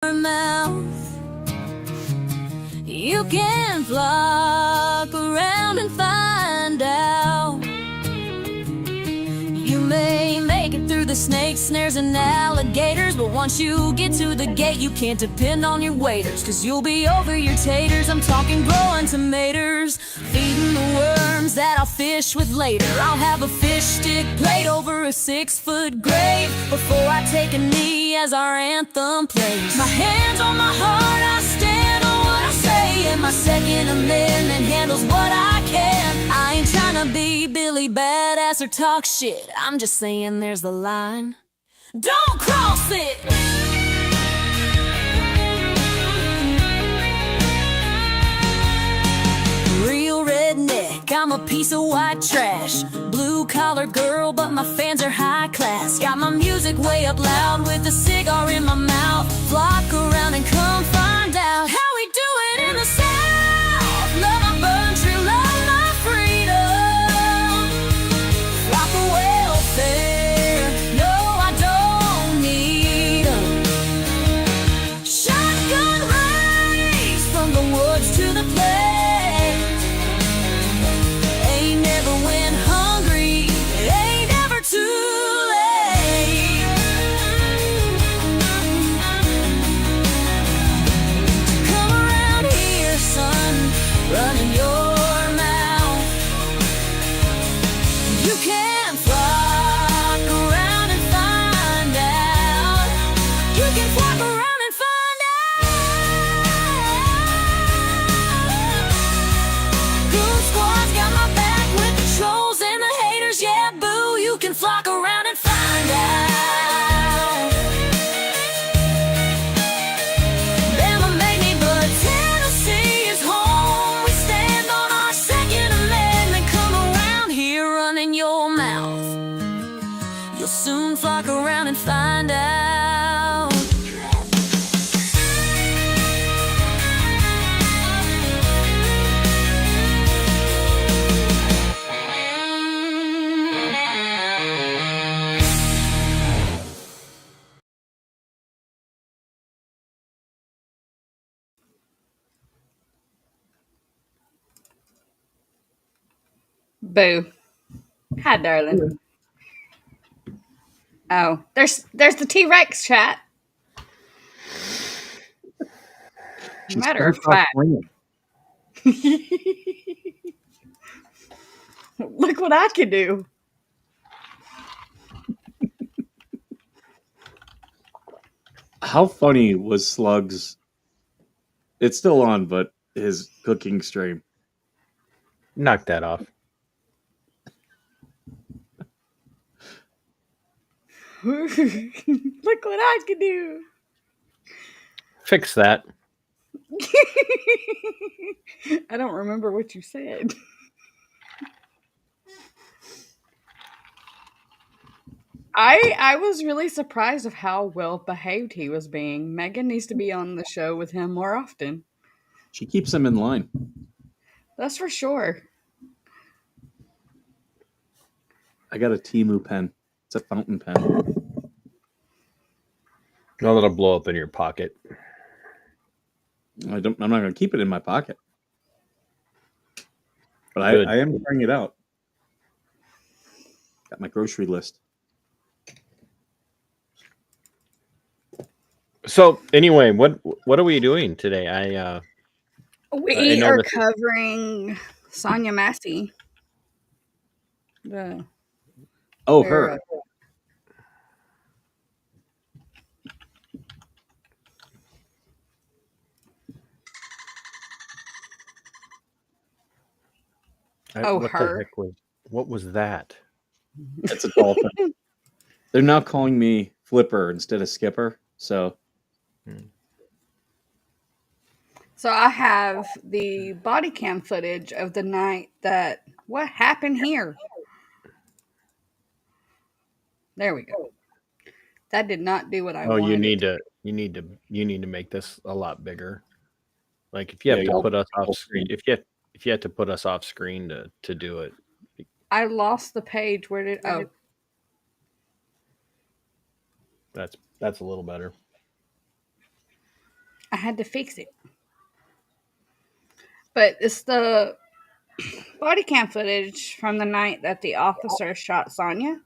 mouth. You can flock around and find out. You may make it through the snakes, snares, and alligators, but once you get to the gate, you can't depend on your waiters, 'cause you'll be over your taters. I'm talking growing tomatoes, feeding the worms that I'll fish with later. I'll have a fish stick plate over a 6-foot grave before I take a knee as our anthem plays. My hands on my heart, I stand on what I say, and my Second Amendment handles what I can. I ain't trying to be Billy Badass or talk shit, I'm just saying there's the line. Don't cross it! Real redneck, I'm a piece of white trash. Blue collar girl, but my fans are high class. Got my music way up loud with a cigar in my mouth. Flock around and come find out how we do it in the South. Love my country, love my freedom. Flock for welfare, no I don't need 'em. Shotgun race from the woods to the plains. Ain't never went hungry, ain't never too late. Come around here, son, running your mouth. You can flock around and find out. You can flock around and find out. Goon Squad's got my back with the trolls and the haters. Yeah, boo, you can flock around and find out. Bama made me, but Tennessee is home. We stand on our Second Amendment. Come around here running your mouth. You'll soon flock around and find out. Boo. Hi, darling. Oh, there's the T-Rex chat. Matter of fact, look what I can do. How funny was Slug's? It's still on, but his cooking stream. Knock that off. Look what I can do. Fix that. I don't remember what you said. I was really surprised of how well behaved he was being. Megan needs to be on the show with him more often. She keeps him in line. That's for sure. I got a Temu pen. It's a fountain pen. No, that'll blow up in your pocket. I'm not going to keep it in my pocket. But I am trying it out. Got my grocery list. So anyway, what are we doing today? We are covering Sonya Massey. Her. Her. What was that? It's a dolphin. They're now calling me Flipper instead of Skipper. So I have the body cam footage of the night that what happened here. There we go. That did not do what I wanted. You need to make this a lot bigger. Like if you have to put us off screen, if you have to put us off screen to do it. I lost the page. Where did That's a little better. I had to fix it. But it's the body cam footage from the night that the officer shot Sonya.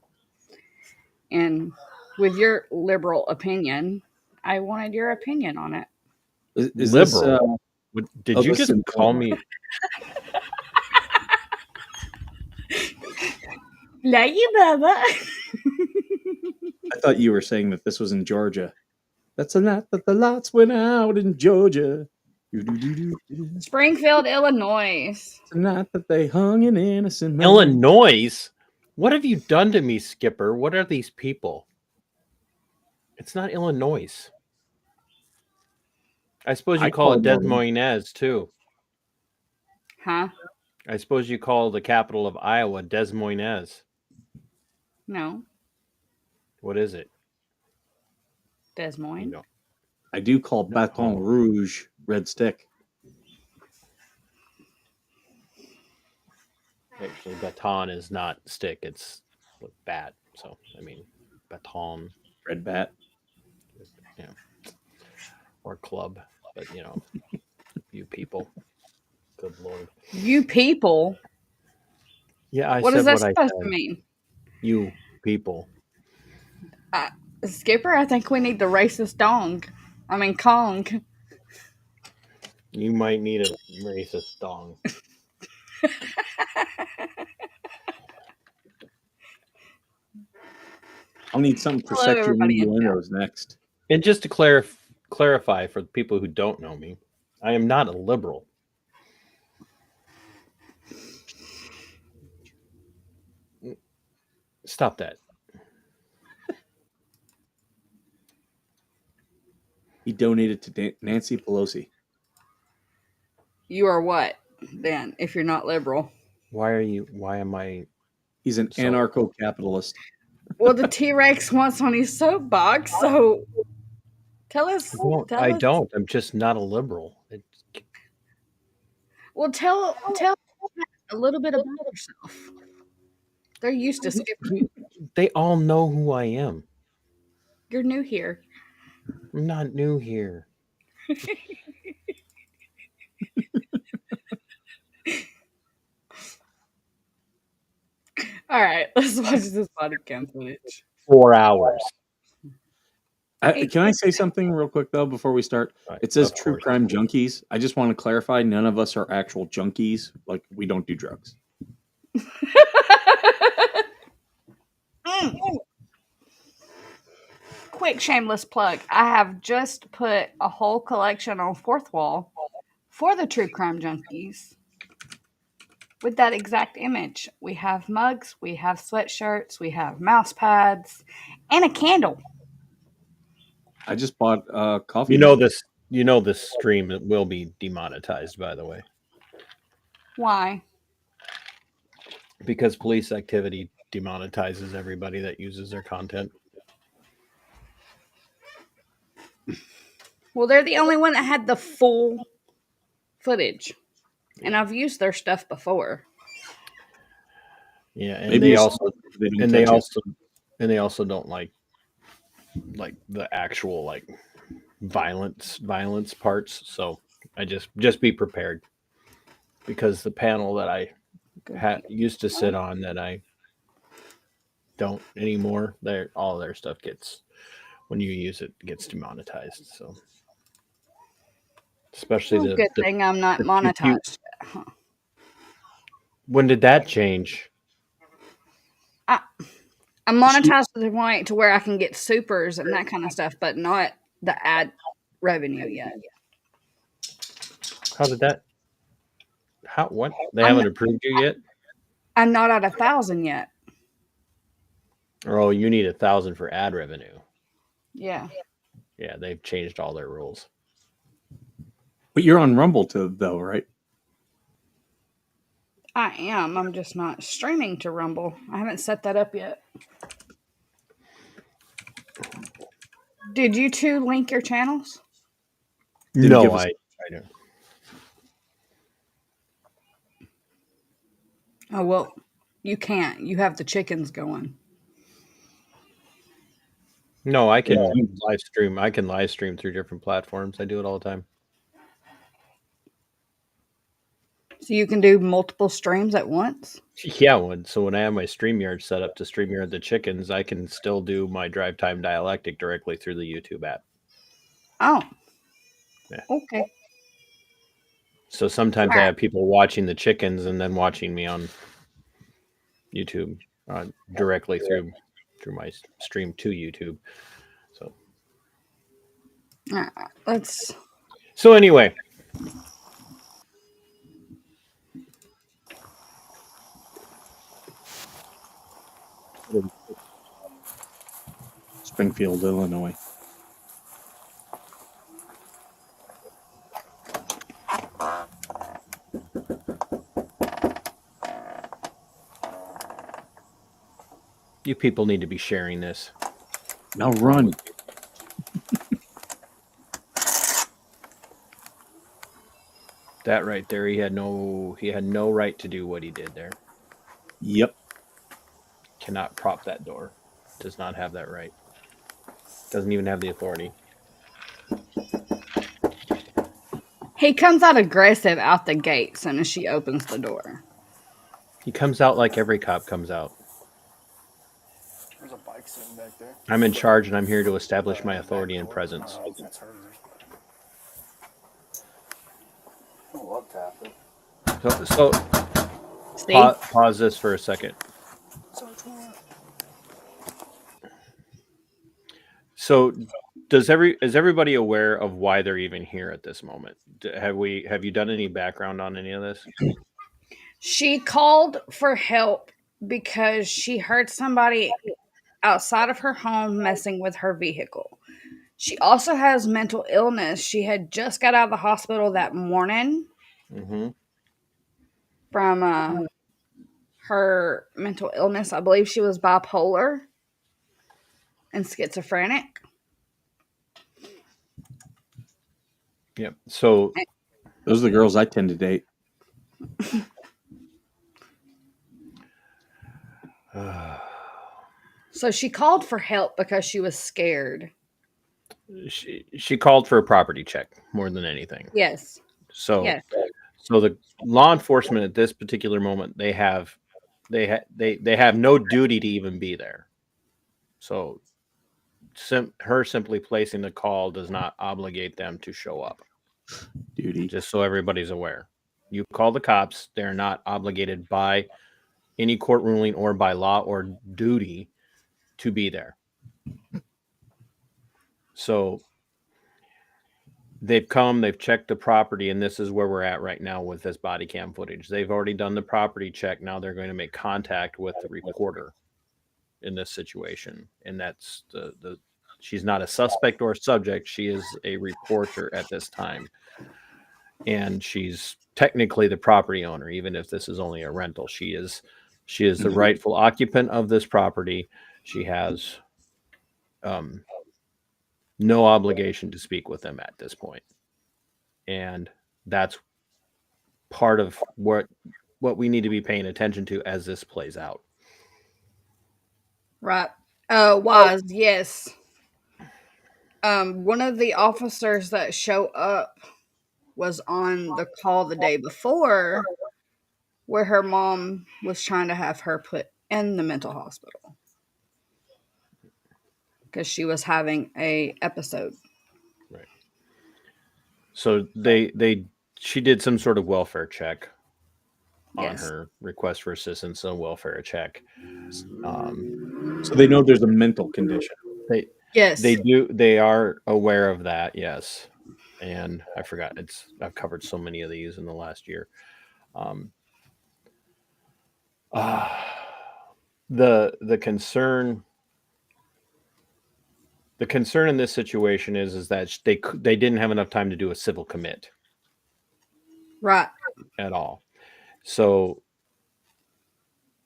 And with your liberal opinion, I wanted your opinion on it. Is Liberal? Did you just listen, call me? Love you, Bubba. I thought you were saying that this was in Georgia. That's the night that the lights went out in Georgia. Springfield, Illinois. It's the night that they hung an innocent man. Illinois? What have you done to me, Skipper? What are these people? It's not Illinois. I suppose you call it Des Moines too. Huh? I suppose you call the capital of Iowa Des Moines. No. What is it? Des Moines. No. I do call Baton Rouge red stick. Actually, baton is not stick; it's bat. So, I mean, baton, red bat, yeah, or club. But you people, good lord, you people. Yeah, what said is that what supposed I said. to mean? You people. Skipper, I think we need the racist dong. I mean, Kong. You might need a racist dong. I'll need something for sexual innuendos next. And just to clarify for the people who don't know me, I am not a liberal. Stop that. He donated to Nancy Pelosi. You are what, then, if you're not liberal? Why am I? He's an anarcho-capitalist. Well, the T-Rex wants on his soapbox, so tell us. I don't. I'm just not a liberal. Well, tell a little bit about yourself. They're used to skipping. They all know who I am. You're new here. I'm not new here. All right, let's watch this body cam footage. 4 hours. Can I say something real quick, though, before we start? It says true crime junkies. I just want to clarify, none of us are actual junkies. Like, we don't do drugs. Quick shameless plug. I have just put a whole collection on Fourth Wall for the True Crime Junkies with that exact image. We have mugs, we have sweatshirts, we have mouse pads, and a candle. I just bought coffee. You know this stream will be demonetized, by the way. Why? Because police activity demonetizes everybody that uses their content. Well, they're the only one that had the full footage. And I've used their stuff before. Yeah, and they also don't like the actual violence parts. So I just be prepared, because the panel that I used to sit on that I don't anymore, all their stuff gets, when you use it, gets demonetized. So especially good thing I'm not monetized. Huh. When did that change? I'm monetized to the point to where I can get supers and that kind of stuff, but not the ad revenue yet. How did that? What? They haven't approved you yet? I'm not at 1,000 yet. Oh, you need 1,000 for ad revenue. Yeah. Yeah, they've changed all their rules. But you're on Rumble though, right? I am. I'm just not streaming to Rumble. I haven't set that up yet. Did you two link your channels? No, I don't. Oh, well, you can't. You have the chickens going. No, I can live stream. I can live stream through different platforms. I do it all the time. So you can do multiple streams at once? Yeah, when I have my StreamYard set up to StreamYard the chickens, I can still do my drive time dialectic directly through the YouTube app. Oh. Yeah. Okay. So sometimes I have people watching the chickens and then watching me on YouTube directly through my stream to YouTube. So Let's. So anyway. Springfield, Illinois. You people need to be sharing this. Now run. That right there, he had no right to do what he did there. Yep. Cannot prop that door. Does not have that right. Doesn't even have the authority. He comes out aggressive out the gate as soon as she opens the door. He comes out like every cop comes out. There's a bike sitting back there. I'm in charge and I'm here to establish my authority and presence. That's hers. I love tapping. So pause this for a second. So is everybody aware of why they're even here at this moment? Have you done any background on any of this? She called for help because she heard somebody outside of her home messing with her vehicle. She also has mental illness. She had just got out of the hospital that morning from her mental illness. I believe she was bipolar and schizophrenic. Yep. So those are the girls I tend to date. So she called for help because she was scared. She called for a property check more than anything. Yes. So the law enforcement at this particular moment, they have no duty to even be there. So her simply placing the call does not obligate them to show up. Duty. Just so everybody's aware. You call the cops, they're not obligated by any court ruling or by law or duty to be there. So they've come, they've checked the property, and this is where we're at right now with this body cam footage. They've already done the property check. Now they're going to make contact with the reporter in this situation. And that's she's not a suspect or a subject. She is a reporter at this time. And she's technically the property owner, even if this is only a rental. She is the rightful occupant of this property. She has no obligation to speak with them at this point. And that's part of what we need to be paying attention to as this plays out. Right. Yes. One of the officers that show up was on the call the day before where her mom was trying to have her put in the mental hospital because she was having a episode. Right. So she did some sort of welfare check on her request for assistance, a welfare check. So they know there's a mental condition. They do. They are aware of that. Yes. And I forgot I've covered so many of these in the last year. The concern in this situation is that they didn't have enough time to do a civil commit. Right. At all. So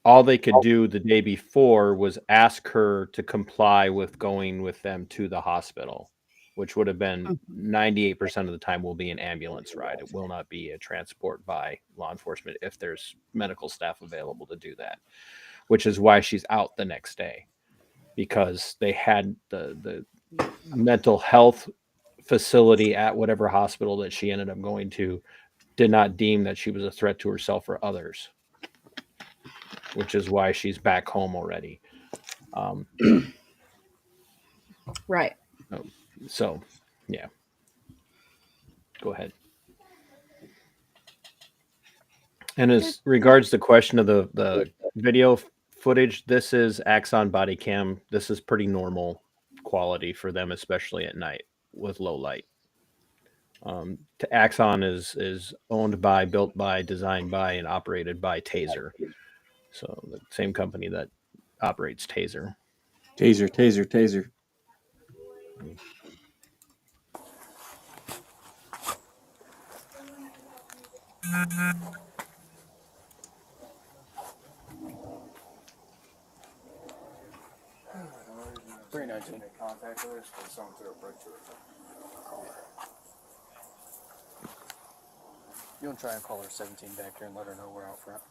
all they could do the day before was ask her to comply with going with them to the hospital, which would have been 98% of the time will be an ambulance ride. It will not be a transport by law enforcement if there's medical staff available to do that, which is why she's out the next day, because they had the mental health facility at whatever hospital that she ended up going to did not deem that she was a threat to herself or others, which is why she's back home already. Right. So, yeah. Go ahead. And as regards the question of the video footage, this is Axon body cam. This is pretty normal quality for them, especially at night with low light. Axon is owned by, built by, designed by, and operated by Taser. So the same company that operates Taser. Taser. 319 contact list for someone to approach her. You want to try and call her 17 back here and let her know we're out front.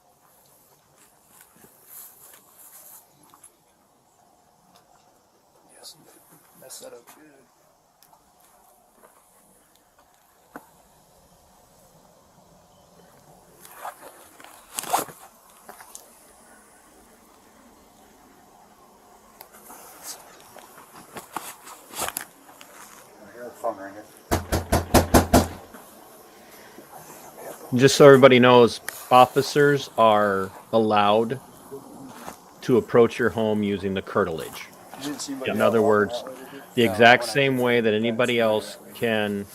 Yes, mess that up good. I hear the phone ringing. Just so everybody knows, officers are allowed to approach your home using the curtilage. In other words, the exact same way that anybody else can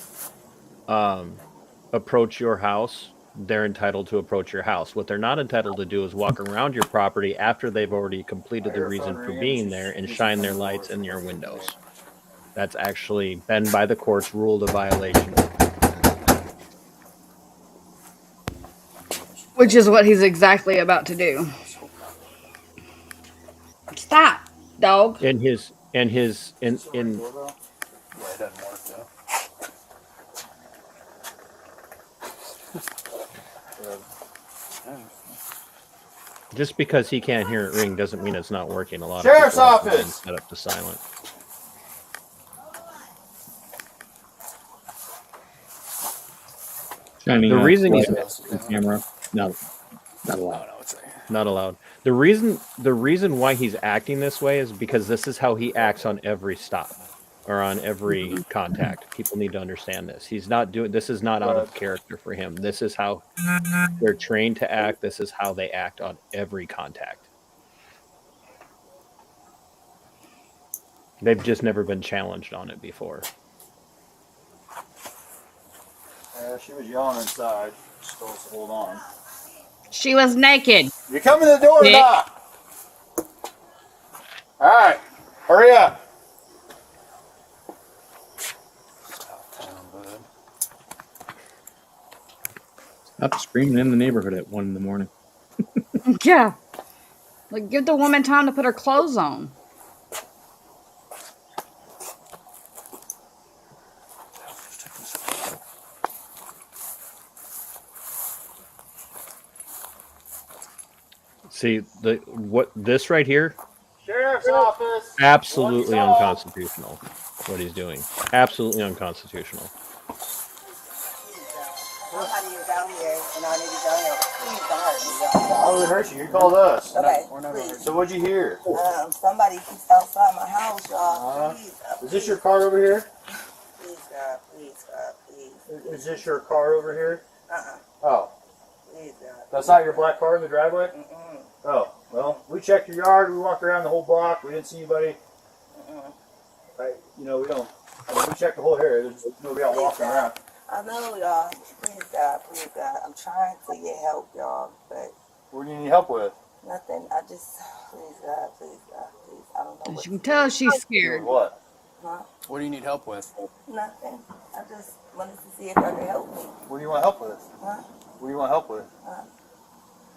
approach your house, they're entitled to approach your house. What they're not entitled to do is walk around your property after they've already completed the reason for being there and shine their lights in your windows. That's actually been by the courts ruled a violation. Which is what he's exactly about to do. Stop, dog. In Yeah, it doesn't work though. just because he can't hear it ring doesn't mean it's not working. A lot Sheriff's of people have office! set up to silent. Shining The a reason light he's on the camera. No, not allowed. No, it's right here. Not allowed. The reason why he's acting this way is because this is how he acts on every stop or on every contact. People need to understand this. He's not doing this is not out of character for him. This is how they're trained to act. This is how they act on every contact. They've just never been challenged on it before. She was yelling inside. She told us to hold on. She was naked. You come in the door or Dick. not? Alright, hurry up. Stop screaming in the neighborhood at 1 a.m. Yeah. Like, give the woman time to put her clothes on. See this right here? Sheriff's office. Absolutely unconstitutional. What he's doing. Absolutely unconstitutional. Nobody is out here, and I need to go here. Please don't hurt me, y'all. I would hurt you. You called us. Okay, We're not gonna hurt please. you. So what'd you hear? Somebody keeps outside my house, y'all. Please, Is this your car over here? please, God, please, God, please. Is this your car over here? Uh-uh, Oh, please, God. that's not your black car in the driveway? Mm-mm, Oh, well, we checked your yard. We walked around the whole block. We didn't see anybody. mm-mm. Right? You know, we don't. I mean, we checked the whole area. There's nobody out walking around. I know, y'all. Please, God, please, God. I'm trying to get help, y'all, but What do you need help with? nothing. I just, please, God, please, God, please. I don't know As what you can tell, she's With scared. what? Huh? What do you need help with? Nothing. I just wanted to see if y'all could help me. What do you want help with? Huh? What do you want help with?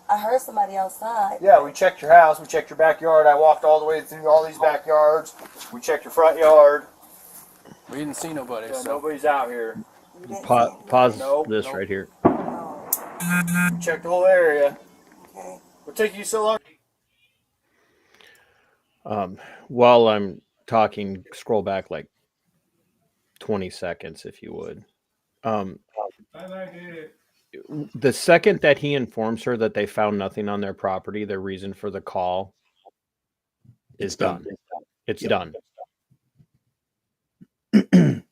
I heard somebody outside. Yeah, we checked your house. We checked your backyard. I walked all the way through all these backyards. We checked your front yard. We didn't see nobody, So so nobody's out here. You didn't see Pause Nope, this nope. right here. Oh, We checked the whole area. okay. What took you so long? While I'm talking, scroll back like 20 seconds, if you would. The second that he informs her that they found nothing on their property, their reason for the call is done. It's done. The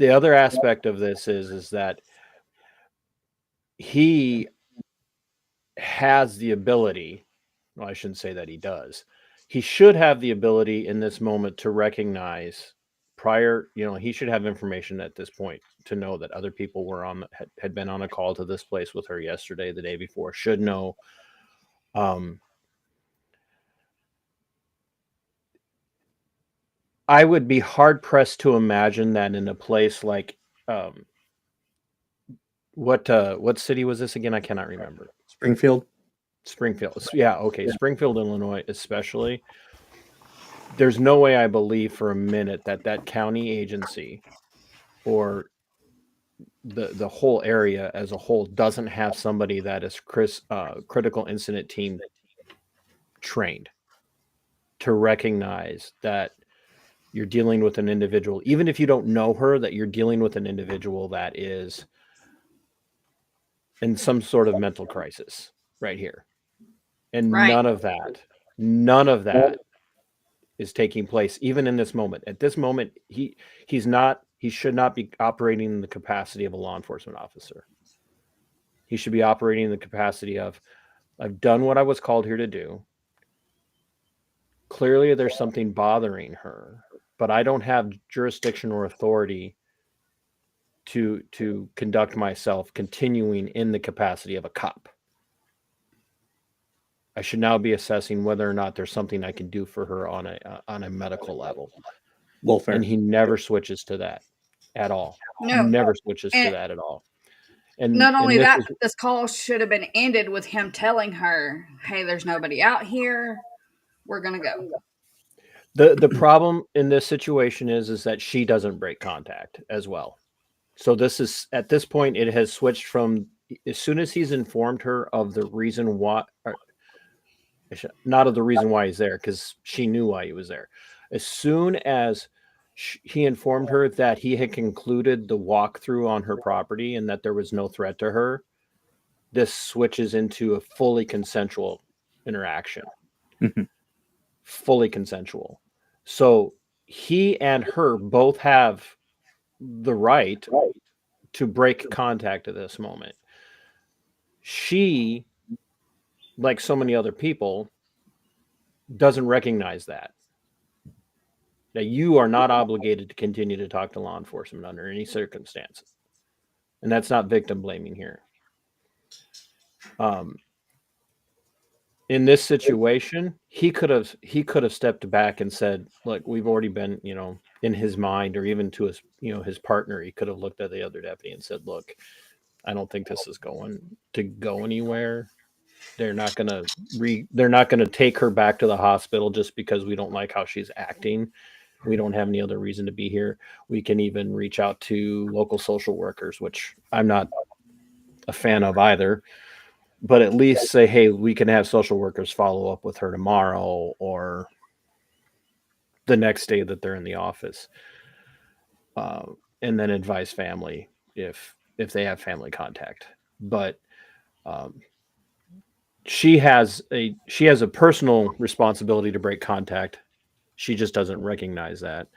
other aspect of this is that he has the ability, well, I shouldn't say that he does. He should have the ability in this moment to recognize prior, he should have information at this point to know that other people were had been on a call to this place with her yesterday, the day before, should know. I would be hard pressed to imagine that in a place like, what city was this again? I cannot remember. Springfield. Yeah. Okay. Springfield, Illinois, especially. There's no way I believe for a minute that county agency or the whole area as a whole doesn't have somebody that is critical incident team trained to recognize that you're dealing with an individual, even if you don't know her, that you're dealing with an individual that is in some sort of mental crisis right here. And Right. none of that is taking place even in this moment. At this moment, he should not be operating in the capacity of a law enforcement officer. He should be operating in the capacity of, I've done what I was called here to do. Clearly there's something bothering her, but I don't have jurisdiction or authority to conduct myself continuing in the capacity of a cop. I should now be assessing whether or not there's something I can do for her on a medical level. Well, fair. And he never switches to that at all. No. Never switches to that at all. And not only that, is, this call should have been ended with him telling her, hey, there's nobody out here. We're going to go. The problem in this situation is that she doesn't break contact as well. So this is, at this point, it has switched from, as soon as he's informed her of the reason why, not of the reason why he's there, because she knew why he was there. As soon as he informed her that he had concluded the walkthrough on her property and that there was no threat to her, this switches into a fully consensual interaction. Fully consensual. So he and her both have the right to break contact at this moment. She, like so many other people, doesn't recognize that. Now, you are not obligated to continue to talk to law enforcement under any circumstances. And that's not victim blaming here. In this situation, he could have stepped back and said, look, we've already been, in his mind, or even to his, his partner, he could have looked at the other deputy and said, look, I don't think this is going to go anywhere. They're not going to take her back to the hospital just because we don't like how she's acting. We don't have any other reason to be here. We can even reach out to local social workers, which I'm not a fan of either, but at least say, hey, we can have social workers follow up with her tomorrow or the next day that they're in the office. And then advise family if they have family contact. But she has a personal responsibility to break contact. She just doesn't recognize that.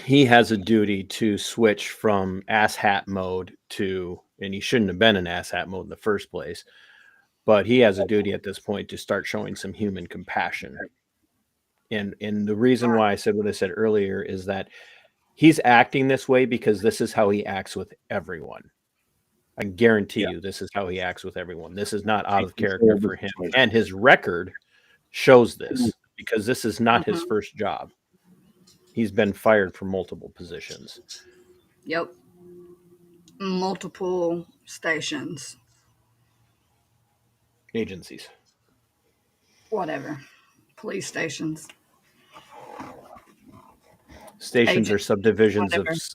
He has a duty to switch from asshat mode to, and he shouldn't have been in asshat mode in the first place, but he has a duty at this point to start showing some human compassion. And the reason why I said what I said earlier is that he's acting this way because this is how he acts with everyone. I guarantee you this is how he acts with everyone. This is not out of character for him. And his record shows this because this is not his first job. He's been fired for multiple positions. Yep. Multiple stations. Agencies. Whatever. Police stations. Stations are subdivisions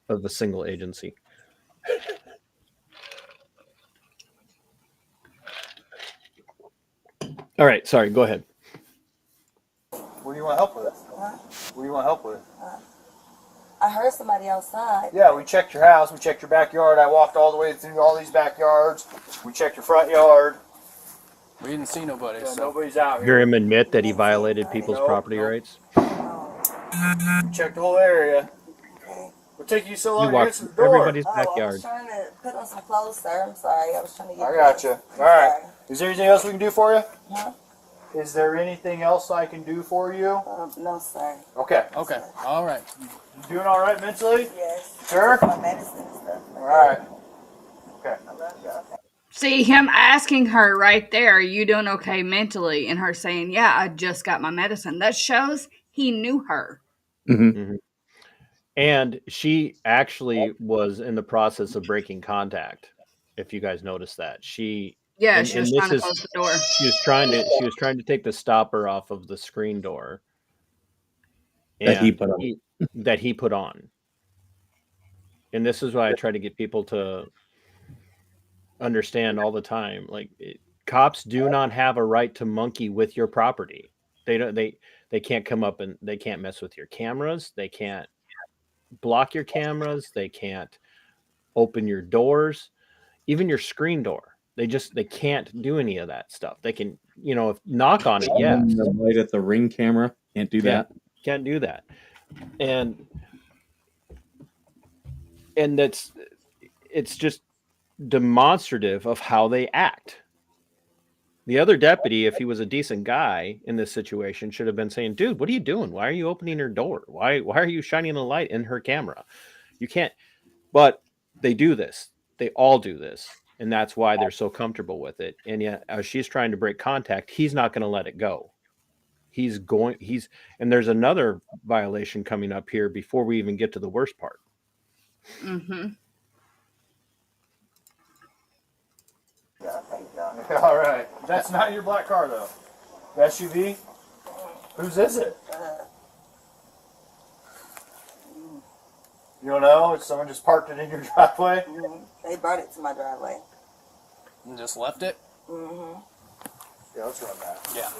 of a single agency. All right, sorry, go ahead. What do you want help with? Huh? What do you want help with? I heard somebody outside. Yeah, we checked your house. We checked your backyard. I walked all the way through all these backyards. We checked your front yard. We didn't see nobody. Yeah, So nobody's out Hear here. him admit that he violated people's Nope, property nope. rights. We checked the whole area. Okay. What took you so You long to get walked to the through door? everybody's Oh, I was backyard. trying to put on some clothes, sir. I'm sorry. I was trying to get I got you. dressed. All right. Is there anything else we can do for you? Huh? Is there anything else I can do for you? No, sir. Okay. okay, all right. You doing all right mentally? Yes. Sure. My medicine and stuff. All right. Okay. I love you. Okay. See him asking her right there, "Are you doing okay mentally?" And her saying, "Yeah, I just got my medicine." That shows he knew her. Mm-hmm. And she actually was in the process of breaking contact. If you guys noticed that, she Yeah, she was this trying to is- close the door. she was trying to take the stopper off of the screen door That he and put on. that he put on. And this is why I try to get people to understand all the time. Like, cops do not have a right to monkey with your property. They don't. They can't come up and they can't mess with your cameras. They can't block your cameras. They can't open your doors, even your screen door. They can't do any of that stuff. They can, knock on it. Yes. The light at the Ring camera can't do that. Can't do that. And it's just demonstrative of how they act. The other deputy, if he was a decent guy in this situation, should have been saying, "Dude, what are you doing? Why are you opening her door? Why are you shining a light in her camera? You can't." But they do this. They all do this. And that's why they're so comfortable with it. And yet, as she's trying to break contact, he's not going to let it go. And there's another violation coming up here before we even get to the worst part. Mm-hmm. All right. That's not your black car, though. The SUV? Whose is it? You don't know? Someone just parked it in your driveway? They brought it to my driveway. And just left it. Mm-hmm. Yeah, let's run that. Yeah.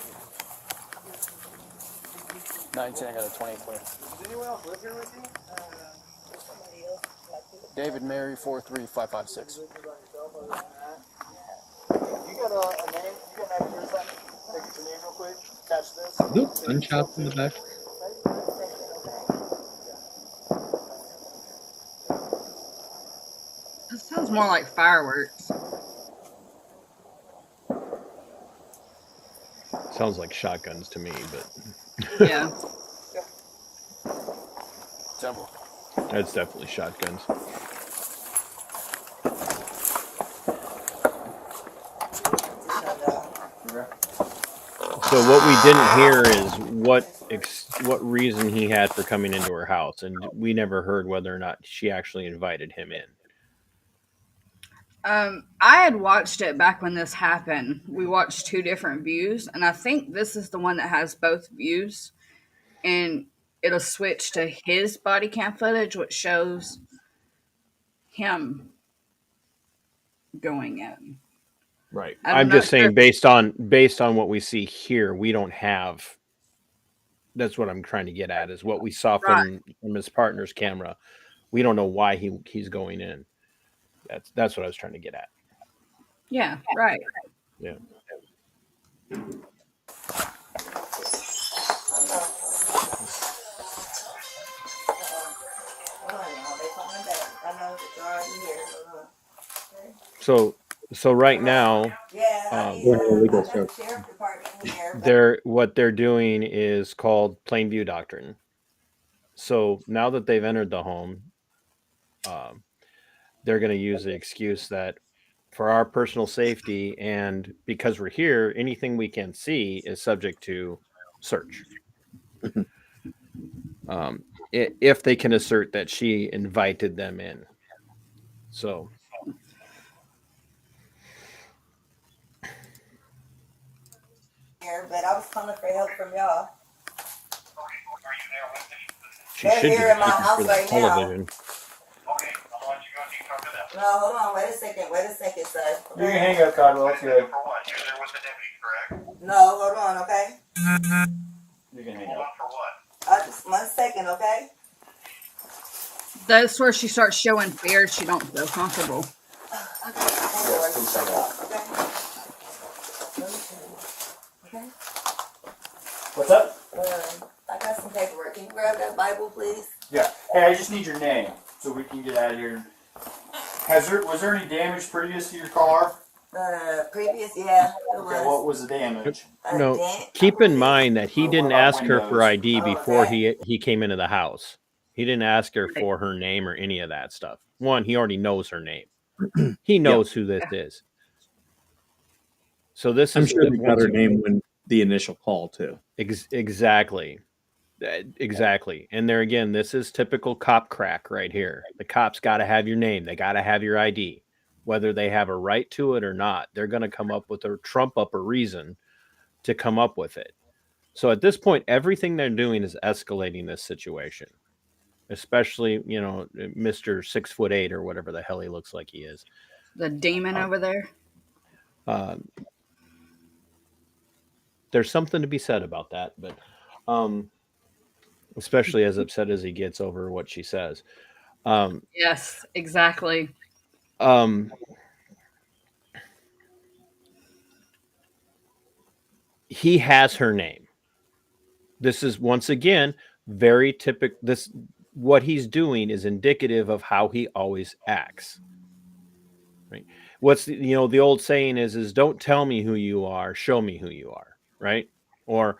19. I got a 20 clear. Does anyone else live here with you? Somebody else. David Mary 43556. You got a name? You got an address? Take your name real quick. Catch this. Nope, unchopped in the back. That sounds more like fireworks. Sounds like shotguns to me, but Yeah. Temple. that's definitely shotguns. So what we didn't hear is what reason he had for coming into her house, and we never heard whether or not she actually invited him in. I had watched it back when this happened. We watched two different views, and I think this is the one that has both views. And it'll switch to his body cam footage, which shows him going in. Right. I'm I'm not just saying, sure. based on what we see here, we don't have. That's what I'm trying to get at, is what we saw from his partner's camera. We don't know why he's going in. That's what I was trying to get at. Yeah, right. Yeah. So right now, what they're doing is called plain view doctrine. So now that they've entered the home, they're going to use the excuse that for our personal safety and because we're here, anything we can see is subject to search. If they can assert that she invited them in. So. But I was calling for help from y'all. She They're should here be in my looking house for the right now. television. Okay, I'll let you go and you talk to them. No, hold on. Wait a second, sir. You can hang up, Codwell. It's good. For what? You're there with the deputy, correct? No, hold on, okay? You can hang Hold up. on for what? Just 1 second, okay? That's where she starts showing fear. She don't feel comfortable. I got some paperwork to check out, okay? Let me see. Okay? What's up? I got some paperwork. Can you grab that Bible, please? Yeah. Hey, I just need your name so we can get out of here. Was there any damage previous to your car? Previous, yeah, it Okay, what was the damage? No, dent, keep in mind that he What didn't about ask her for windows? ID Oh, before okay. he came into the house. He didn't ask her for her name or any of that stuff. One, he already knows her name. He knows who this is. So this I'm is sure they got once her name when the initial call too. exactly. Exactly. And there again, this is typical cop crack right here. The cops got to have your name. They got to have your ID. Whether they have a right to it or not, they're going to come up with a trump up a reason to come up with it. So at this point, everything they're doing is escalating this situation, especially, you know, Mr. 6'8" or whatever the hell he looks like he is. The demon over there. There's something to be said about that, but especially as upset as he gets over what she says. Yes, exactly. He has her name. This is once again very typical. What he's doing is indicative of how he always acts. Right? What's the old saying is don't tell me who you are, show me who you are, right? Or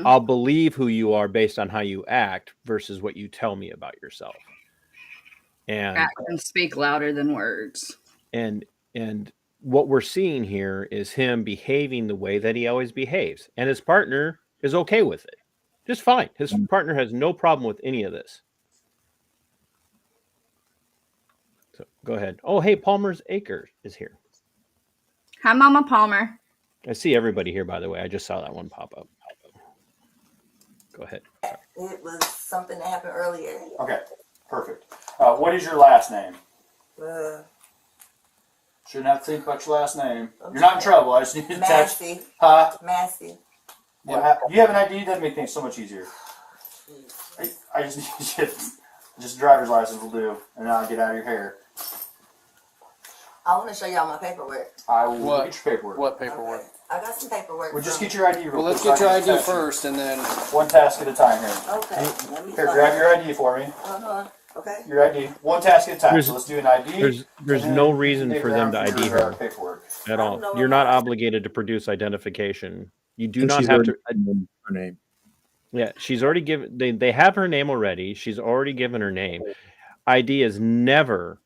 I'll believe who you are based on how you act versus what you tell me about yourself. And Actions speak louder than words. And what we're seeing here is him behaving the way that he always behaves, and his partner is okay with it, just fine. His partner has no problem with any of this. So go ahead. Oh, hey, Palmer's Acre is here. Hi, Mama Palmer. I see everybody here, by the way. I just saw that one pop up. Go ahead. Sorry. It was something that happened earlier. Okay, perfect. What is your last name? Shouldn't have to think about your last name. You're not in trouble. I just need to touch. Massey. Huh? Massey. What happened? You have an ID? That'd make things so much easier. I just need you. Just a driver's license will do, and then I'll get out of your hair. I want to show y'all my paperwork. I will What? get your paperwork. What paperwork? Okay. I got some paperwork. Well, just get your ID real Well, let's quick. get your so I can ID touch you. first, and then One task at a time here. Okay. Let me Here, find grab it. your ID for me. Hold on. Okay. Your ID. One task at a time. There's- So let's do an ID. There's and no then reason dig for around them to for ID your, her paperwork. at I don't all. know You're what not mine is. obligated to produce identification. You do And not she's have already to. given her name. Yeah, she's already given. They have her name already. She's already given her name. ID is never.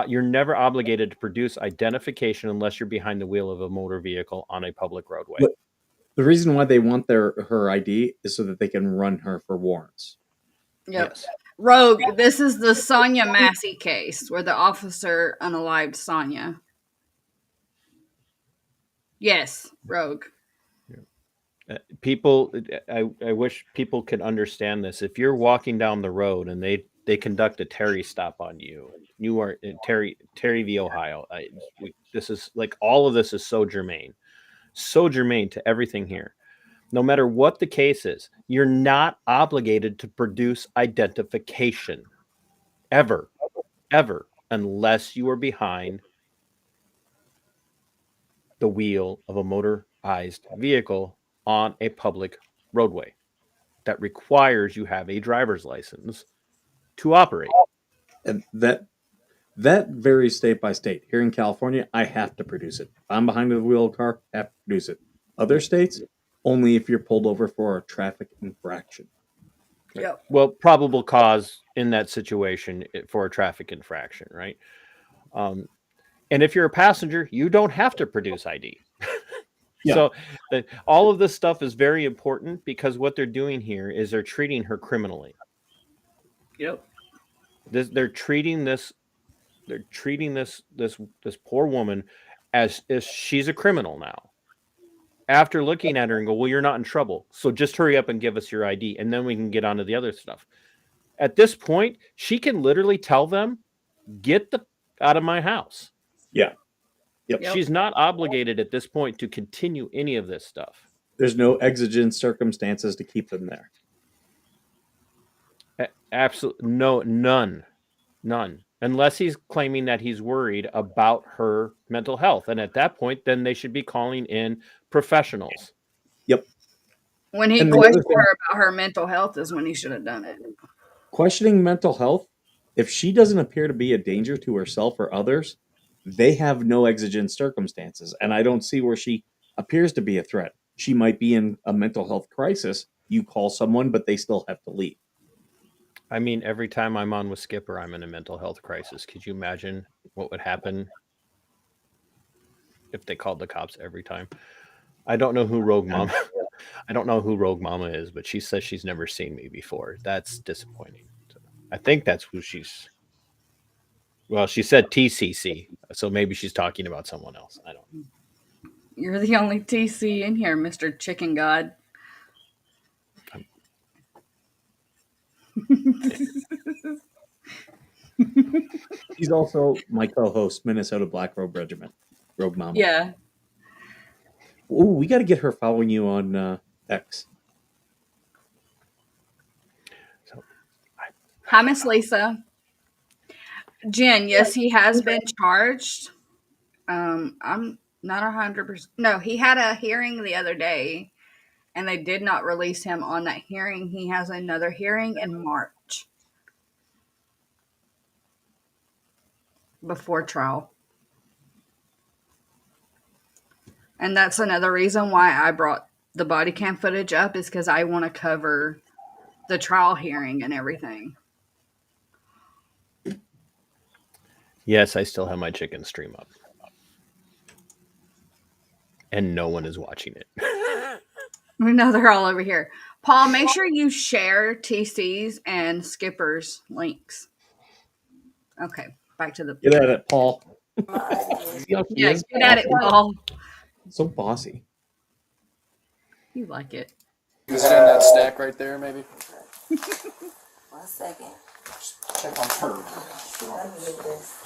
You're never obligated to produce identification unless you're behind the wheel of a motor vehicle on a public roadway. But the reason why they want her ID is so that they can run her for warrants. Yep. Yes. Rogue, this is the Sonya Massey case where the officer unalived Sonya. Yes, Rogue. People, I wish people could understand this. If you're walking down the road and they conduct a Terry stop on you, you are in Terry v. Ohio. This is like all of this is so germane to everything here. No matter what the case is, you're not obligated to produce identification ever, unless you are behind the wheel of a motorized vehicle on a public roadway that requires you have a driver's license to operate. And that varies state by state. Here in California, I have to produce it. If I'm behind the wheel of a car, I have to produce it. Other states, only if you're pulled over for a traffic infraction. Yep. Well, probable cause in that situation for a traffic infraction, right? And if you're a passenger, you don't have to produce ID. Yeah. So all of this stuff is very important because what they're doing here is they're treating her criminally. Yep. They're treating this poor woman as she's a criminal now. After looking at her and go, well, you're not in trouble, so just hurry up and give us your ID, and then we can get on to the other stuff. At this point, she can literally tell them, get the out of my house. Yeah. Yep. Yep. She's not obligated at this point to continue any of this stuff. There's no exigent circumstances to keep them there. Absolutely no, none. Unless he's claiming that he's worried about her mental health, and at that point, then they should be calling in professionals. Yep. When he And the other questioned thing- her about her mental health is when he should have done it. Questioning mental health, if she doesn't appear to be a danger to herself or others, they have no exigent circumstances. And I don't see where she appears to be a threat. She might be in a mental health crisis. You call someone, but they still have to leave. I mean, every time I'm on with Skipper, I'm in a mental health crisis. Could you imagine what would happen if they called the cops every time? I don't know who Rogue Mama. I don't know who Rogue Mama is, but she says she's never seen me before. That's disappointing. So I think that's who she's. Well, she said TCC, so maybe she's talking about someone else. I don't know. You're the only TC in here, Mr. Chicken God. She's also my co-host, Minnesota Black Robe Regiment, Rogue Mama. Yeah. Ooh, we got to get her following you on X. Hi, Miss Lisa. Jen, yes, he has been charged. I'm not 100%. No, he had a hearing the other day, and they did not release him on that hearing. He has another hearing in March before trial. And that's another reason why I brought the body cam footage up, is because I want to cover the trial hearing and everything. Yes, I still have my chicken stream up, and no one is watching it. No, they're all over here. Paul, make sure you share TC's and Skipper's links. Okay, back to the. Get at it, Paul. Yeah, get at it, Paul. So bossy. You like it. Is it in that stack right there, maybe? 1 second. Check on her. Let me get this.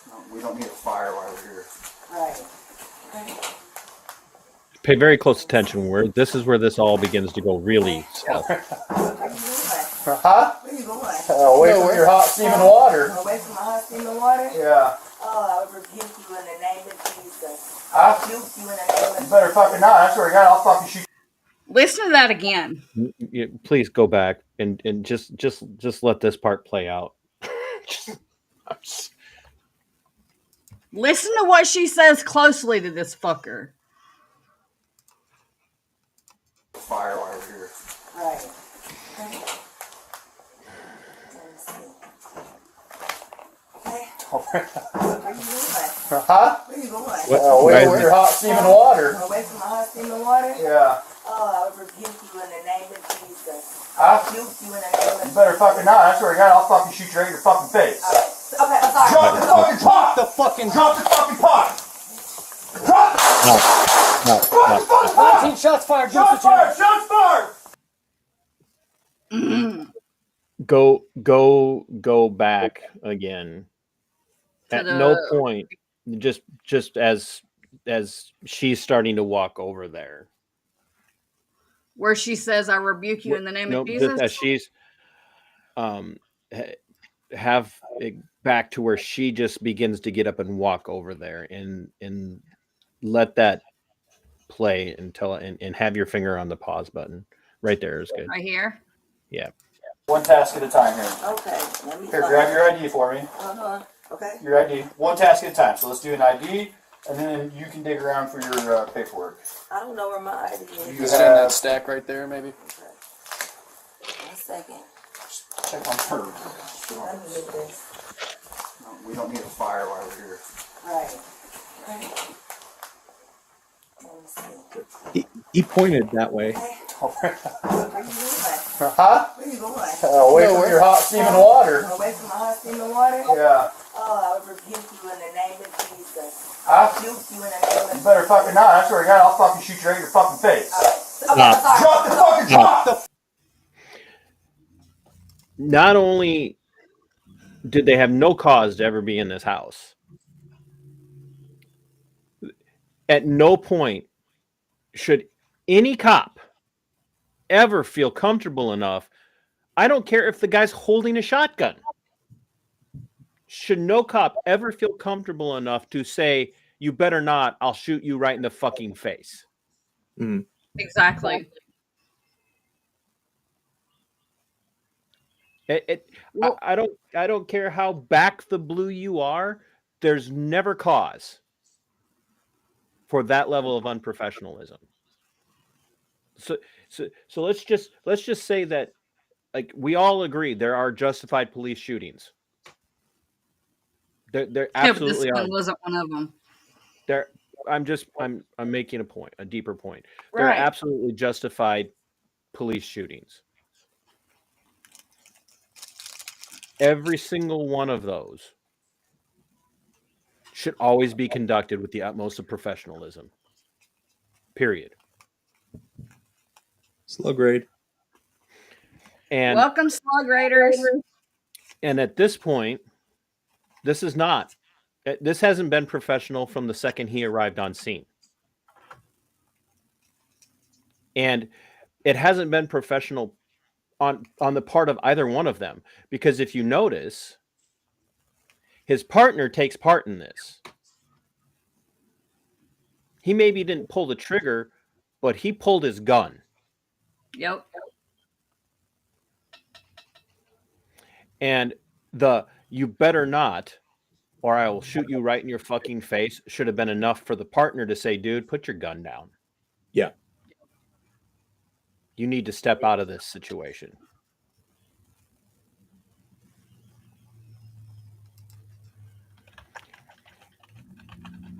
No, we don't need a fire while we're here. Right. Okay. Pay very close attention. This is where this all begins to go really south. Where you going? Huh? Where you going? Away from your hot steaming water. Away from my hot steaming water? Yeah. Oh, I would rebuke you in the name of Jesus. I Rebuke you in the name of You better fucking not. I swear to God, I'll fucking shoot. Listen to that again. Please go back and just let this part play out. Listen to what she says closely to this fucker. Fire while we're here. Right. Okay. Let me see. Okay. Where you going? Huh? Where you going? Away from your hot steaming water. Away from my hot steaming water? Yeah. Oh, I would rebuke you in the name of Jesus. I Rebuke you in the name of You better fucking not. I swear to God, I'll fucking shoot you right in your fucking face. Okay, I'm sorry. Drop the fucking pot! Drop the fucking pot! Drop the fucking pot! 19 shots fired. Shots fired! Shots fired! Go back again. To At the- no point, just as she's starting to walk over there. Where she says, I rebuke you in the name No, of Jesus. as she's have it back to where she just begins to get up and walk over there and let that play until and have your finger on the pause button. Right there is good. Right here. Yeah. One task at a time here. Okay, let me Here, grab your ID for me. Okay. Your ID. One task at a time. So let's do an ID, and then you can dig around for your paperwork. I don't know where my ID is. You Is it in that stack right there, maybe? 1 second. Check on her. Let me get this. No, we don't need a fire while we're here. Right. Okay. Let me see. He pointed that way. Where you going? Huh? Where you going? Away from your hot steaming water. Away from my hot steaming water? Yeah. Oh, I would rebuke you in the name of Jesus. I Rebuke you in the name You of better fucking not. I swear to God, I'll fucking shoot you right in your fucking face. Okay, I'm sorry. Drop the fucking drop. Not only did they have no cause to ever be in this house, at no point should any cop ever feel comfortable enough. I don't care if the guy's holding a shotgun. Should no cop ever feel comfortable enough to say, you better not, I'll shoot you right in the fucking face. Mm. Exactly. I don't care how back the blue you are. There's never cause for that level of unprofessionalism. So let's just say that, like, we all agree there are justified police shootings. There absolutely Yeah, but are. this one wasn't one of them. I'm making a point, a deeper point. There Right. are absolutely justified police shootings. Every single one of those should always be conducted with the utmost of professionalism. Period. Slow grade. And Welcome, slug raiders. And at this point, this hasn't been professional from the second he arrived on scene. And it hasn't been professional on the part of either one of them, because if you notice, his partner takes part in this. He maybe didn't pull the trigger, but he pulled his gun. Yep. And the "you better not, or I will shoot you right in your fucking face" should have been enough for the partner to say, dude, put your gun down. Yeah. You need to step out of this situation.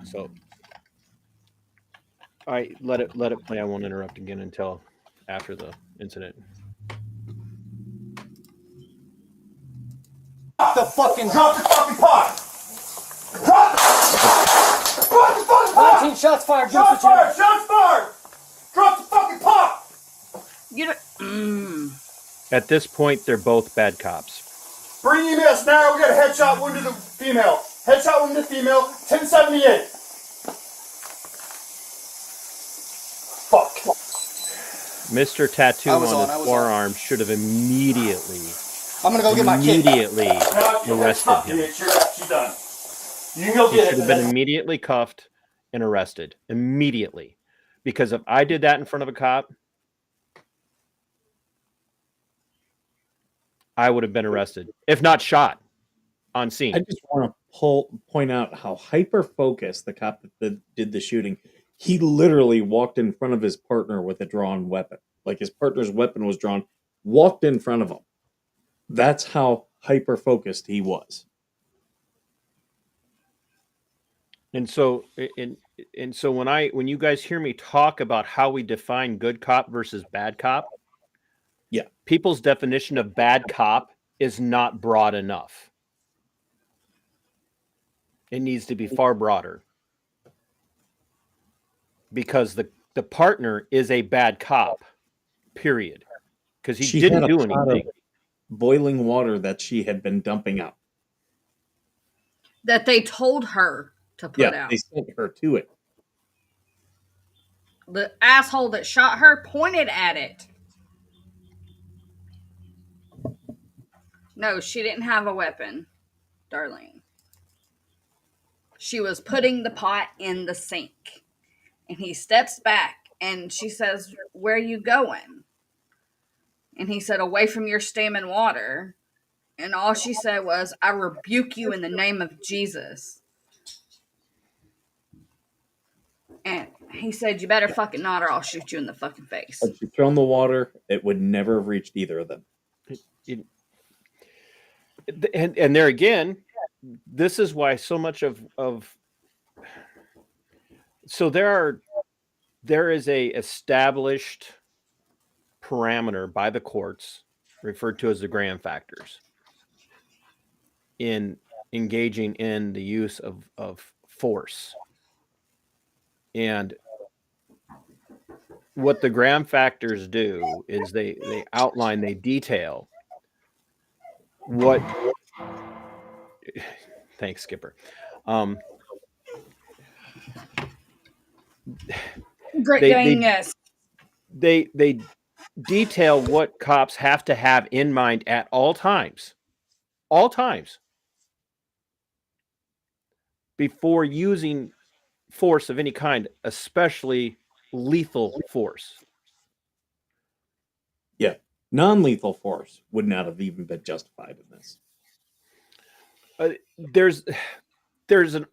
So, all right, let it play. I won't interrupt again until after the incident. Drop the fucking Drop the fucking pot! Drop the fucking pot! 19 shots fired. Shots fired! Shots fired! Drop the fucking pot! You don't. At this point, they're both bad cops. Bring EMS now. We got a headshot wound to the female. Headshot wound to the female. 1078. Fuck. Mr. Tattoo I was on on, I his was forearm should have immediately I'm gonna go get my kid. arrested him. She's done. You can go He get should it. have been immediately cuffed and arrested. Immediately. Because if I did that in front of a cop, I would have been arrested, if not shot on scene. I just want to point out how hyper-focused the cop that did the shooting. He literally walked in front of his partner with a drawn weapon. Like, his partner's weapon was drawn, walked in front of him. That's how hyper-focused he was. And so when you guys hear me talk about how we define good cop versus bad cop, yeah, people's definition of bad cop is not broad enough. It needs to be far broader. Because the partner is a bad cop, period. Because he didn't do anything. Boiling water that she had been dumping out. That they told her to put out. They sent her to it. The asshole that shot her pointed at it. No, she didn't have a weapon, Darlene. She was putting the pot in the sink. And he steps back and she says, "Where are you going?" And he said, "Away from your steaming water." And all she said was, "I rebuke you in the name of Jesus." And he said, "You better fucking not or I'll shoot you in the fucking face." Had she thrown the water, it would never have reached either of them. And there again, this is why so much of so there is a established parameter by the courts referred to as the Graham factors in engaging in the use of force. And what the Graham factors do is they outline, they detail what thanks, Skipper. Great they Dane, they yes. they detail what cops have to have in mind at all times before using force of any kind, especially lethal force. Yeah. Non-lethal force would not have even been justified in this.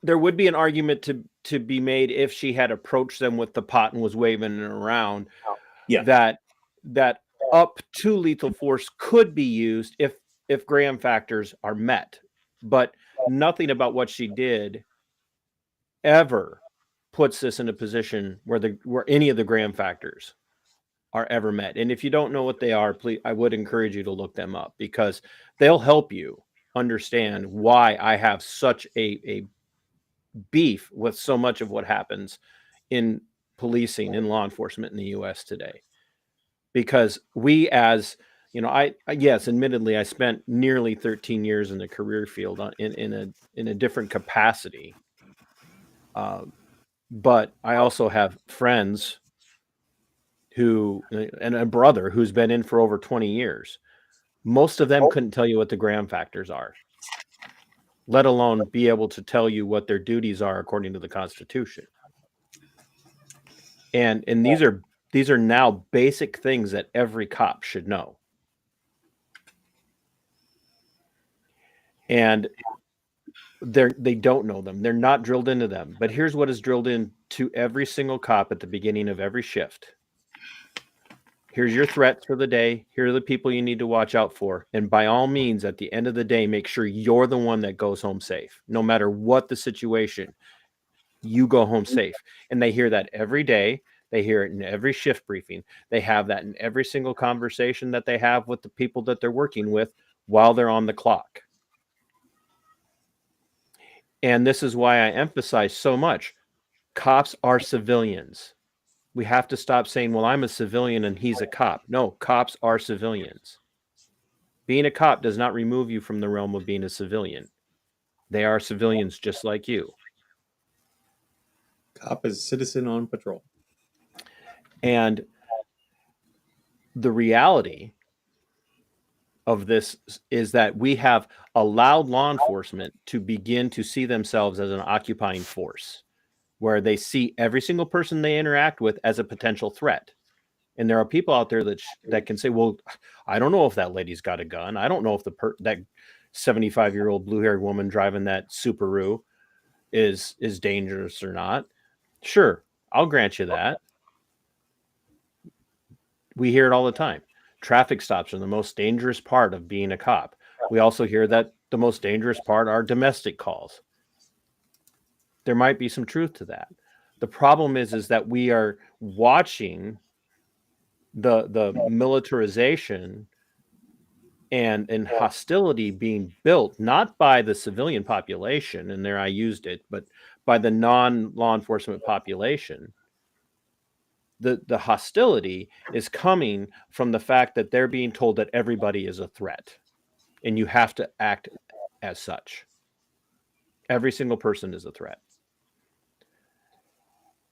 There would be an argument to be made if she had approached them with the pot and was waving it around. Yeah. That up to lethal force could be used if Graham factors are met, but nothing about what she did ever puts this in a position where any of the Graham factors are ever met. And if you don't know what they are, please, I would encourage you to look them up, because they'll help you understand why I have such a beef with so much of what happens in policing, in law enforcement in the US today. Because we, as you know, yes, admittedly, I spent nearly 13 years in the career field in a different capacity. But I also have friends and a brother who's been in for over 20 years. Most of them couldn't tell you what the Graham factors are, let alone be able to tell you what their duties are according to the Constitution. And these are now basic things that every cop should know. And they don't know them. They're not drilled into them. But here's what is drilled into every single cop at the beginning of every shift. Here's your threats for the day. Here are the people you need to watch out for. And by all means, at the end of the day, make sure you're the one that goes home safe. No matter what the situation, you go home safe. And they hear that every day. They hear it in every shift briefing. They have that in every single conversation that they have with the people that they're working with while they're on the clock. And this is why I emphasize so much. Cops are civilians. We have to stop saying, well, I'm a civilian and he's a cop. No, cops are civilians. Being a cop does not remove you from the realm of being a civilian. They are civilians just like you. Cop is citizen on patrol. And the reality of this is that we have allowed law enforcement to begin to see themselves as an occupying force, where they see every single person they interact with as a potential threat. And there are people out there that can say, well, I don't know if that lady's got a gun. I don't know if that 75-year-old blue-haired woman driving that Subaru is dangerous or not. Sure, I'll grant you that. We hear it all the time. Traffic stops are the most dangerous part of being a cop. We also hear that the most dangerous part are domestic calls. There might be some truth to that. The problem is that we are watching the militarization and hostility being built, not by the civilian population, and there I used it, but by the non-law enforcement population. The hostility is coming from the fact that they're being told that everybody is a threat and you have to act as such. Every single person is a threat.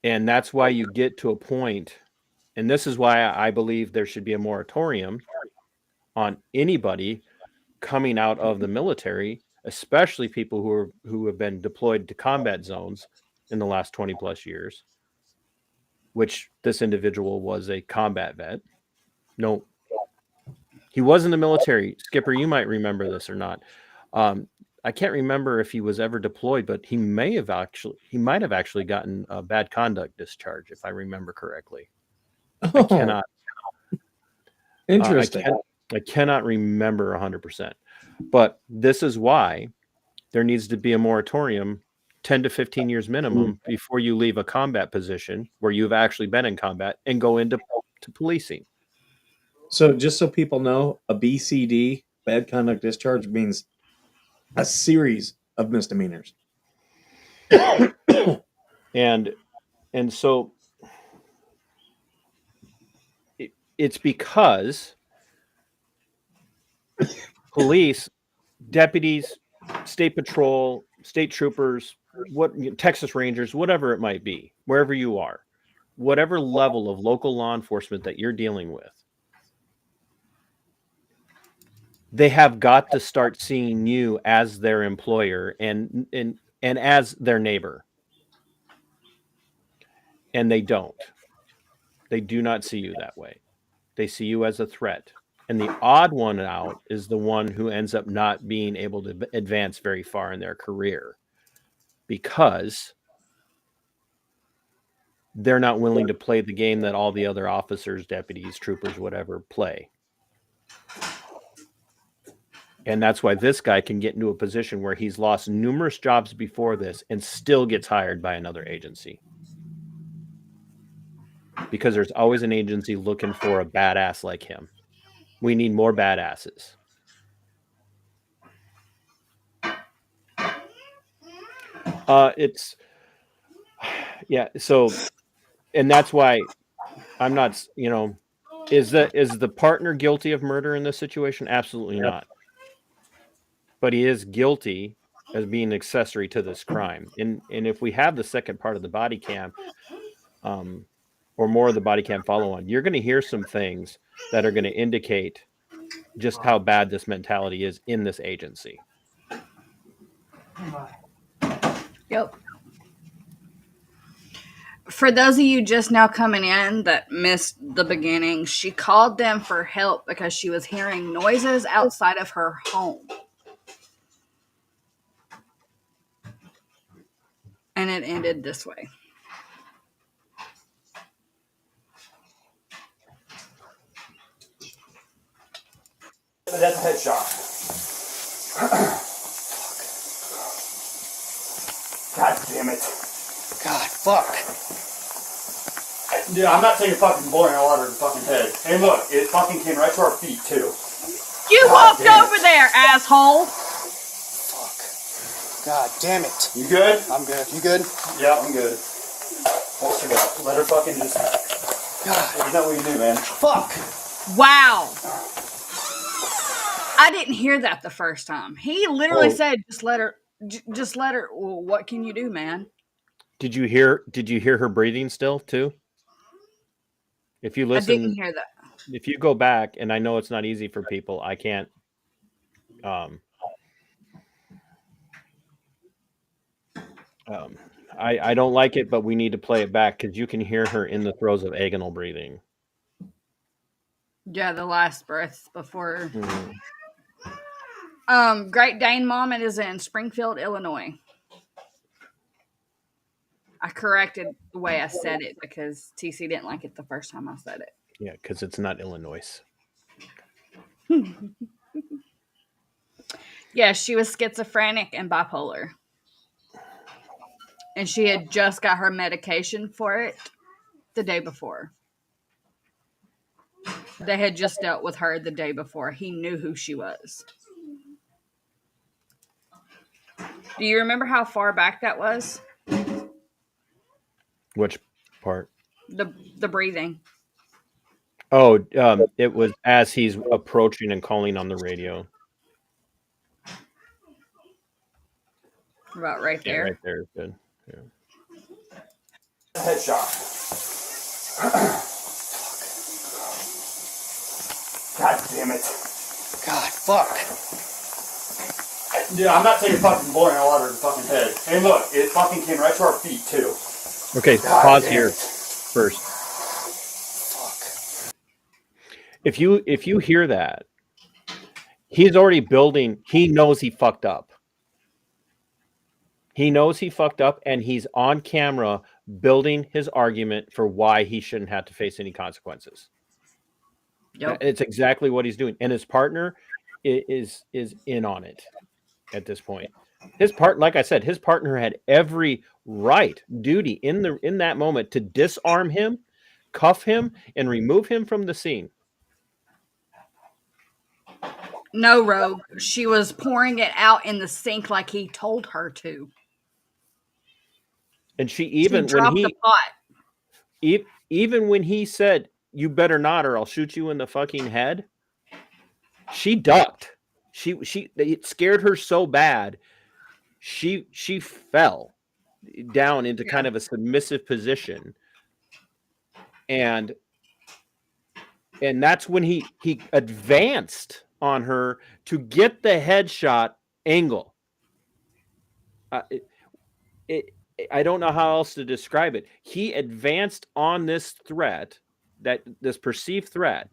And that's why you get to a point, and this is why I believe there should be a moratorium on anybody coming out of the military, especially people who have been deployed to combat zones in the last 20 plus years, which this individual was a combat vet. No, he was in the military. Skipper, you might remember this or not. I can't remember if he was ever deployed, but he might have actually gotten a bad conduct discharge, if I remember correctly. I cannot. Interesting. I cannot remember 100%. But this is why there needs to be a moratorium, 10 to 15 years minimum, before you leave a combat position where you've actually been in combat and go into policing. So just so people know, a BCD, bad conduct discharge, means a series of misdemeanors. And so it's because police, deputies, state patrol, state troopers, Texas Rangers, whatever it might be, wherever you are, whatever level of local law enforcement that you're dealing with, they have got to start seeing you as their employer and as their neighbor. And they don't. They do not see you that way. They see you as a threat. And the odd one out is the one who ends up not being able to advance very far in their career because they're not willing to play the game that all the other officers, deputies, troopers, whatever, play. And that's why this guy can get into a position where he's lost numerous jobs before this and still gets hired by another agency. Because there's always an agency looking for a badass like him. We need more badasses. So, and that's why I'm not, is the partner guilty of murder in this situation? Absolutely not. But he is guilty as being accessory to this crime. And if we have the second part of the body cam, or more of the body cam follow on, you're going to hear some things that are going to indicate just how bad this mentality is in this agency. Yep. For those of you just now coming in that missed the beginning, she called them for help because she was hearing noises outside of her home. And it ended this way. That's a headshot. God damn it. God, fuck. Dude, I'm not taking fucking boiling water to the fucking head. Hey, look, it fucking came right to our feet, too. You walked over there, asshole! Fuck. God damn it. You good? I'm good. You good? Yeah, I'm good. Hold her up. Let her fucking just... God. Isn't that what you do, man? Fuck. Wow. I didn't hear that the first time. He literally said, just let her. Well, what can you do, man? Did you hear her breathing still too? If you listen, I didn't hear that. If you go back, and I know it's not easy for people, I can't. I don't like it, but we need to play it back because you can hear her in the throes of agonal breathing. Yeah, the last breath before. Great Dane Mom, it is in Springfield, Illinois. I corrected the way I said it because TC didn't like it the first time I said it. Yeah, because it's not Illinois. Yeah, she was schizophrenic and bipolar. And she had just got her medication for it the day before. They had just dealt with her the day before. He knew who she was. Do you remember how far back that was? Which part? The breathing. Oh, it was as he's approaching and calling on the radio. About right there. Yeah, right there is good. Yeah. Headshot. God damn it. God, fuck. Dude, I'm not taking fucking boiling water to the fucking head. Hey, look, it fucking came right to our feet, too. Okay, God pause damn here it. first. Fuck. If you hear that, he's already building. He knows he fucked up. He knows he fucked up, and he's on camera building his argument for why he shouldn't have to face any consequences. Yep. It's exactly what he's doing, and his partner is in on it at this point. Like I said, his partner had every right, duty in that moment to disarm him, cuff him, and remove him from the scene. No, Rogue. She was pouring it out in the sink like he told her to. And she even dropped the pot. Even when he said, "You better not, or I'll shoot you in the fucking head," she ducked. It scared her so bad, she fell down into kind of a submissive position and that's when he advanced on her to get the headshot angle. I don't know how else to describe it. He advanced on this threat, this perceived threat,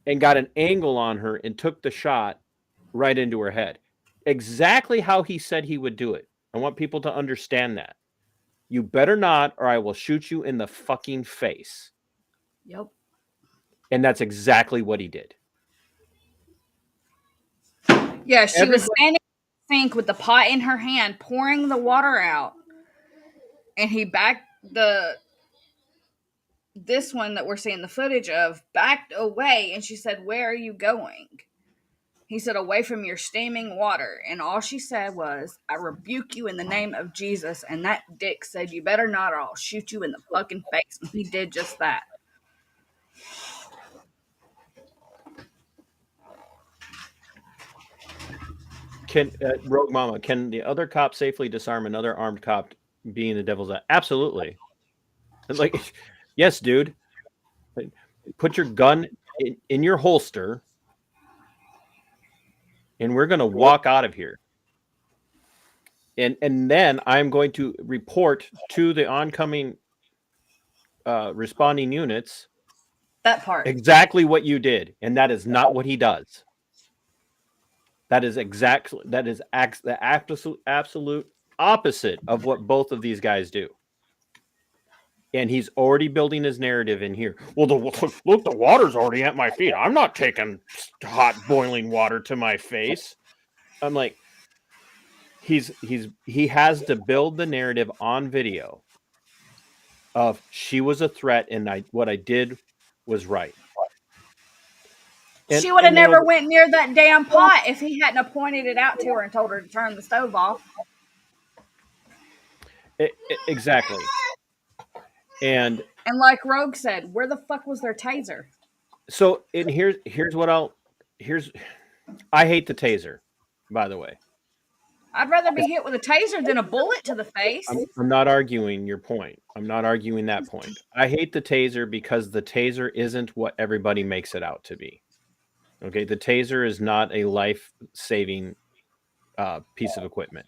and got an angle on her and took the shot right into her head. Exactly how he said he would do it. I want people to understand that. You better not, or I will shoot you in the fucking face. Yep. And that's exactly what he did. Yeah, she was standing in the sink with the pot in her hand, pouring the water out. And he backed this one that we're seeing the footage of, backed away, and she said, "Where are you going?" He said, "Away from your steaming water." And all she said was, "I rebuke you in the name of Jesus." And that dick said, "You better not, or I'll shoot you in the fucking face." And he did just that. Can Rogue Mama, can the other cop safely disarm another armed cop being the devil's eye? Absolutely. Like, yes, dude. Put your gun in your holster, and we're going to walk out of here. And then I'm going to report to the oncoming responding units That part. exactly what you did, and that is not what he does. That is the absolute opposite of what both of these guys do. And he's already building his narrative in here. Well, look, the water's already at my feet. I'm not taking hot boiling water to my face. I'm like, he has to build the narrative on video of she was a threat and what I did was right. She would have never went near that damn pot if he hadn't have pointed it out to her and told her to turn the stove off. Exactly. And like Rogue said, where the fuck was their taser? So, and here's what I hate the taser, by the way. I'd rather be hit with a taser than a bullet to the face. I'm not arguing your point. I'm not arguing that point. I hate the taser because the taser isn't what everybody makes it out to be. Okay, the taser is not a life-saving piece of equipment.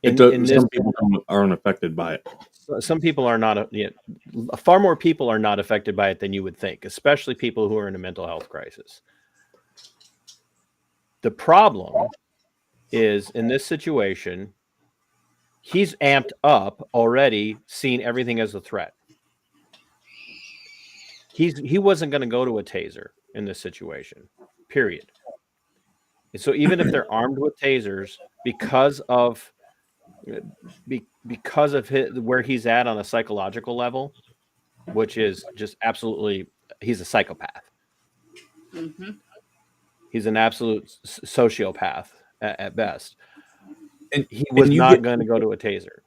Some people aren't affected by it. Some people are not. Far more people are not affected by it than you would think, especially people who are in a mental health crisis. The problem is in this situation, he's amped up already, seeing everything as a threat. He wasn't going to go to a taser in this situation, period. And so even if they're armed with tasers, because of where he's at on a psychological level, which is just absolutely, he's a psychopath. Mm-hmm. He's an absolute sociopath at best. And he was not going to go to a taser.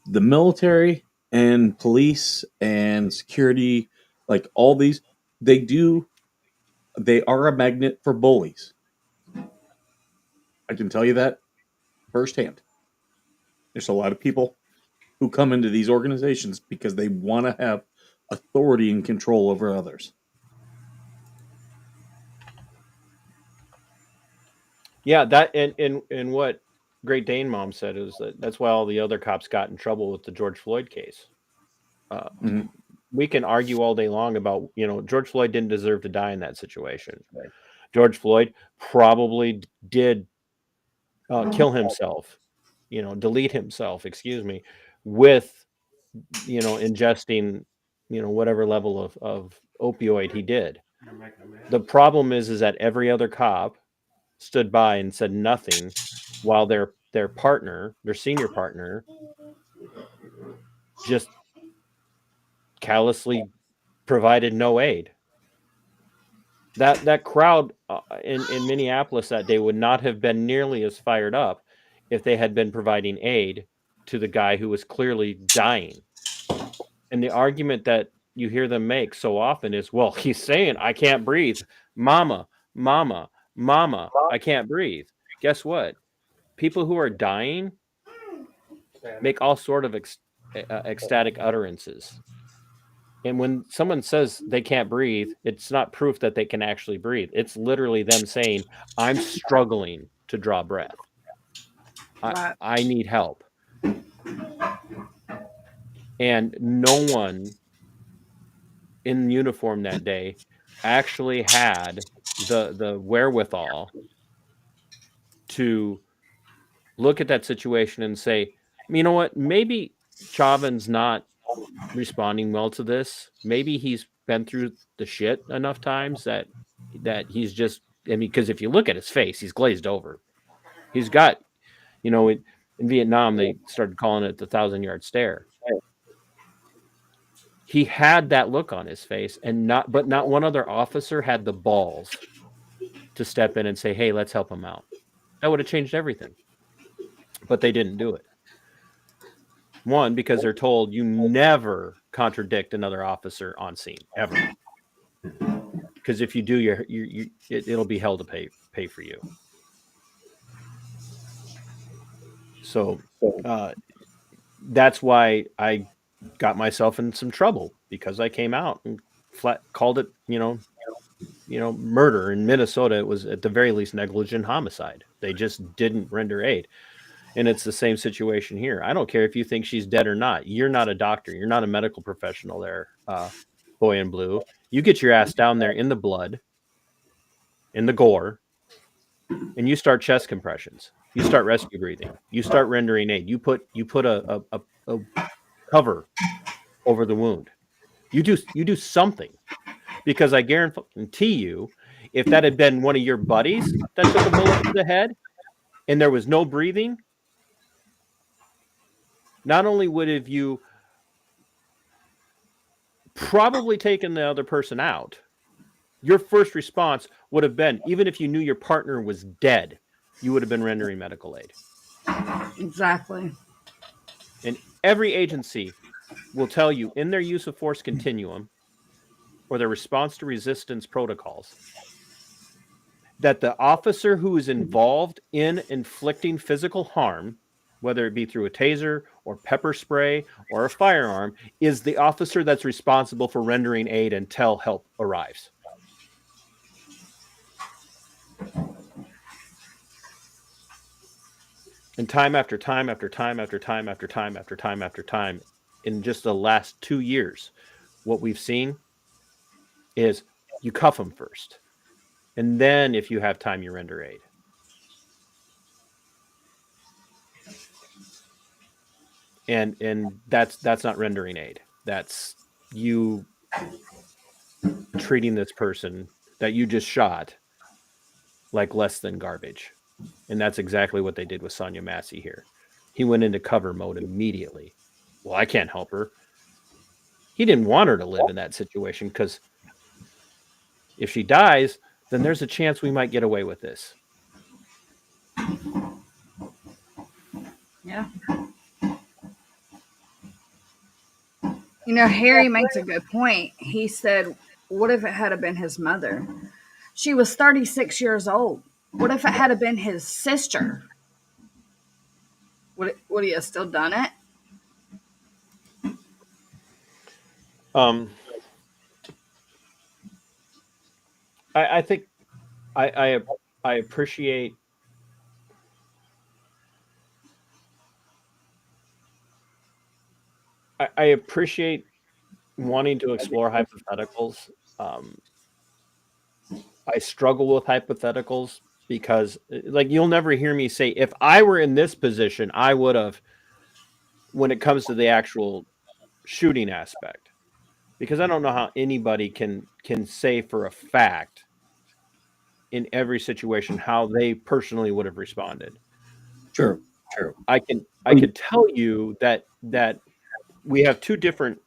The military and police and security, like all these, they are a magnet for bullies. I can tell you that firsthand. There's a lot of people who come into these organizations because they want to have authority and control over others. Yeah, that and what Great Dane Mom said is that's why all the other cops got in trouble with the George Floyd case. We can argue all day long about, George Floyd didn't deserve to die in that situation. Right. George Floyd probably did kill himself, delete himself, with, ingesting, whatever level of opioid he did. The problem is that every other cop stood by and said nothing while their senior partner, just callously provided no aid. That crowd in Minneapolis that day would not have been nearly as fired up if they had been providing aid to the guy who was clearly dying. And the argument that you hear them make so often is, well, he's saying, I can't breathe. Mama, I can't breathe. Guess what? People who are dying make all sort of ecstatic utterances. And when someone says they can't breathe, it's not proof that they can actually breathe. It's literally them saying, I'm struggling to draw breath. Right. I need help. And no one in uniform that day actually had the wherewithal to look at that situation and say, you know what, maybe Chavin's not responding well to this. Maybe he's been through the shit enough times that he's just, I mean, because if you look at his face, he's glazed over. He's got, in Vietnam, they started calling it the 1,000-yard stare. He had that look on his face, but not one other officer had the balls to step in and say, hey, let's help him out. That would have changed everything. But they didn't do it. One, because they're told you never contradict another officer on scene, ever. Because if you do, it'll be hell to pay for you. So that's why I got myself in some trouble, because I came out and flat called it, murder. In Minnesota, it was at the very least negligent homicide. They just didn't render aid. And it's the same situation here. I don't care if you think she's dead or not. You're not a doctor. You're not a medical professional there, boy in blue. You get your ass down there in the blood, in the gore, and you start chest compressions. You start rescue breathing. You start rendering aid. You put a cover over the wound. You do something, because I guarantee you, if that had been one of your buddies that took a bullet to the head and there was no breathing, not only would have you probably taken the other person out, your first response would have been, even if you knew your partner was dead, you would have been rendering medical aid. Exactly. And every agency will tell you in their use of force continuum or their response to resistance protocols that the officer who is involved in inflicting physical harm, whether it be through a taser or pepper spray or a firearm, is the officer that's responsible for rendering aid until help arrives. And time after time after time after time after time after time after time, in just the last 2 years, what we've seen is you cuff them first. And then if you have time, you render aid. And that's not rendering aid. That's you treating this person that you just shot like less than garbage. And that's exactly what they did with Sonya Massey here. He went into cover mode immediately. Well, I can't help her. He didn't want her to live in that situation, because if she dies, then there's a chance we might get away with this. Yeah. Harry makes a good point. He said, what if it had been his mother? She was 36 years old. What if it had been his sister? Would he have still done it? I think I appreciate I appreciate wanting to explore hypotheticals. I struggle with hypotheticals because, like, you'll never hear me say, if I were in this position, I would have, when it comes to the actual shooting aspect, because I don't know how anybody can say for a fact in every situation how they personally would have responded. True. I can tell you that we have two different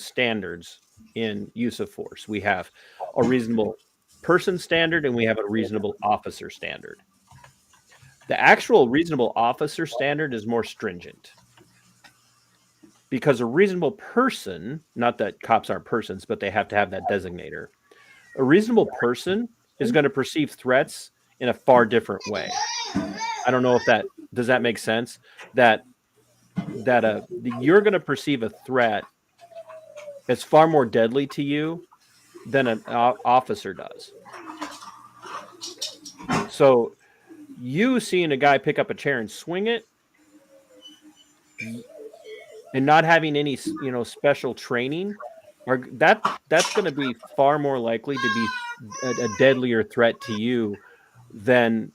standards in use of force. We have a reasonable person standard and we have a reasonable officer standard. The actual reasonable officer standard is more stringent, because a reasonable person, not that cops aren't persons, but they have to have that designator. A reasonable person is going to perceive threats in a far different way. I don't know if does that make sense? That that you're going to perceive a threat as far more deadly to you than an officer does. So you seeing a guy pick up a chair and swing it and not having any, special training, or that's going to be far more likely to be a deadlier threat to you than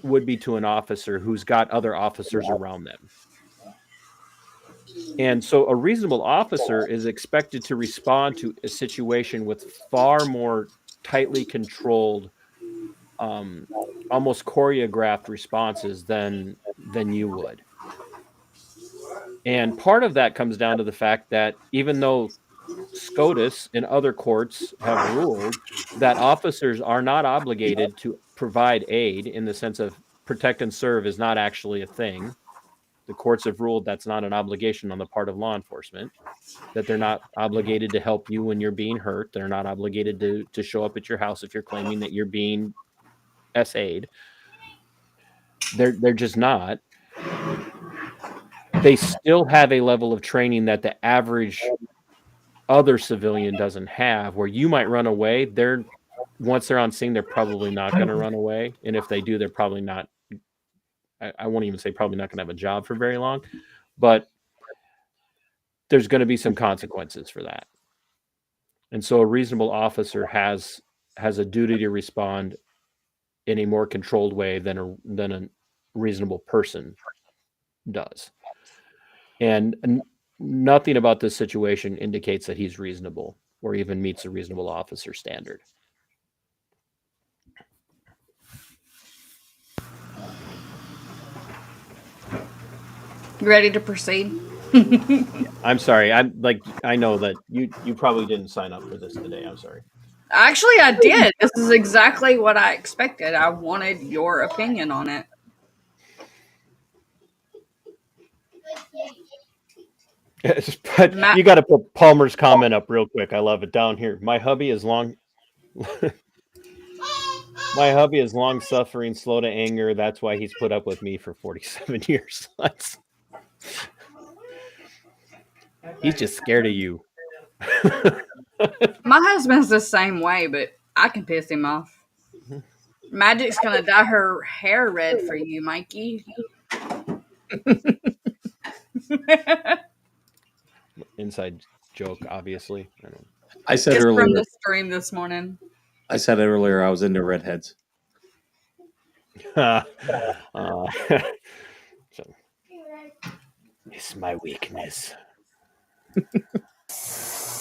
would be to an officer who's got other officers around them. And so a reasonable officer is expected to respond to a situation with far more tightly controlled, almost choreographed responses than you would. And part of that comes down to the fact that even though SCOTUS and other courts have ruled that officers are not obligated to provide aid, in the sense of protect and serve is not actually a thing. The courts have ruled that's not an obligation on the part of law enforcement, that they're not obligated to help you when you're being hurt. They're not obligated to show up at your house if you're claiming that you're being SA'd. They're just not. They still have a level of training that the average other civilian doesn't have, where you might run away. Once they're on scene, they're probably not going to run away. And if they do, they're probably not, I won't even say probably not going to have a job for very long, but there's going to be some consequences for that. And so a reasonable officer has a duty to respond in a more controlled way than a reasonable person does. And nothing about this situation indicates that he's reasonable or even meets a reasonable officer standard. You ready to proceed? I'm sorry. I know that you probably didn't sign up for this today. I'm sorry. Actually, I did. This is exactly what I expected. I wanted your opinion on it. But you got to put Palmer's comment up real quick. I love it down here. My hubby is long suffering, slow to anger. That's why he's put up with me for 47 years. He's just scared of you. My husband's the same way, but I can piss him off. Magic's gonna dye her hair red for you, Mikey. Inside joke, obviously. I said Just earlier. from the stream this morning. I said earlier I was into redheads. So, it's my weakness.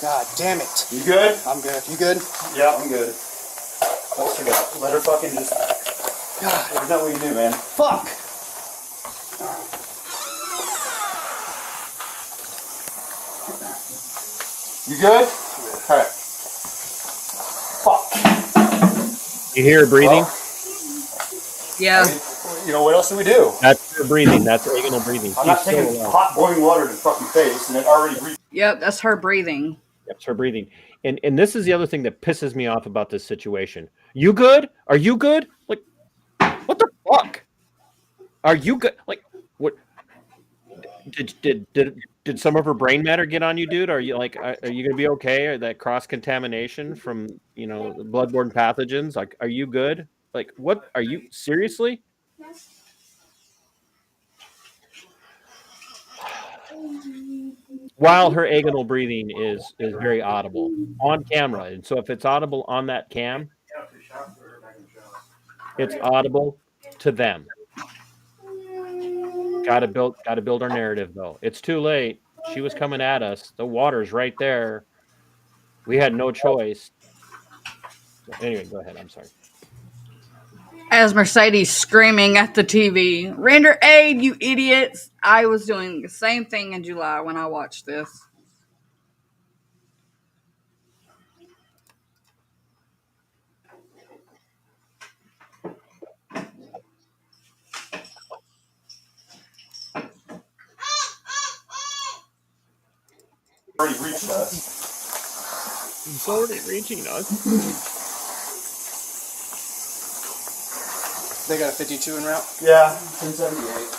God damn it. You good? I'm good. You good? Yeah, I'm good. What's you got? Let her fucking just. God. There's nothing we can do, man. Fuck. You good? Okay. Fuck. You hear her breathing? Well, Yeah. you know, what else do we do? That's her breathing. That's agonal breathing. I'm not She's still taking alive. hot boiling water to the fucking face and it already breathes. Yep, that's her breathing. Yep, it's her breathing. And this is the other thing that pisses me off about this situation. You good? Are you good? Like, what the fuck? Are you good? Like, what? Did some of her brain matter get on you, dude? Are you like, are you gonna be okay? Or that cross contamination from bloodborne pathogens? Like, are you good? Like, what? Are you seriously? While her agonal breathing is very audible on camera, and so if it's audible on that cam, it's audible to them. Got to build our narrative though. It's too late. She was coming at us. The water's right there. We had no choice. So anyway, go ahead. I'm sorry. As Mercedes screaming at the TV, "Render aid, you idiots!" I was doing the same thing in July when I watched this. Already reached us. It's already reaching us. They got a 52 en route. Yeah, 1078.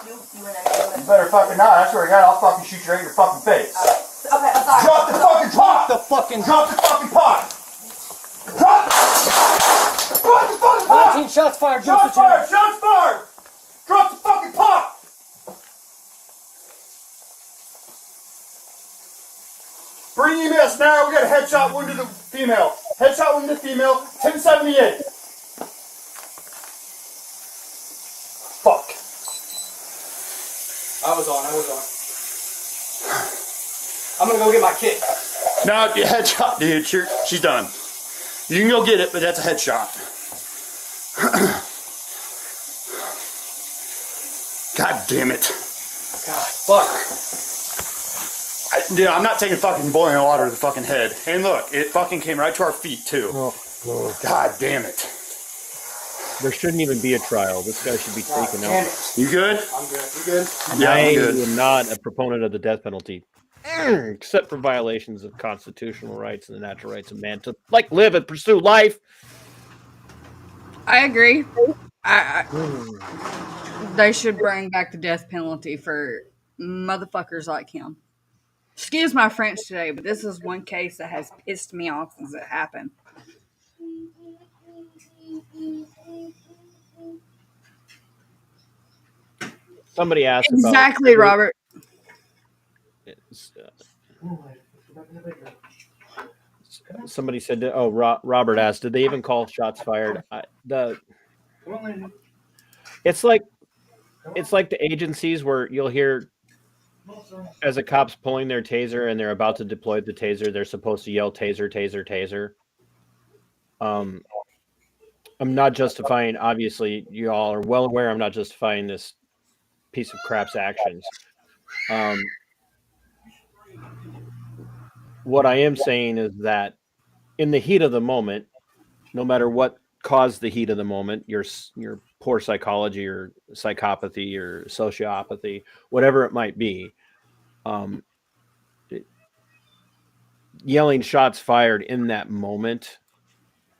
you in the name You of. better fucking not. I swear to God, I'll fucking shoot you right in your fucking face. Okay, I'm sorry. Drop the fucking pot! The fucking Drop the fucking pot! Drop the fucking pot! 19 shots fired. Shots fired! Shots fired! Drop the fucking pot! Bring EMS now. We got a headshot wound to the female. Headshot wound to the female. 1078. Fuck. I was on. I'm gonna go get my kit. No, headshot, dude. She's done. You can go get it, but that's a headshot. God damn it. God, fuck. Dude, I'm not taking fucking boiling water to the fucking head. And look, it fucking came right to our feet, too. Oh. God damn it. There shouldn't even be a trial. This guy should be taken Damn out. it. You good? I'm good. You good? Yeah, I I'm good. am not a proponent of the death penalty, except for violations of constitutional rights and the natural rights of man to live and pursue life. I agree. They should bring back the death penalty for motherfuckers like him. Excuse my French today, but this is one case that has pissed me off since it happened. Somebody asked Exactly, about Robert. Somebody said, "Oh, Robert asked, did they even call shots fired?" It's like the agencies where you'll hear as a cop's pulling their taser and they're about to deploy the taser, they're supposed to yell taser, taser, taser. I'm not justifying. Obviously, you all are well aware. I'm not justifying this piece of crap's actions. What I am saying is that in the heat of the moment, no matter what caused the heat of the moment, your poor psychology or psychopathy or sociopathy, whatever it might be, yelling shots fired in that moment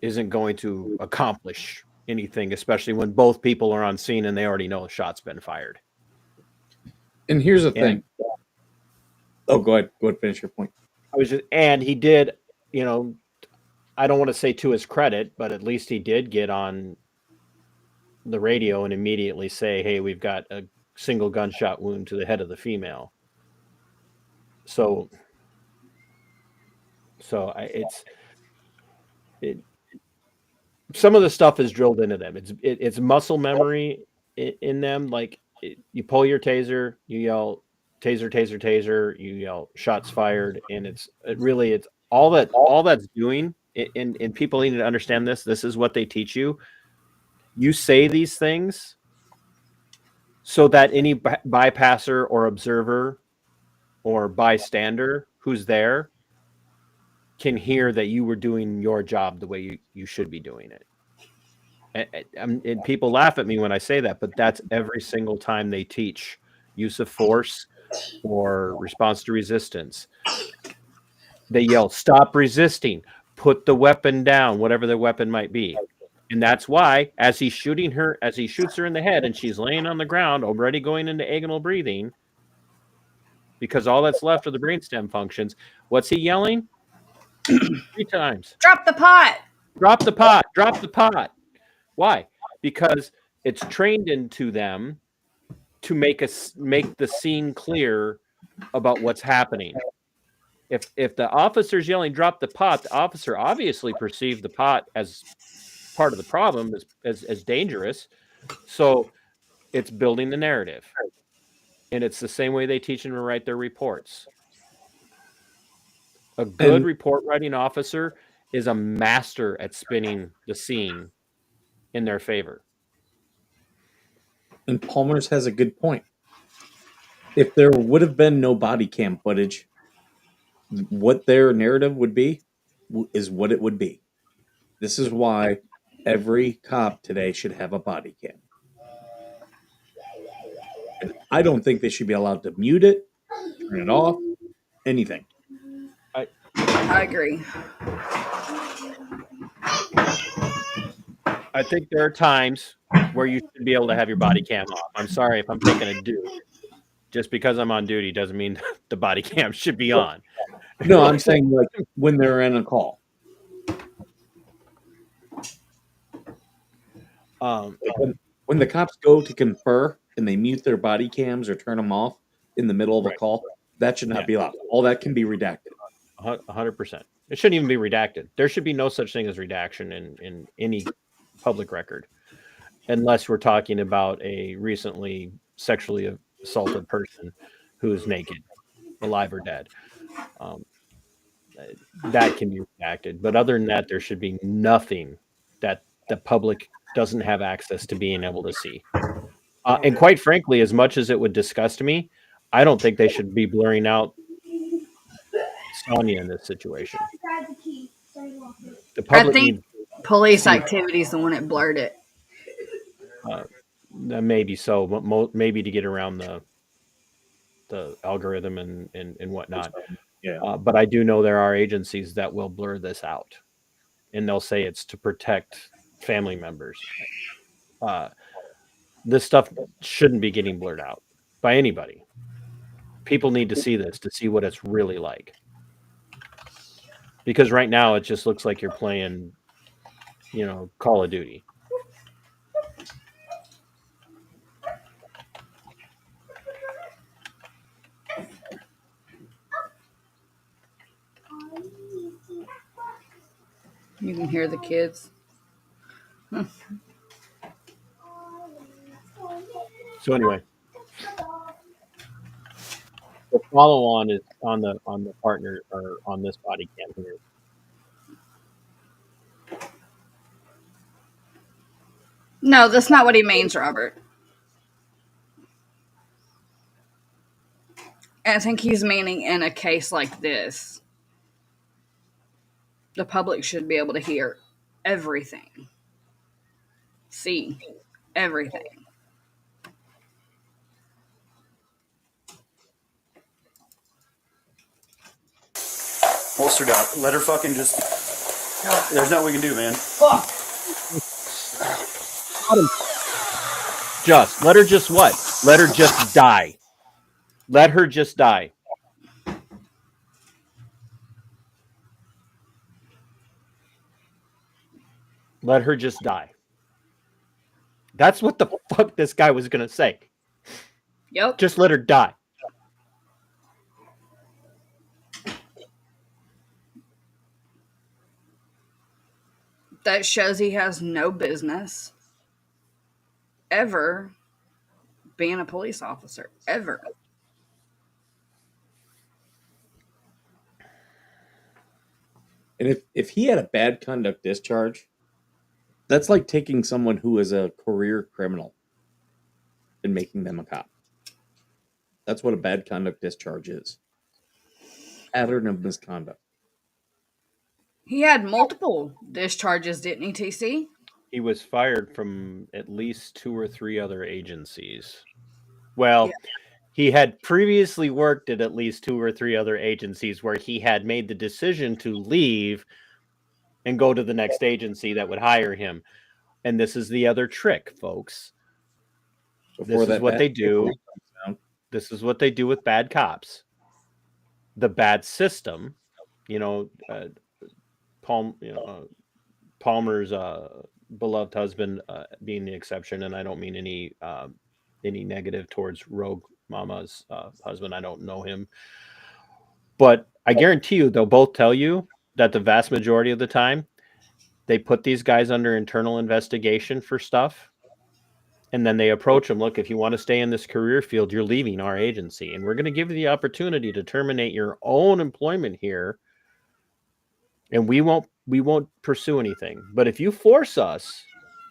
isn't going to accomplish anything, especially when both people are on scene and they already know a shot's been fired. And here's the thing. Oh, go ahead. Go ahead. Finish your point. And he did, I don't want to say to his credit, but at least he did get on the radio and immediately say, "Hey, we've got a single gunshot wound to the head of the female." So some of the stuff is drilled into them. It's muscle memory in them. Like you pull your taser, you yell taser, taser, taser, you yell shots fired, and it's all that's doing. And people need to understand this. This is what they teach you. You say these things so that any bypasser or observer or bystander who's there can hear that you were doing your job the way you should be doing it. And people laugh at me when I say that, but that's every single time they teach use of force or response to resistance. They yell, "Stop resisting, put the weapon down," whatever the weapon might be. And that's why as he shoots her in the head and she's laying on the ground, already going into agonal breathing, because all that's left of the brainstem functions, what's he yelling? 3 times. Drop the pot. Drop the pot. Drop the pot. Why? Because it's trained into them to make the scene clear about what's happening. If the officer's yelling "drop the pot," the officer obviously perceived the pot as part of the problem, as dangerous. So it's building the narrative. And it's the same way they teach them to write their reports. A good report writing officer is a master at spinning the scene in their favor. And Palmer's has a good point. If there would have been no body cam footage, what their narrative would be is what it would be. This is why every cop today should have a body cam. And I don't think they should be allowed to mute it, turn it off, anything. I agree. I think there are times where you should be able to have your body cam off. I'm sorry if I'm taking a dude. Just because I'm on duty doesn't mean the body cam should be on. No, I'm saying like when they're in a call. Like when the cops go to confer and they mute their body cams or turn them off in the middle of a Right. call, that should not Yeah. be allowed. All that can be redacted. 100%. It shouldn't even be redacted. There should be no such thing as redaction in any public record, unless we're talking about a recently sexually assaulted person who's naked, alive or dead. That can be redacted. But other than that, there should be nothing that the public doesn't have access to being able to see. And quite frankly, as much as it would disgust me, I don't think they should be blurring out Sonya in this situation. The I public think needs police activity is the one that blurred it. maybe so, but maybe to get around the algorithm and whatnot. Yeah. But I do know there are agencies that will blur this out, and they'll say it's to protect family members. This stuff shouldn't be getting blurred out by anybody. People need to see this to see what it's really like. Because right now it just looks like you're playing, Call of Duty. You can hear the kids. So anyway, the follow on is on the partner or on this body cam here. No, that's not what he means, Robert. I think he's meaning in a case like this, the public should be able to hear everything, see everything. Holster down. Let her fucking just. There's nothing we can do, man. Fuck. Just let her just what? Let her just die. Let her just die. Let her just die. That's what the fuck this guy was gonna say. Yep. Just let her die. That shows he has no business ever being a police officer. Ever. And if he had a bad conduct discharge, that's like taking someone who is a career criminal and making them a cop. That's what a bad conduct discharge is. Pattern of misconduct. He had multiple discharges, didn't he, TC? He was fired from at least 2 or 3 other agencies. Well, he had previously worked at least 2 or 3 other agencies where he had made the decision to leave and go to the next agency that would hire him. And this is the other trick, folks. This is what they do. This is what they do with bad cops. The bad system, Palmer's beloved husband being the exception, and I don't mean any negative towards Rogue Mama's husband. I don't know him, but I guarantee you they'll both tell you that the vast majority of the time they put these guys under internal investigation for stuff, and then they approach them. Look, if you want to stay in this career field, you're leaving our agency, and we're going to give you the opportunity to terminate your own employment here, and we won't pursue anything. But if you force us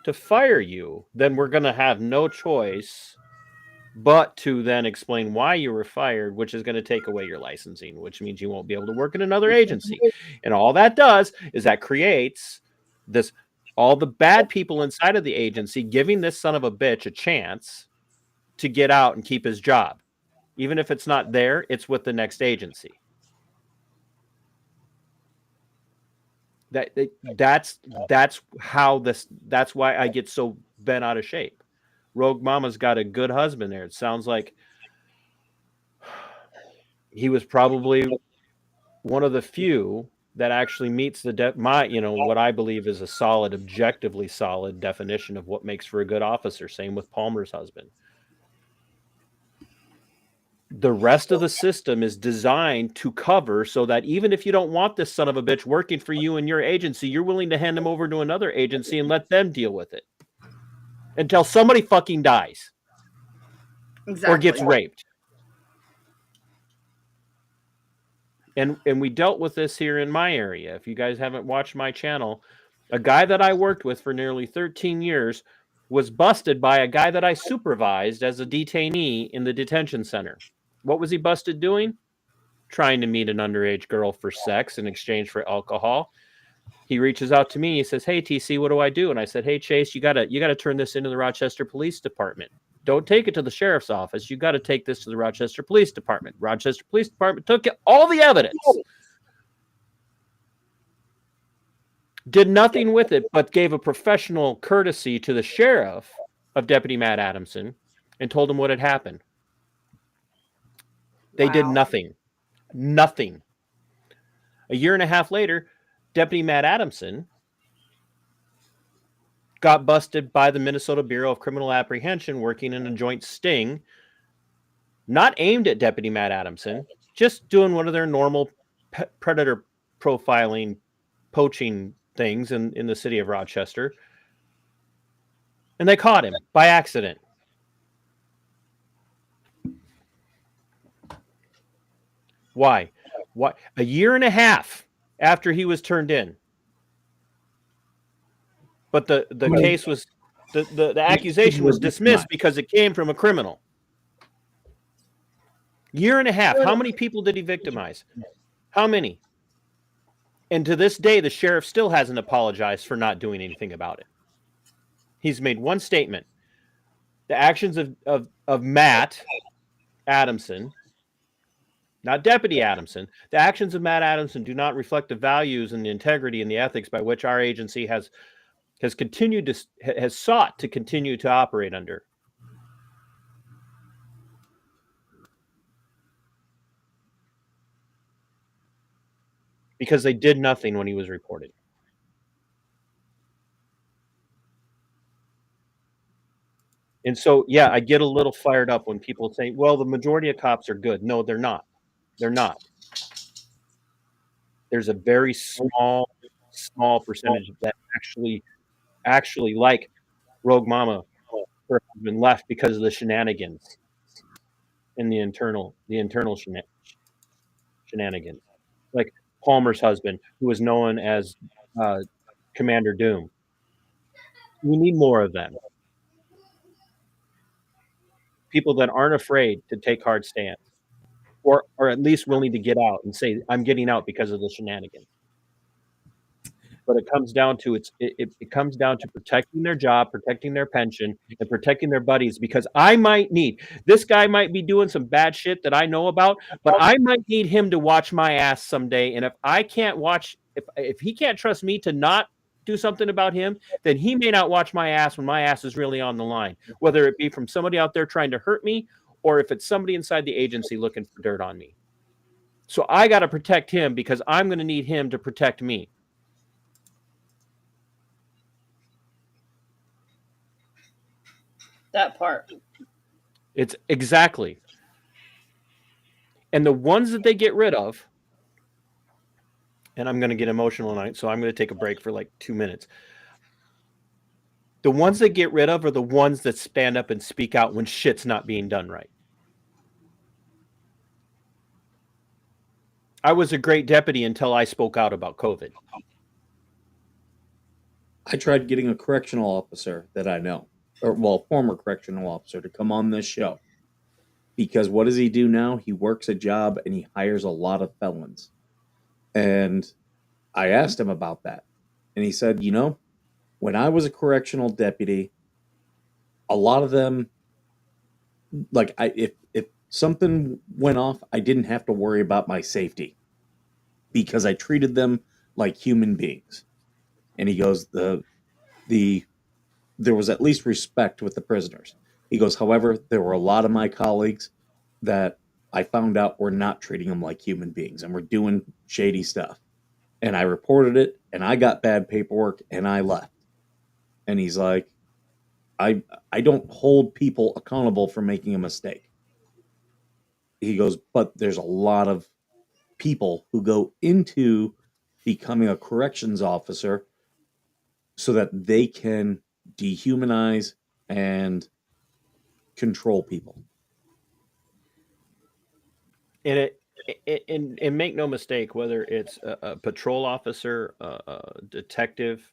to fire you, then we're going to have no choice but to then explain why you were fired, which is going to take away your licensing, which means you won't be able to work in another agency. And all that does is that creates all the bad people inside of the agency giving this son of a bitch a chance to get out and keep his job. Even if it's not there, it's with the next agency. That's why I get so bent out of shape. Rogue Mama's got a good husband there. It sounds like he was probably one of the few that actually meets the what I believe is a solid, objectively solid definition of what makes for a good officer. Same with Palmer's husband. The rest of the system is designed to cover so that even if you don't want this son of a bitch working for you and your agency, you're willing to hand him over to another agency and let them deal with it until somebody fucking dies Exactly. or gets raped. And we dealt with this here in my area. If you guys haven't watched my channel, a guy that I worked with for nearly 13 years was busted by a guy that I supervised as a detainee in the detention center. What was he busted doing? Trying to meet an underage girl for sex in exchange for alcohol. He reaches out to me. He says, "Hey, TC, what do I do?" And I said, "Hey, Chase, you gotta turn this into the Rochester Police Department. Don't take it to the sheriff's office. You got to take this to the Rochester Police Department." Rochester Police Department took all the evidence, did nothing with it, but gave a professional courtesy to the sheriff of Deputy Matt Adamson and told him what had happened. They did nothing. Nothing. A year and a half later, Deputy Matt Adamson got busted by the Minnesota Bureau of Criminal Apprehension working in a joint sting, not aimed at Deputy Matt Adamson, just doing one of their normal predator profiling, poaching things in the city of Rochester. And they caught him by accident. Why? A year and a half after he was turned in. But the case was, the accusation was dismissed because it came from a criminal. Year and a half. How many people did he victimize? How many? And to this day, the sheriff still hasn't apologized for not doing anything about it. He's made one statement. The actions of Matt Adamson, not Deputy Adamson, the actions of Matt Adamson do not reflect the values and the integrity and the ethics by which our agency has sought to continue to operate under. Because they did nothing when he was reported. And so, yeah, I get a little fired up when people say, well, the majority of cops are good. No, they're not. They're not. There's a very small percentage that actually like Rogue Mama, her husband left because of the shenanigans and the internal shenanigans. Like Palmer's husband, who was known as Commander Doom. We need more of them. People that aren't afraid to take hard stands, or at least willing to get out and say, "I'm getting out because of the shenanigans." But it comes down to it comes down to protecting their job, protecting their pension, and protecting their buddies. Because this guy might be doing some bad shit that I know about, but I might need him to watch my ass someday. And if I can't if he can't trust me to not do something about him, then he may not watch my ass when my ass is really on the line, whether it be from somebody out there trying to hurt me or if it's somebody inside the agency looking for dirt on me. So I got to protect him because I'm going to need him to protect me. That part. It's exactly. And the ones that they get rid of, and I'm going to get emotional tonight, so I'm going to take a break for like 2 minutes. The ones that get rid of are the ones that stand up and speak out when shit's not being done right. I was a great deputy until I spoke out about COVID. I tried getting a correctional officer that I know, former correctional officer, to come on this show. Because what does he do now? He works a job and he hires a lot of felons. And I asked him about that. And he said, when I was a correctional deputy, a lot of them, like if something went off, I didn't have to worry about my safety because I treated them like human beings. And he goes, the there was at least respect with the prisoners. He goes, however, there were a lot of my colleagues that I found out were not treating them like human beings and were doing shady stuff. And I reported it, and I got bad paperwork, and I left. And he's like, I don't hold people accountable for making a mistake. He goes, but there's a lot of people who go into becoming a corrections officer so that they can dehumanize and control people. And and make no mistake, whether it's a patrol officer, a detective,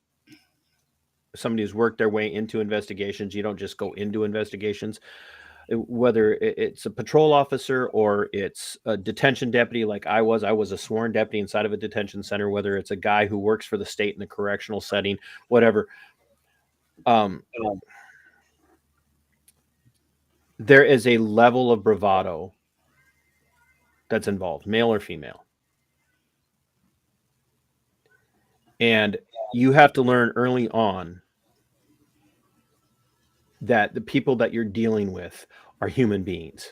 somebody who's worked their way into investigations, you don't just go into investigations. Whether it's a patrol officer or it's a detention deputy, like I was a sworn deputy inside of a detention center. Whether it's a guy who works for the state in the correctional setting, whatever. There is a level of bravado that's involved, male or female. And you have to learn early on that the people that you're dealing with are human beings.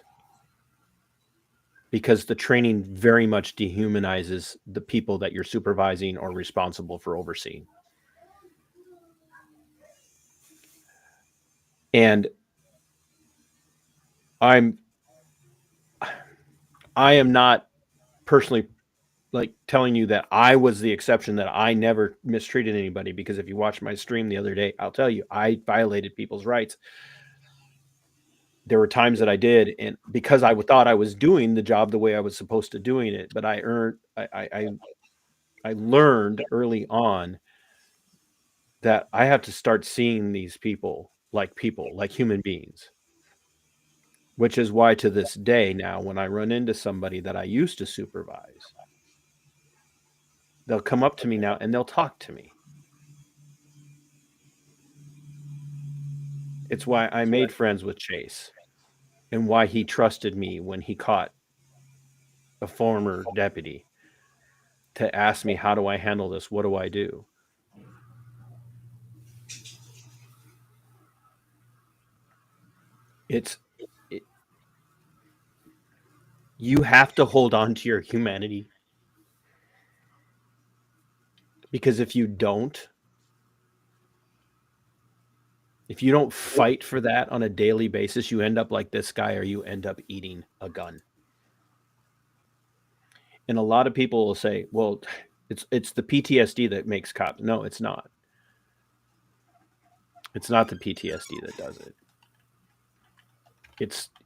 Because the training very much dehumanizes the people that you're supervising or responsible for overseeing. And I am not personally like telling you that I was the exception, that I never mistreated anybody, because if you watch my stream the other day, I'll tell you, I violated people's rights. There were times that I did, and because I thought I was doing the job the way I was supposed to doing it, but I learned early on that I have to start seeing these people, like human beings. Which is why to this day now, when I run into somebody that I used to supervise, they'll come up to me now and they'll talk to me. It's why I made friends with Chase and why he trusted me when he caught a former deputy to ask me, how do I handle this? What do I do? You have to hold on to your humanity, because if you don't fight for that on a daily basis, you end up like this guy, or you end up eating a gun. And a lot of people will say, well, it's the PTSD that makes cops. No, it's not. It's not the PTSD that does it.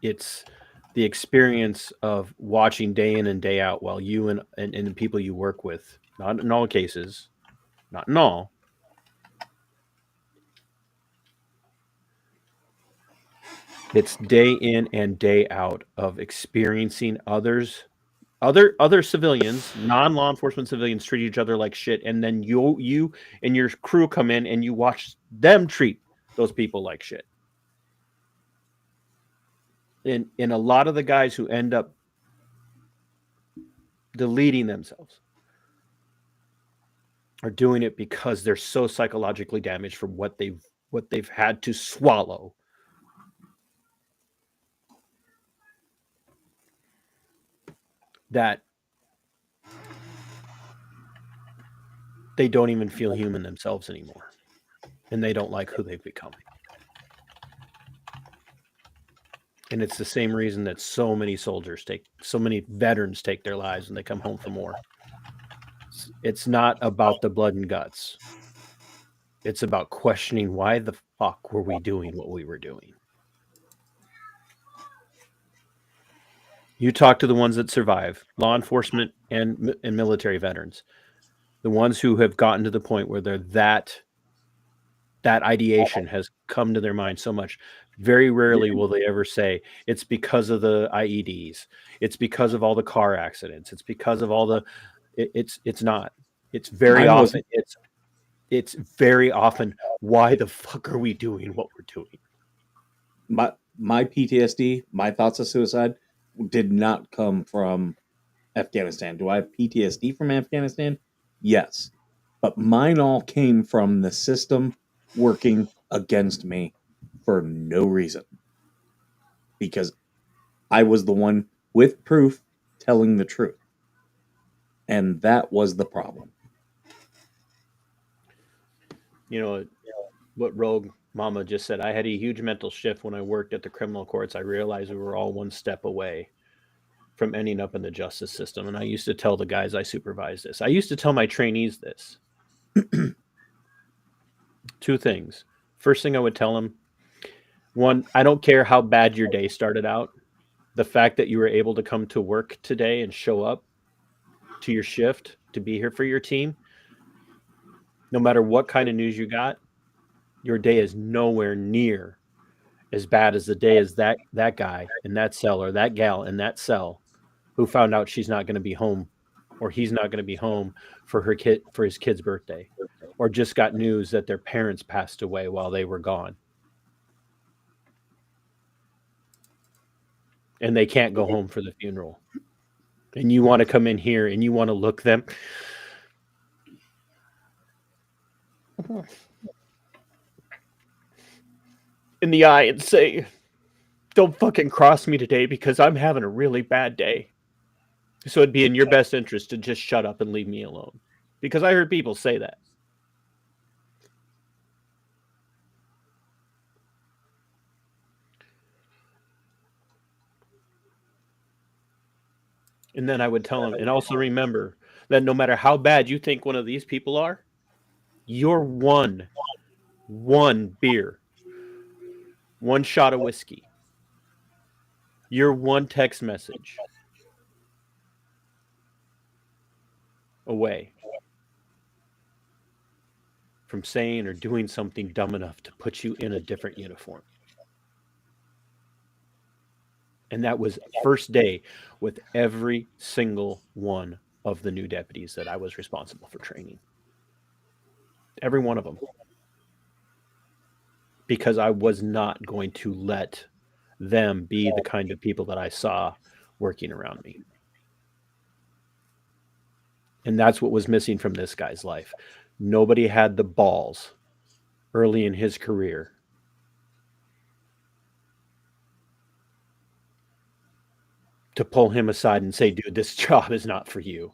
It's the experience of watching day in and day out while you and the people you work with, not in all cases, not in all, it's day in and day out of experiencing other civilians, non-law enforcement civilians, treat each other like shit, and then you and your crew come in and you watch them treat those people like shit. And a lot of the guys who end up deleting themselves are doing it because they're so psychologically damaged from what they've had to swallow. That they don't even feel human themselves anymore. And they don't like who they've become. And it's the same reason that so many veterans take their lives when they come home from war. It's not about the blood and guts. It's about questioning, why the fuck were we doing what we were doing? You talk to the ones that survive, law enforcement and military veterans, the ones who have gotten to the point where they're that ideation has come to their mind so much. Very rarely will they ever say it's because of the IEDs. It's because of all the car accidents. It's because of all the. It's not. It's very often. It's very often. Why the fuck are we doing what we're doing? My PTSD, my thoughts of suicide, did not come from Afghanistan. Do I have PTSD from Afghanistan? Yes, but mine all came from the system working against me for no reason. Because I was the one with proof telling the truth. And that was the problem. You know what Rogue Mama just said? I had a huge mental shift when I worked at the criminal courts. I realized we were all one step away from ending up in the justice system. And I used to tell the guys I supervised this. I used to tell my trainees this. Two things. First thing I would tell them, one, I don't care how bad your day started out. The fact that you were able to come to work today and show up to your shift to be here for your team, no matter what kind of news you got, your day is nowhere near as bad as the day as that guy in that cell or that gal in that cell who found out she's not going to be home or he's not going to be home for his kid's birthday, or just got news that their parents passed away while they were gone. And they can't go home for the funeral. And you want to come in here and you want to look them in the eye and say, don't fucking cross me today because I'm having a really bad day. So it'd be in your best interest to just shut up and leave me alone. Because I heard people say that. And then I would tell them, and also remember that no matter how bad you think one of these people are, you're one beer, one shot of whiskey, you're one text message away from saying or doing something dumb enough to put you in a different uniform. And that was first day with every single one of the new deputies that I was responsible for training. Every one of them. Because I was not going to let them be the kind of people that I saw working around me. And that's what was missing from this guy's life. Nobody had the balls early in his career to pull him aside and say, dude, this job is not for you.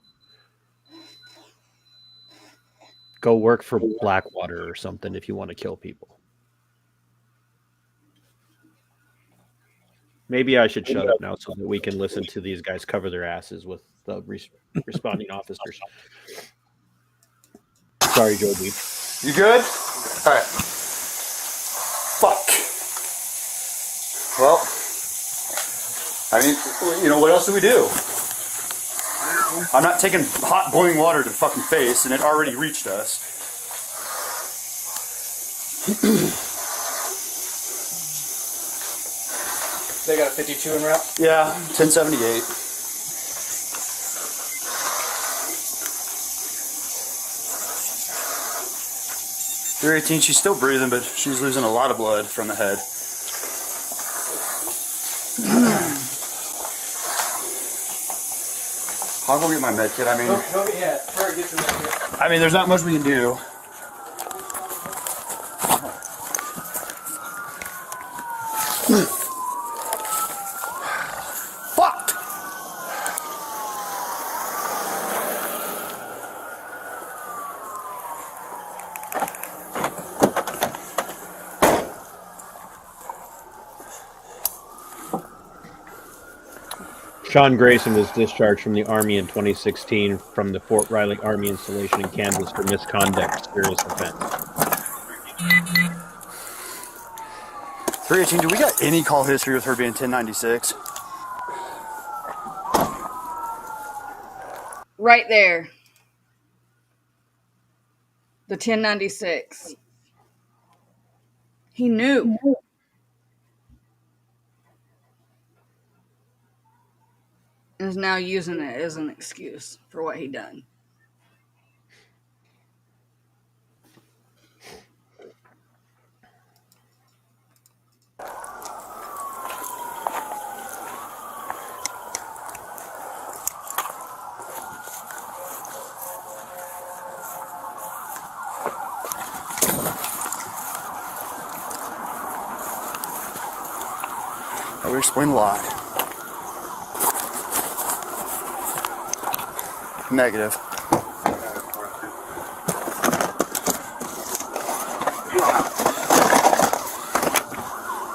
Go work for Blackwater or something if you want to kill people. Maybe I should shut up now so that we can listen to these guys cover their asses with the responding officers. Sorry, Georgie. You good? All right. Fuck. Well, I mean, you know, what else do we do? I'm not taking hot boiling water to the fucking face, and it already reached us. They got a 52 in route? Yeah, 1078. They're 18, she's still breathing, but she's losing a lot of blood from the head. I'll go get my med kit. I mean, Go get, yeah, hurry, get your med kit. I mean, there's not much we can do. Fuck! Sean Grayson was discharged from the Army in 2016 from the Fort Riley Army installation in Kansas for misconduct, serious offense. 318, do we got any call history with her being 1096? Right there. The 1096. He knew. And is now using it as an excuse for what he done. That would explain a lot. Negative.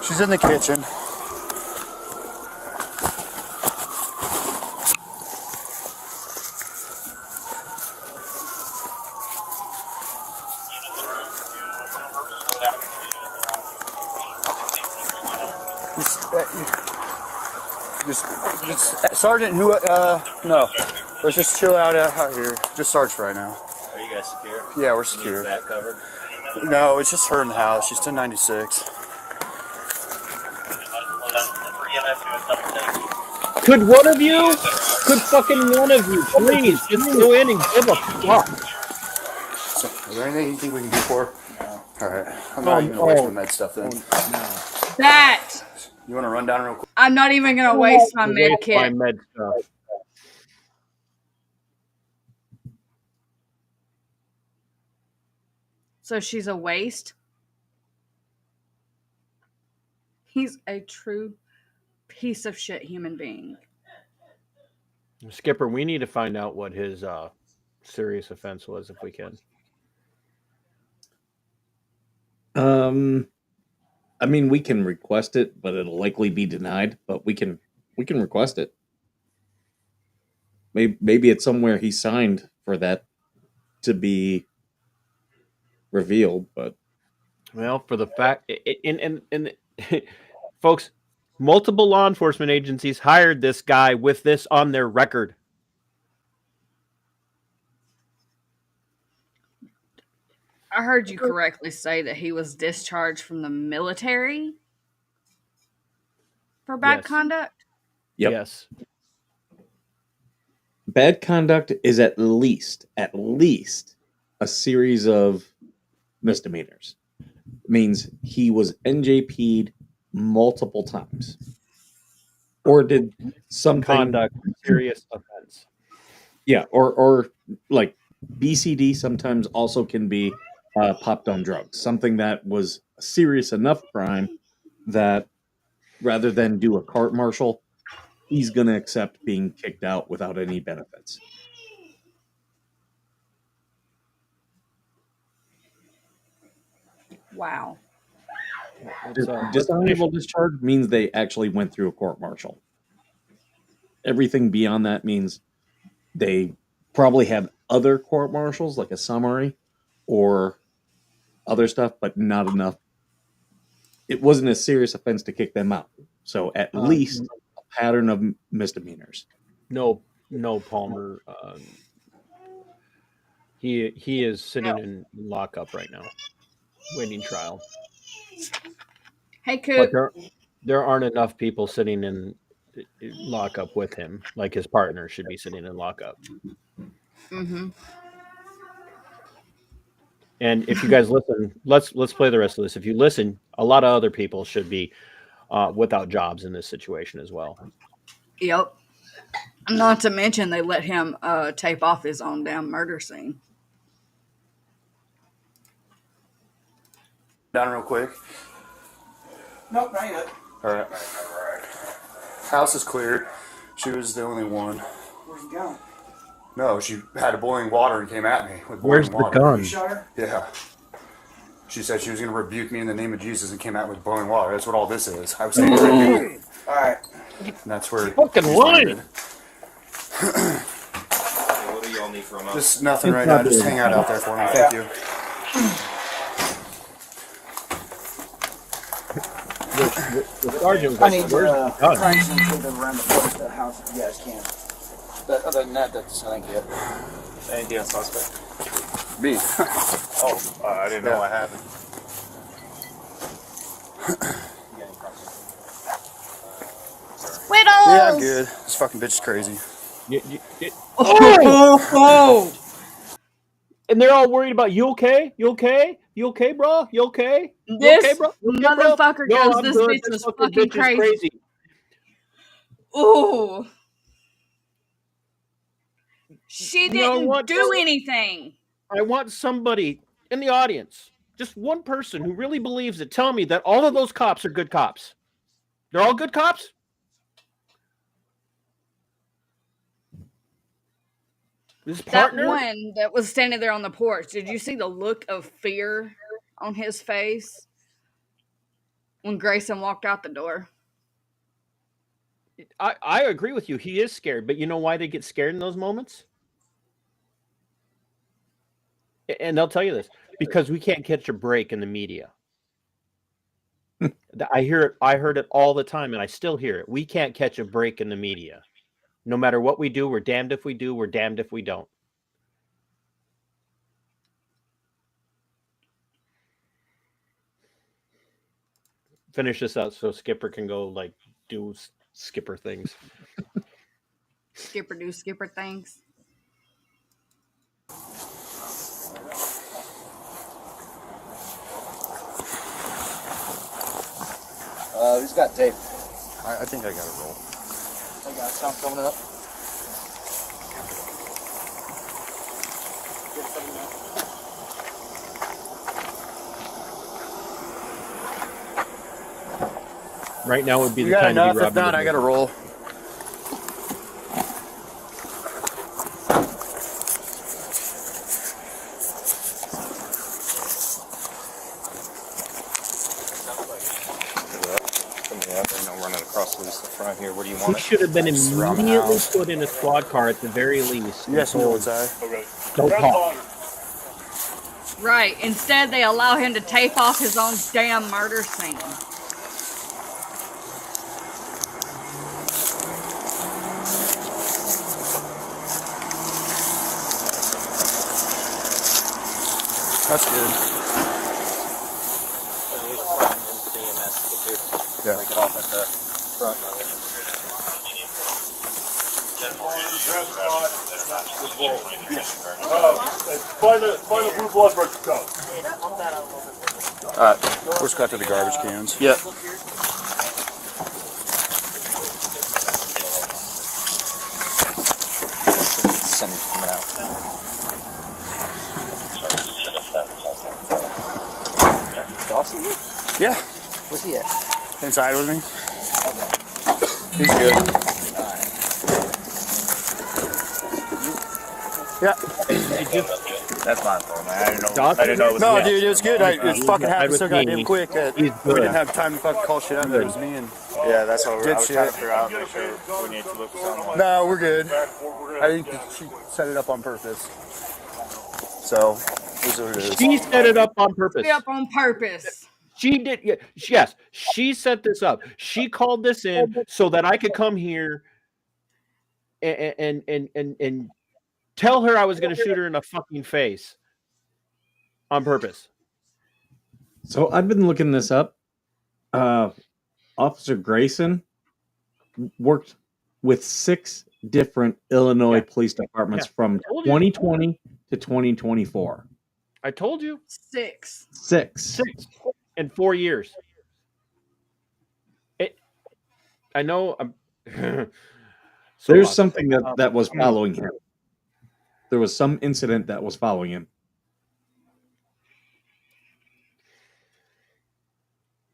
She's in the kitchen. Just Sergeant, who, no. Let's just chill out here. Just Sarge right now. Are you guys secure? Yeah, we're secure. Back covered? No, it's just her in the house. She's 1096. Could one of you? Could fucking one of you, please, just go in and give a fuck? So, is there anything you think we can do for her? No. Alright. I'm not even gonna waste my med stuff then. That! You want to run down real quick? I'm not even going to waste my med My kit. med stuff. So she's a waste? He's a true piece of shit human being. Skipper, we need to find out what his serious offense was if we can. I mean, we can request it, but it'll likely be denied. But we can request it. Maybe it's somewhere he signed for that to be revealed. But well, for the fact, and folks, multiple law enforcement agencies hired this guy with this on their record. I heard you correctly say that he was discharged from the military for bad conduct? Yep. Yes. Bad conduct is at least a series of misdemeanors. It means he was NJP'd multiple times. Or did some conduct serious offense. Yeah, or like BCD sometimes also can be popped on drugs. Something that was a serious enough crime that rather than do a court martial, he's going to accept being kicked out without any benefits. Wow. Dishonorable discharge means they actually went through a court martial. Everything beyond that means they probably had other court martials, like a summary or other stuff, but not enough. It wasn't a serious offense to kick them out. So at least a pattern of misdemeanors. No, Palmer. He is sitting in lockup right now, waiting trial. Hey, Coop. But there aren't enough people sitting in lockup with him. Like his partner should be sitting in lockup. Mm-hmm. And if you guys listen, let's play the rest of this. If you listen, a lot of other people should be without jobs in this situation as well. Yep. Not to mention they let him tape off his own damn murder scene. Down real quick. Nope, not yet. Alright. House is cleared. She was the only one. Where's the gun? No, she had a boiling water and came at me with boiling Where's water. the gun? You shot her? Yeah. She said she was going to rebuke me in the name of Jesus and came out with boiling water. That's what all this is. I was saying rebuke. Alright. And that's where... Fucking lying. What do y'all need from us? Just nothing right now. Just hang out there for me. Thank you. The sergeant I need where's the gun? Grayson to take them around the house if you guys can. But other than that, that's I think it. Anything else suspect? Me. Oh, I didn't know what happened. Widows! Yeah, I'm good. This fucking bitch is crazy. Oh! And they're all worried about you okay? You okay? You okay, bro? You okay? You This okay, bro? You okay, bro? motherfucker No, goes, I'm this good. bitch This was fucking fucking bitch is crazy. Ooh. She You know didn't what, do though? anything. I want somebody in the audience, just one person who really believes it, tell me that all of those cops are good cops. They're all good cops. His That partner. one that was standing there on the porch, did you see the look of fear on his face when Grayson walked out the door? I agree with you. He is scared, but you know why they get scared in those moments? And they'll tell you this because we can't catch a break in the media. I hear it. I heard it all the time, and I still hear it. We can't catch a break in the media. No matter what we do, we're damned if we do. We're damned if we don't. Finish this out so Skipper can go like do Skipper things. Skipper do Skipper things. Who's got tape? I think I got a roll. I got something coming up. Right now would be You the got time to enough? be If robbing. not, I got a roll. Running across the front here. What do you He want? should have been Around the immediately house. put in a squad car at the very least. Yes, and no, told, inside. don't talk. Right. Instead, they allow him to tape off his own damn murder scene. That's good. Yeah. Take it off at the front. Find a blue blood pressure cup. Let's cut to the garbage cans. Yep. Something's coming out. Dawson? Yeah. Where's he at? Inside with me. He's good. Yeah. That's my fault, man. I didn't know. Dawson? I didn't know it was No, me. dude, it was good. It fucking happened so with me. goddamn quick that we He's good. didn't have time to fucking call shit out that it was me. And Yeah, that's what Good I was trying to shit. figure out. Make sure we need to look for something. no, we're good. I think she set it up on purpose. So, this is what it is. She set it up on purpose. Up on purpose. She did. Yes, she set this up. She called this in so that I could come here and tell her I was going to shoot her in the fucking face on purpose. So I've been looking this up. Officer Grayson worked with 6 different Illinois police departments from told you. 2020 to 2024. I told you. 6. 6. In 4 years. I know. There's something that was following him. There was some incident that was following him.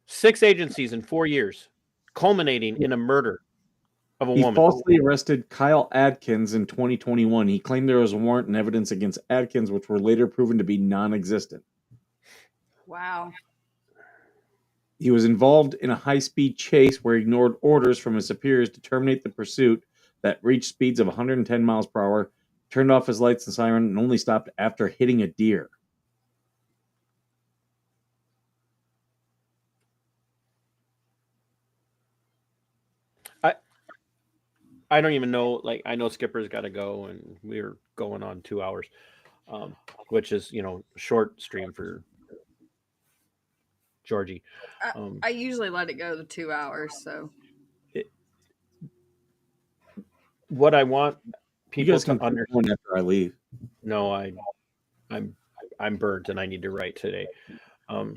6 agencies in 4 years, culminating in a murder of a He woman. falsely arrested Kyle Adkins in 2021. He claimed there was a warrant and evidence against Adkins, which were later proven to be non-existent. Wow. He was involved in a high-speed chase where he ignored orders from his superiors to terminate the pursuit that reached speeds of 110 miles per hour, turned off his lights and siren, and only stopped after hitting a deer. I don't even know. Like, I know Skipper's got to go, and we're going on 2 hours, which is, short stream for Georgie. I usually let it go to 2 hours, so. What I want You people guys to can understand. one after I leave. No, I'm burnt, and I need to write today. Yeah,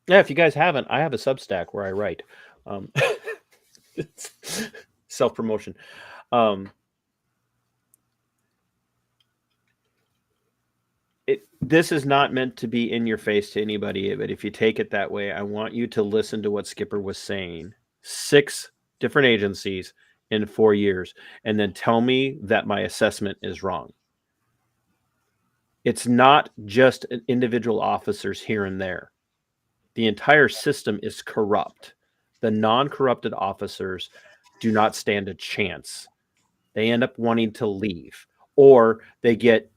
if you guys haven't, I have a Substack where I write. It's self-promotion. This is not meant to be in your face to anybody, but if you take it that way, I want you to listen to what Skipper was saying. 6 different agencies in 4 years, and then tell me that my assessment is wrong. It's not just individual officers here and there. The entire system is corrupt. The non-corrupted officers do not stand a chance. They end up wanting to leave, or they get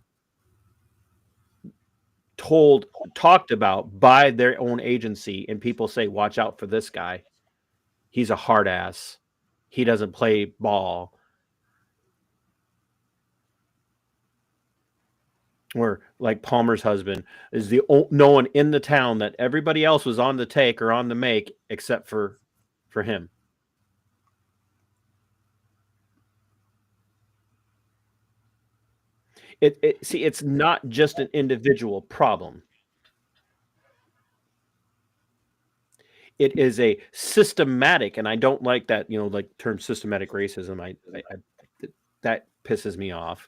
talked about by their own agency, and people say, watch out for this guy. He's a hard ass. He doesn't play ball. Or like Palmer's husband is the no one in the town that everybody else was on the take or on the make except for him. See, it's not just an individual problem. It is a systematic, and I don't like that, like term systematic racism. I that pisses me off,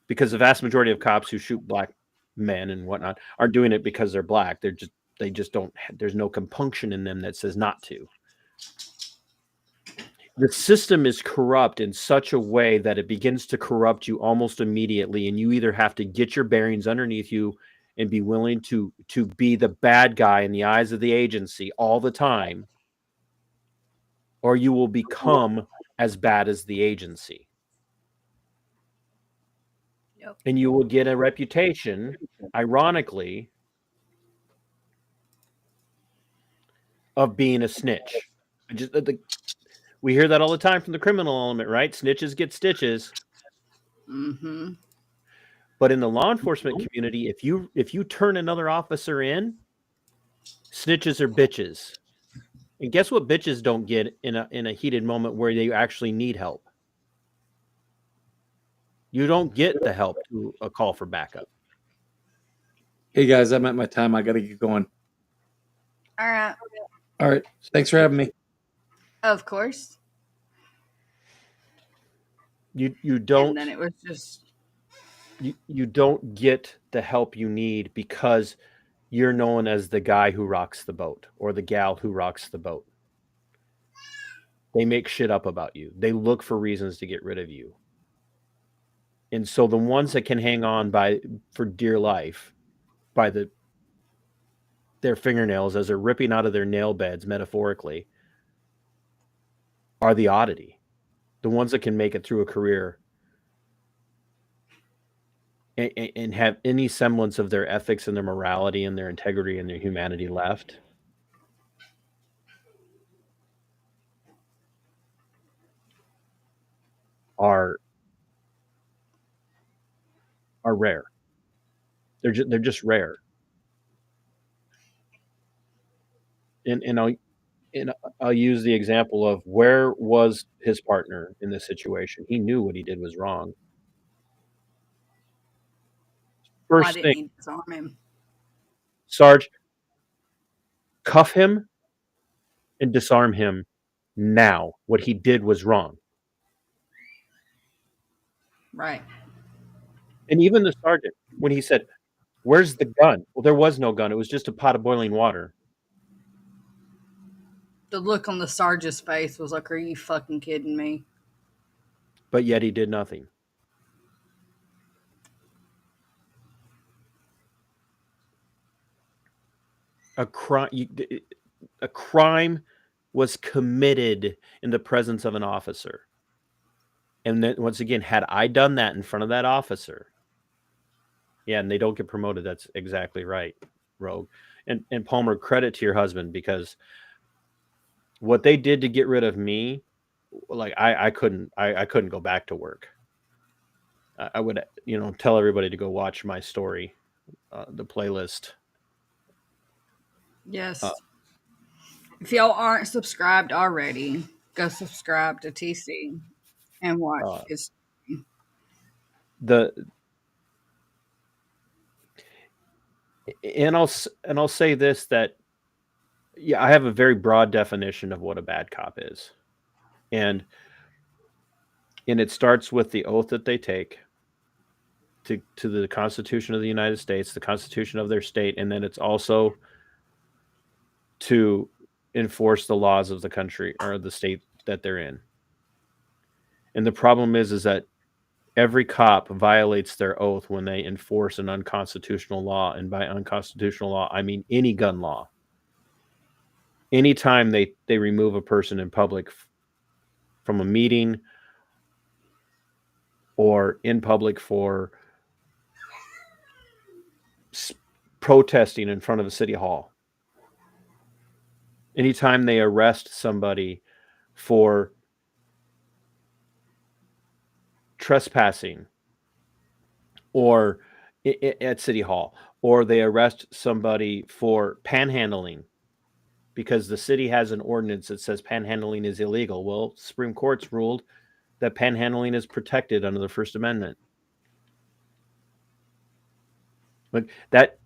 because the vast majority of cops who shoot black men and whatnot aren't doing it because they're black. They just don't. There's no compunction in them that says not to. The system is corrupt in such a way that it begins to corrupt you almost immediately, and you either have to get your bearings underneath you and be willing to be the bad guy in the eyes of the agency all the time, or you will become as bad as the agency. Yep. And you will get a reputation, ironically, of being a snitch. We hear that all the time from the criminal element, right? Snitches get stitches. Mm-hmm. But in the law enforcement community, if you turn another officer in, snitches are bitches. And guess what bitches don't get in a heated moment where they actually need help? You don't get the help to a call for backup. Hey guys, I'm at my time. I got to get going. All right. All right. Thanks for having me. Of course. You don't. And then it was just. You don't get the help you need because you're known as the guy who rocks the boat or the gal who rocks the boat. They make shit up about you. They look for reasons to get rid of you. And so the ones that can hang on for dear life by their fingernails as they're ripping out of their nail beds, metaphorically, are the oddity. The ones that can make it through a career and have any semblance of their ethics and their morality and their integrity and their humanity left are rare. They're just rare. And I'll use the example of where was his partner in this situation. He knew what he did was wrong. Why First didn't thing, he disarm him? Sarge, cuff him and disarm him now. What he did was wrong. Right. And even the sergeant, when he said, "Where's the gun?" Well, there was no gun. It was just a pot of boiling water. The look on the sergeant's face was like, are you fucking kidding me? But yet he did nothing. A crime was committed in the presence of an officer. And then once again, had I done that in front of that officer, yeah, and they don't get promoted. That's exactly right, Rogue. And Palmer, credit to your husband, because what they did to get rid of me, like I couldn't go back to work. I would, tell everybody to go watch my story, the playlist. Yes. If y'all aren't subscribed already, go subscribe to TC and watch his. And I'll say this, that yeah, I have a very broad definition of what a bad cop is, and it starts with the oath that they take to the Constitution of the United States, the Constitution of their state, and then it's also to enforce the laws of the country or the state that they're in. And the problem is that every cop violates their oath when they enforce an unconstitutional law. And by unconstitutional law, I mean any gun law. Anytime they remove a person in public from a meeting or in public for protesting in front of a city hall, anytime they arrest somebody for trespassing or at city hall, or they arrest somebody for panhandling because the city has an ordinance that says panhandling is illegal. Well, Supreme Court's ruled that panhandling is protected under the First Amendment. But that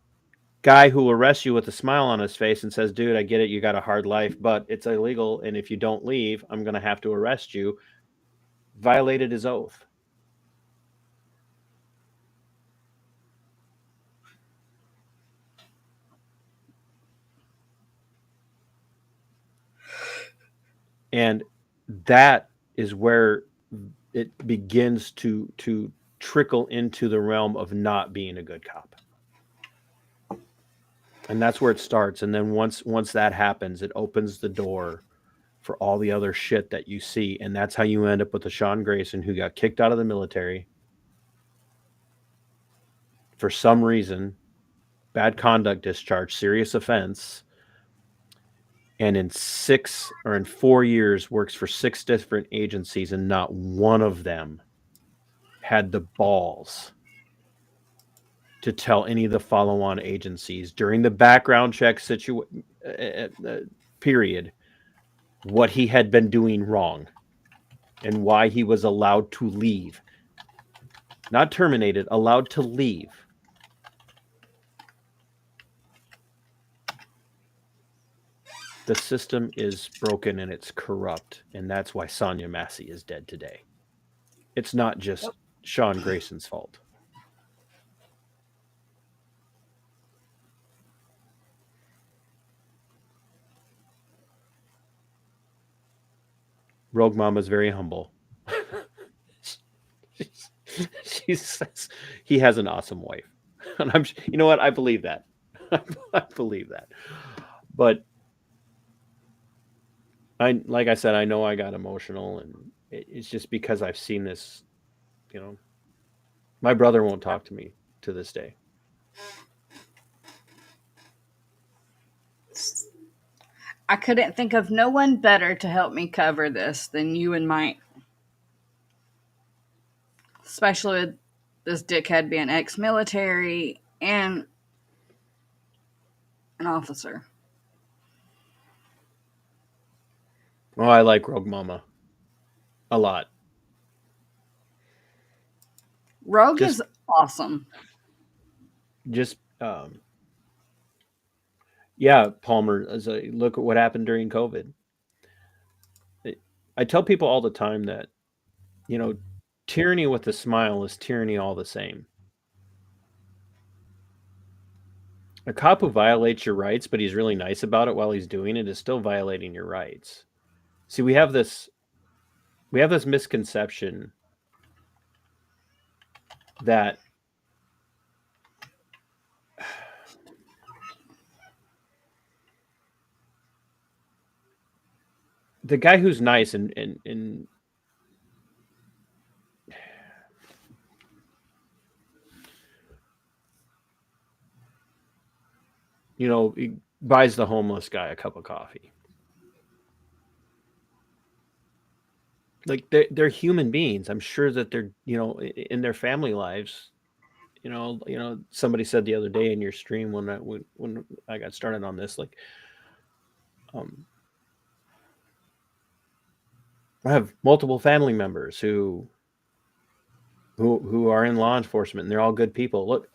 guy who arrests you with a smile on his face and says, dude, I get it, you got a hard life, but it's illegal, and if you don't leave, I'm going to have to arrest you, violated his oath. And that is where it begins to trickle into the realm of not being a good cop. And that's where it starts. And then once that happens, it opens the door for all the other shit that you see. And that's how you end up with a Sean Grayson who got kicked out of the military for some reason, bad conduct discharge, serious offense, and in 4 years works for 6 different agencies, and not one of them had the balls to tell any of the follow-on agencies during the background check period what he had been doing wrong and why he was allowed to leave. Not terminated, allowed to leave. The system is broken and it's corrupt, and that's why Sonya Massey is dead today. It's not just Sean Grayson's fault. Rogue Mama's very humble. She says he has an awesome wife. And you know what? I believe that. I believe that. But like I said, I know I got emotional, and it's just because I've seen this, my brother won't talk to me to this day. I couldn't think of no one better to help me cover this than you and Mike. Especially with this dickhead being ex-military and an officer. Oh, I like Rogue Mama a lot. Rogue is awesome. Yeah, Palmer, as I look at what happened during COVID. I tell people all the time that, tyranny with a smile is tyranny all the same. A cop who violates your rights, but he's really nice about it while he's doing it, is still violating your rights. See, we have this misconception that the guy who's nice and he buys the homeless guy a cup of coffee. Like they're human beings. I'm sure that they're, in their family lives, somebody said the other day in your stream when I got started on this, like, I have multiple family members who are in law enforcement, and they're all good people. Look,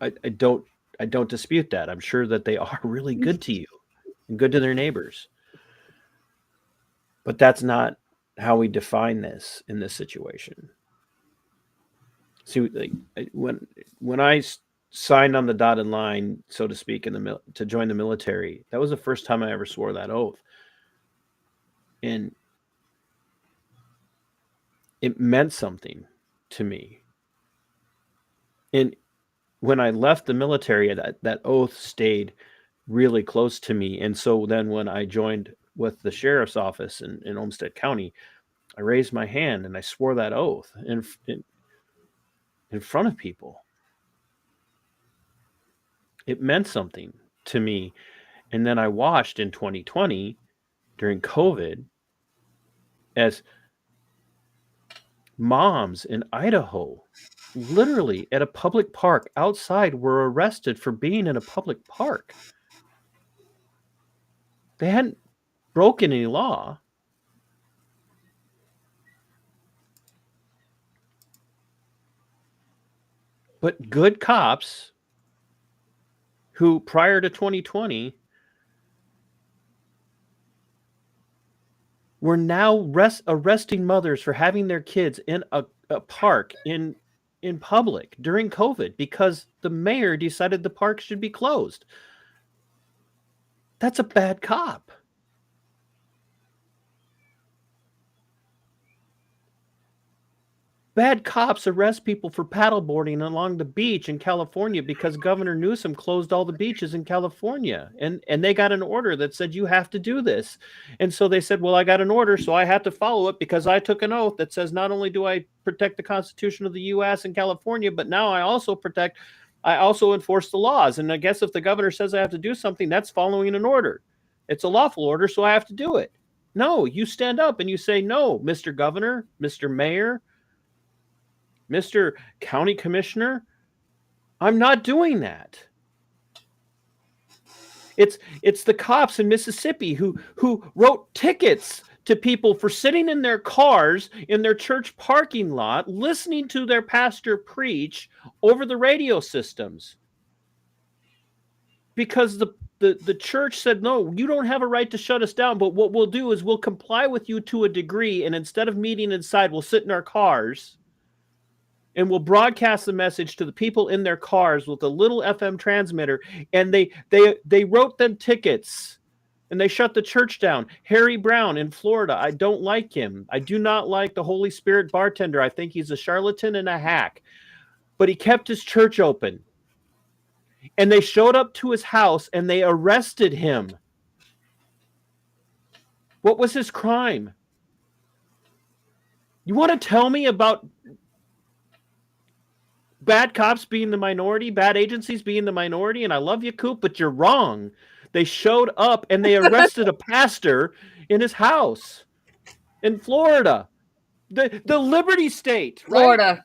I don't dispute that. I'm sure that they are really good to you and good to their neighbors. But that's not how we define this in this situation. See, like, when I signed on the dotted line, so to speak, to join the military, that was the first time I ever swore that oath, and it meant something to me. And when I left the military, that oath stayed really close to me. And so then when I joined with the sheriff's office in Olmsted County, I raised my hand and I swore that oath in front of people. It meant something to me. And then I watched in 2020 during COVID as moms in Idaho, literally at a public park outside, were arrested for being in a public park. They hadn't broken any law. But good cops who, prior to 2020, were now arresting mothers for having their kids in a park in public during COVID because the mayor decided the park should be closed. That's a bad cop. Bad cops arrest people for paddleboarding along the beach in California because Governor Newsom closed all the beaches in California. And they got an order that said, you have to do this. And so they said, well, I got an order, so I have to follow it because I took an oath that says not only do I protect the Constitution of the U.S. and California, but now I also enforce the laws. And I guess if the governor says I have to do something, that's following an order. It's a lawful order, so I have to do it. No, you stand up and you say, no, Mr. Governor, Mr. Mayor, Mr. County Commissioner, I'm not doing that. It's the cops in Mississippi who wrote tickets to people for sitting in their cars in their church parking lot, listening to their pastor preach over the radio systems. Because the church said, no, you don't have a right to shut us down, but what we'll do is we'll comply with you to a degree, and instead of meeting inside, we'll sit in our cars and we'll broadcast the message to the people in their cars with a little FM transmitter. And they wrote them tickets and they shut the church down. Harry Brown in Florida, I don't like him. I do not like the Holy Spirit bartender. I think he's a charlatan and a hack. But he kept his church open. And they showed up to his house and they arrested him. What was his crime? You want to tell me about bad cops being the minority, bad agencies being the minority? And I love you, Coop, but you're wrong. They showed up and they arrested a pastor in his house in Florida. The Liberty State, right? Florida.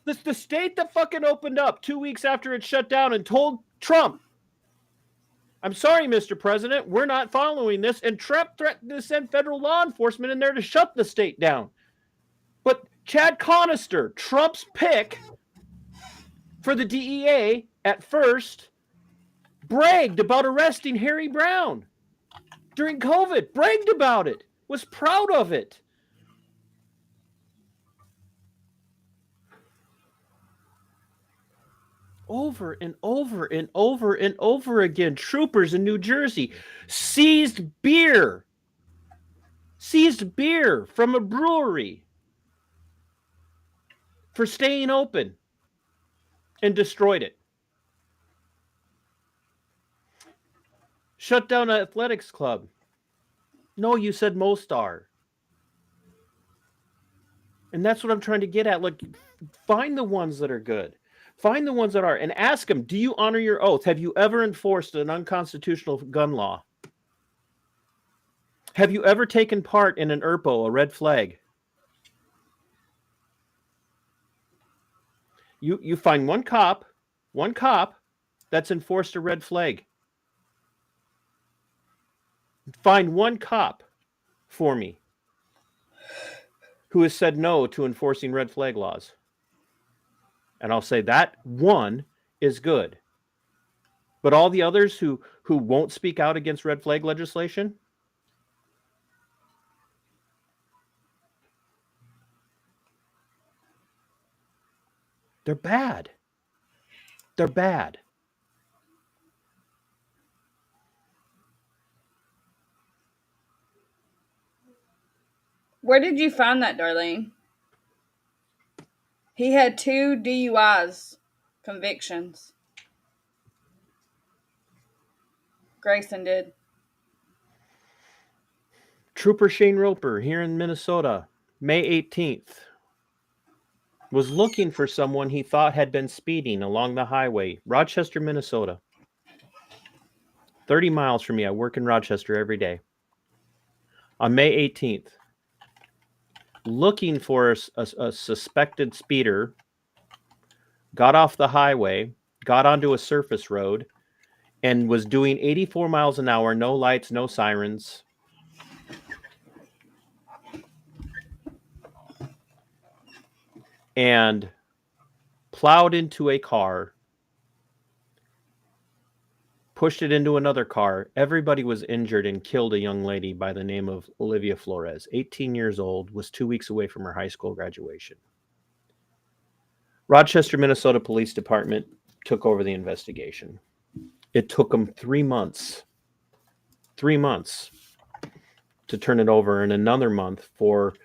The state that fucking opened up 2 weeks after it shut down and told Trump, I'm sorry, Mr. President, we're not following this. And Trump threatened to send federal law enforcement in there to shut the state down. But Chad Conister, Trump's pick for the DEA at first, bragged about arresting Harry Brown during COVID, bragged about it, was proud of it. Over and over and over and over again, troopers in New Jersey seized beer from a brewery for staying open and destroyed it. Shut down an athletics club. No, you said Mostar. And that's what I'm trying to get at. Like, find the ones that are good. Find the ones that are, and ask them, do you honor your oath? Have you ever enforced an unconstitutional gun law? Have you ever taken part in an ERPO, a red flag? You find one cop that's enforced a red flag. Find one cop for me who has said no to enforcing red flag laws. And I'll say that one is good. But all the others who won't speak out against red flag legislation, They're bad. They're bad. Where did you find that, Darlene? He had 2 DUIs convictions. Grayson did. Trooper Shane Roper here in Minnesota, May 18th, was looking for someone he thought had been speeding along the highway, Rochester, Minnesota. 30 miles from me. I work in Rochester every day. On May 18th, looking for a suspected speeder, got off the highway, got onto a surface road, and was doing 84 miles an hour, no lights, no sirens. And plowed into a car, pushed it into another car. Everybody was injured and killed a young lady by the name of Olivia Flores, 18 years old, was 2 weeks away from her high school graduation. Rochester, Minnesota Police Department took over the investigation. It took them 3 months. 3 months to turn it over, and another month for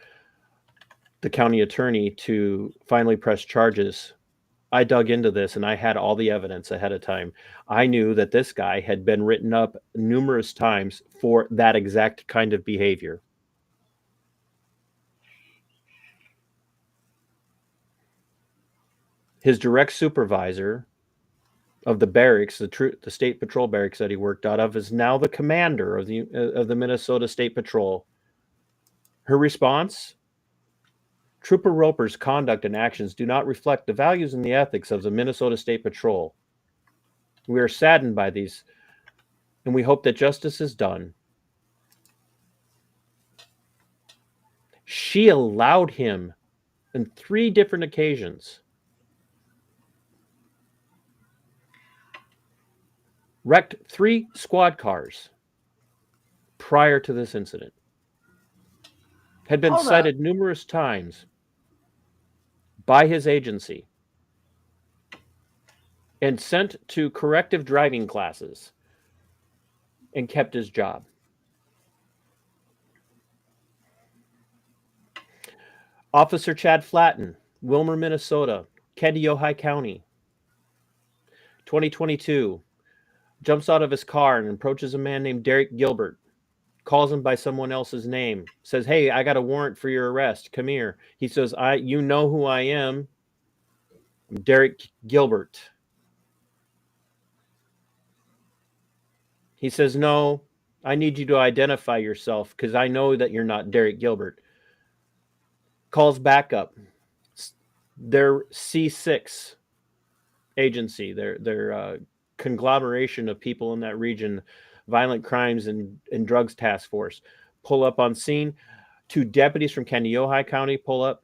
the county attorney to finally press charges. I dug into this and I had all the evidence ahead of time. I knew that this guy had been written up numerous times for that exact kind of behavior. His direct supervisor of the barracks, the state patrol barracks that he worked out of, is now the commander of the Minnesota State Patrol. Her response? Trooper Roper's conduct and actions do not reflect the values and the ethics of the Minnesota State Patrol. We are saddened by these, and we hope that justice is done. She allowed him on 3 different occasions. Wrecked 3 squad cars prior to this incident. Had been cited numerous times by his agency and sent to corrective driving classes and kept his job. Officer Chad Flatten, Wilmer, Minnesota, Kandiyohi County, 2022, jumps out of his car and approaches a man named Derek Gilbert, calls him by someone else's name, says, "Hey, I got a warrant for your arrest. Come here." He says, "You know who I am. I'm Derek Gilbert." He says, "No, I need you to identify yourself because I know that you're not Derek Gilbert." Calls back up. Their C6 agency, their conglomeration of people in that region, violent crimes and drugs task force, pull up on scene. 2 deputies from Kandiyohi County pull up.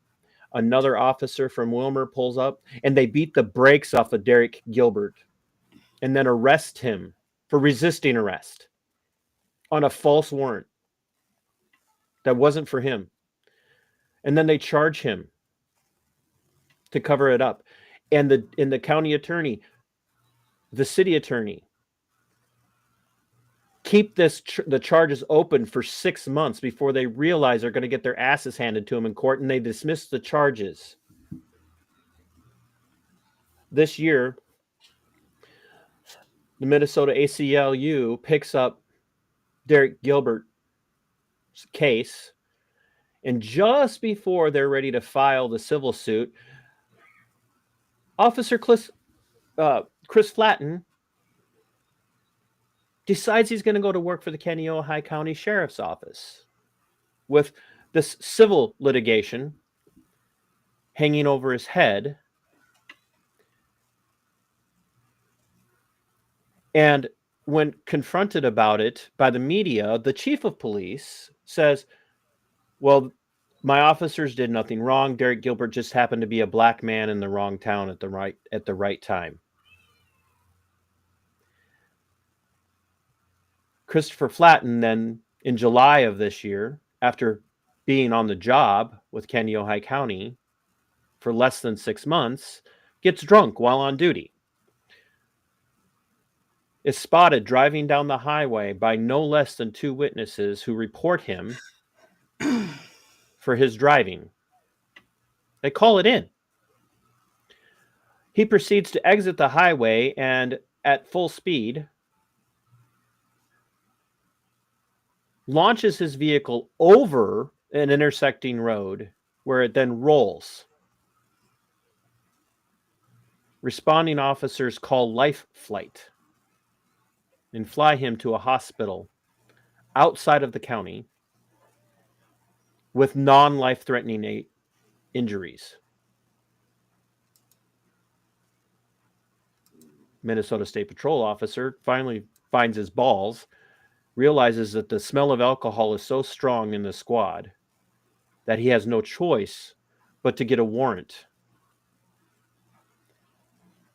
Another officer from Wilmer pulls up, and they beat the brakes off of Derek Gilbert and then arrest him for resisting arrest on a false warrant that wasn't for him. And then they charge him to cover it up. And the county attorney, the city attorney, keep the charges open for 6 months before they realize they're going to get their asses handed to them in court, and they dismiss the charges. This year, the Minnesota ACLU picks up Derek Gilbert's case, and just before they're ready to file the civil suit, Officer Chris Flatten decides he's going to go to work for the Kandiyohi County Sheriff's Office with this civil litigation hanging over his head. And when confronted about it by the media, the chief of police says, "Well, my officers did nothing wrong. Derek Gilbert just happened to be a black man in the wrong town at the right time." Christopher Flatten then, in July of this year, after being on the job with Kandiyohi County for less than 6 months, gets drunk while on duty, is spotted driving down the highway by no less than 2 witnesses who report him for his driving. They call it in. He proceeds to exit the highway and, at full speed, launches his vehicle over an intersecting road where it then rolls. Responding officers call life flight and fly him to a hospital outside of the county with non-life-threatening injuries. Minnesota State Patrol officer finally finds his balls, realizes that the smell of alcohol is so strong in the squad that he has no choice but to get a warrant.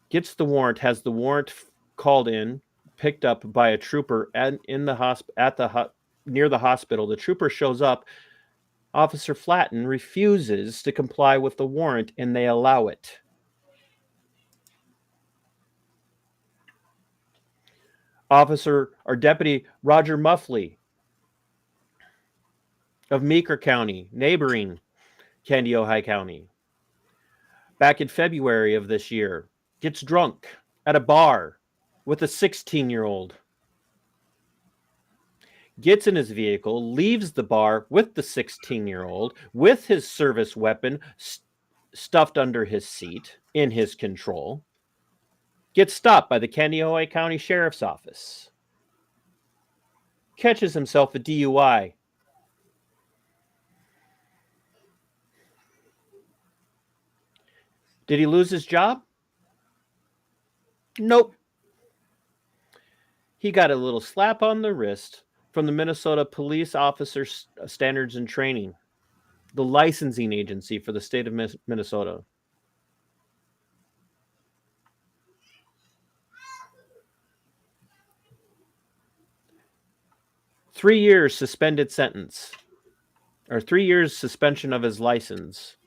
Gets the warrant, has the warrant called in, picked up by a trooper near the hospital. The trooper shows up. Officer Flatten refuses to comply with the warrant, and they allow it. Deputy Roger Muffley of Meeker County, neighboring Candy Ojai County, back in February of this year, gets drunk at a bar with a 16-year-old. Gets in his vehicle, leaves the bar with the 16-year-old, with his service weapon stuffed under his seat, in his control. Gets stopped by the Candy Ojai County Sheriff's Office. Catches himself a DUI. Did he lose his job? Nope. He got a little slap on the wrist from the Minnesota Police Officer Standards and Training, the licensing agency for the state of Minnesota. Three years suspended sentence, or 3 years suspension of his license.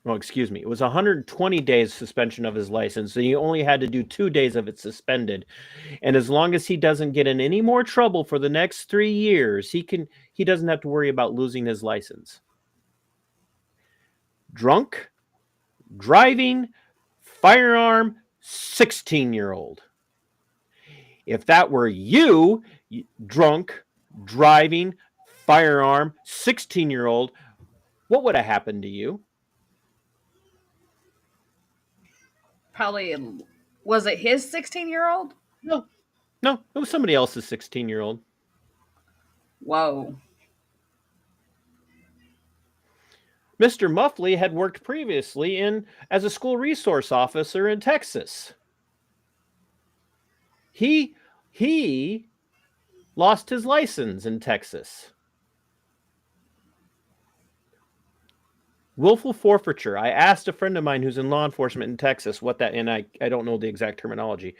Well, excuse me. It was 120 days suspension of his license. So he only had to do 2 days of it suspended. And as long as he doesn't get in any more trouble for the next 3 years, he doesn't have to worry about losing his license. Drunk, driving, firearm, 16-year-old. If that were you, drunk, driving, firearm, 16-year-old, what would have happened to you? Probably, was it his 16-year-old? No, it was somebody else's 16-year-old. Whoa. Mr. Muffley had worked previously as a school resource officer in Texas. He lost his license in Texas. Willful forfeiture. I asked a friend of mine who's in law enforcement in Texas what that, and I don't know the exact terminology,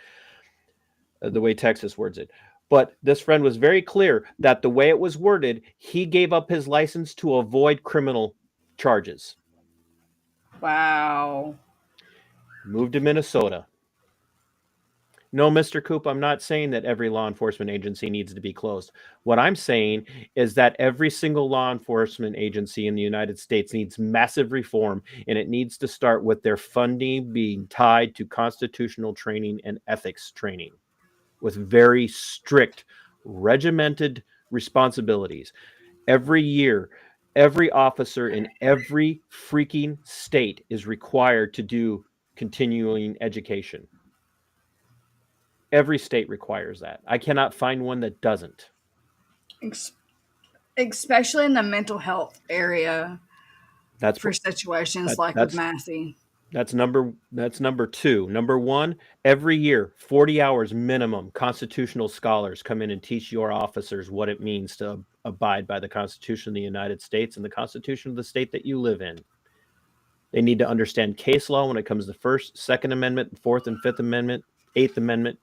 the way Texas words it. But this friend was very clear that the way it was worded, he gave up his license to avoid criminal charges. Wow. Moved to Minnesota. No, Mr. Coop, I'm not saying that every law enforcement agency needs to be closed. What I'm saying is that every single law enforcement agency in the United States needs massive reform, and it needs to start with their funding being tied to constitutional training and ethics training with very strict, regimented responsibilities. Every year, every officer in every freaking state is required to do continuing education. Every state requires that. I cannot find one that doesn't. Especially in the mental health area. That's for situations like with Massey. That's number 2. Number 1, every year, 40 hours minimum, constitutional scholars come in and teach your officers what it means to abide by the Constitution of the United States and the Constitution of the state that you live in. They need to understand case law when it comes to First, Second Amendment, Fourth and Fifth Amendment, Eighth Amendment.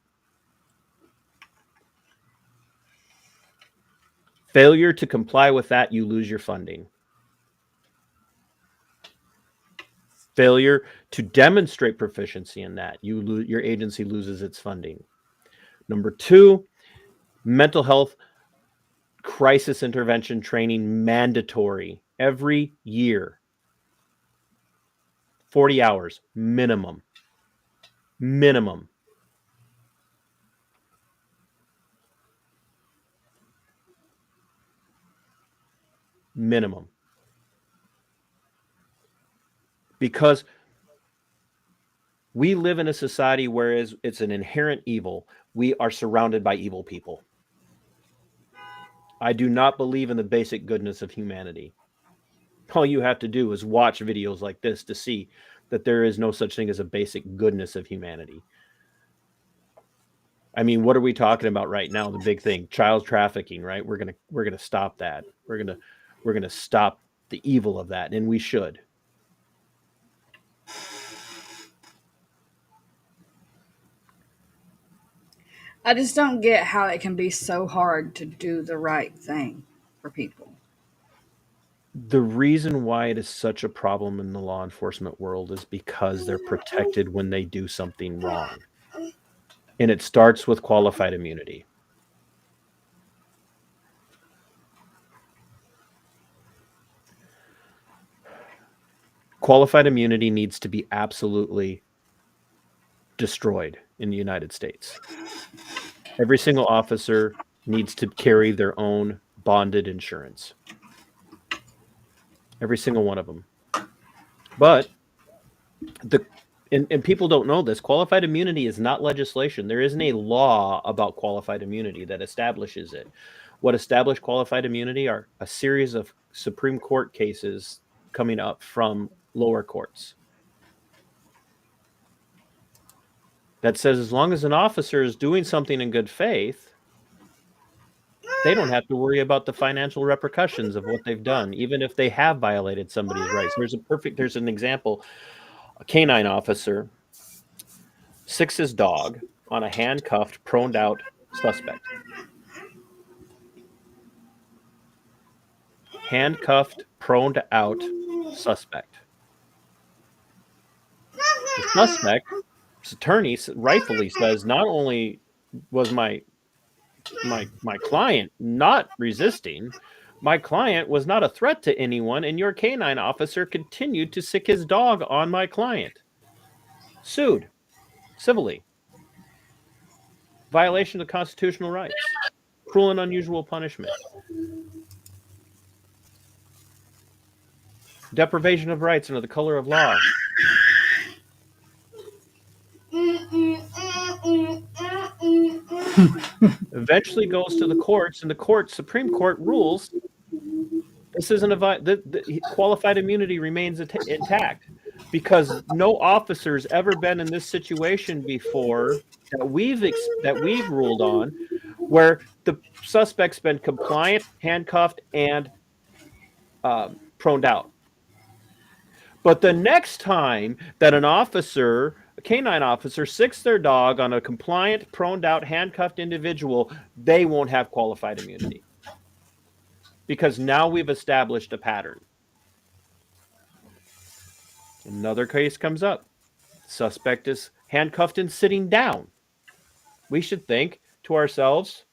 Failure to comply with that, you lose your funding. Failure to demonstrate proficiency in that, your agency loses its funding. Number 2, mental health crisis intervention training mandatory every year. 40 hours minimum. Minimum. Minimum. Because we live in a society where it's an inherent evil. We are surrounded by evil people. I do not believe in the basic goodness of humanity. All you have to do is watch videos like this to see that there is no such thing as a basic goodness of humanity. I mean, what are we talking about right now? The big thing, child trafficking, right? We're gonna stop that. We're gonna stop the evil of that, and we should. I just don't get how it can be so hard to do the right thing for people. The reason why it is such a problem in the law enforcement world is because they're protected when they do something wrong. And it starts with qualified immunity. Qualified immunity needs to be absolutely destroyed in the United States. Every single officer needs to carry their own bonded insurance. Every single one of them. But and people don't know this. Qualified immunity is not legislation. There isn't a law about qualified immunity that establishes it. What established qualified immunity are a series of Supreme Court cases coming up from lower courts. That says as long as an officer is doing something in good faith, they don't have to worry about the financial repercussions of what they've done, even if they have violated somebody's rights. There's an example. A canine officer sicks his dog on a handcuffed, proned out suspect. Handcuffed, proned out suspect. The suspect's attorney rightfully says, not only was my client not resisting, my client was not a threat to anyone, and your canine officer continued to sick his dog on my client. Sued civilly. Violation of constitutional rights. Cruel and unusual punishment. Deprivation of rights under the color of law. Eventually goes to the courts, and the Supreme Court rules this isn't the qualified immunity remains intact, because no officer's ever been in this situation before that we've ruled on, where the suspect's been compliant, handcuffed, and proned out. But the next time that a canine officer, sicks their dog on a compliant, proned out, handcuffed individual, they won't have qualified immunity. Because now we've established a pattern. Another case comes up. Suspect is handcuffed and sitting down. We should think to ourselves,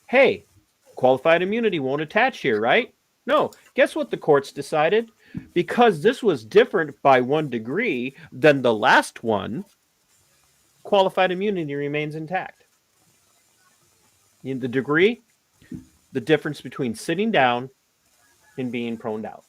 hey, qualified immunity won't attach here, right? No. Guess what the courts decided? Because this was different by 1 degree than the last one, qualified immunity remains intact. In the degree, the difference between sitting down and being proned out.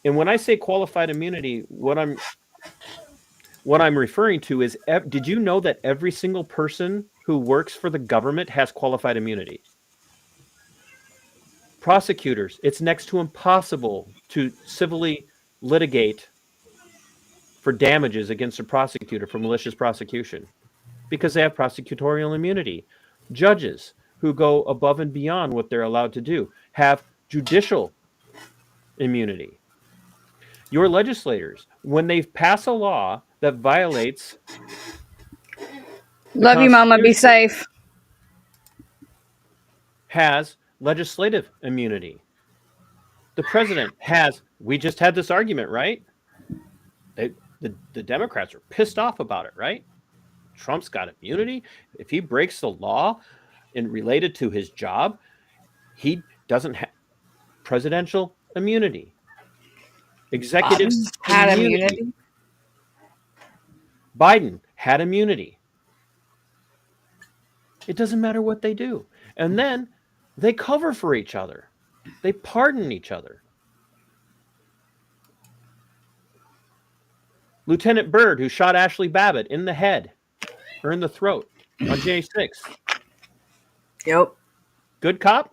And when I say qualified immunity, what I'm referring to is, did you know that every single person who works for the government has qualified immunity? Prosecutors, it's next to impossible to civilly litigate for damages against a prosecutor for malicious prosecution because they have prosecutorial immunity. Judges who go above and beyond what they're allowed to do have judicial immunity. Your legislators, when they pass a law that violates Love you, Mama. Be safe. Has legislative immunity. The president has, we just had this argument, right? The Democrats are pissed off about it, right? Trump's got immunity. If he breaks the law and related to his job, he doesn't have presidential immunity. Executive Biden had immunity. Biden had immunity. It doesn't matter what they do. And then they cover for each other. They pardon each other. Lieutenant Byrd, who shot Ashley Babbitt in the head or in the throat on January 6th. Yep. Good cop?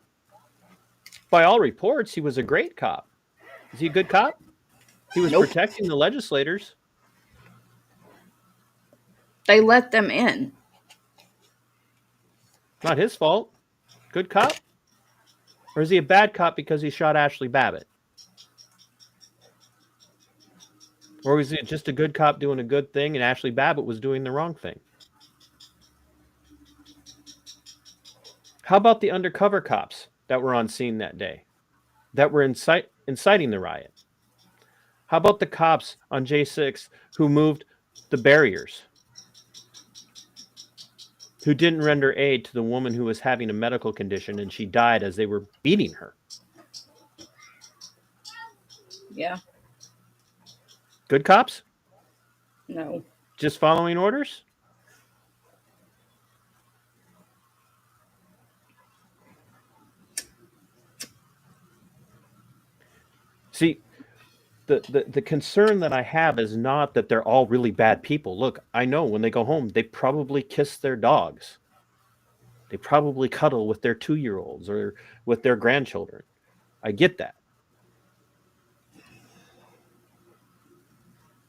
By all reports, he was a great cop. Is he a good cop? He was protecting the legislators. They let them in. Not his fault. Good cop? Or is he a bad cop because he shot Ashley Babbitt? Or was he just a good cop doing a good thing and Ashley Babbitt was doing the wrong thing? How about the undercover cops that were on scene that day, that were inciting the riot? How about the cops on J6 who moved the barriers, who didn't render aid to the woman who was having a medical condition and she died as they were beating her? Yeah. Good cops? No. Just following orders? See, the concern that I have is not that they're all really bad people. Look, I know when they go home, they probably kiss their dogs. They probably cuddle with their 2-year-olds or with their grandchildren. I get that.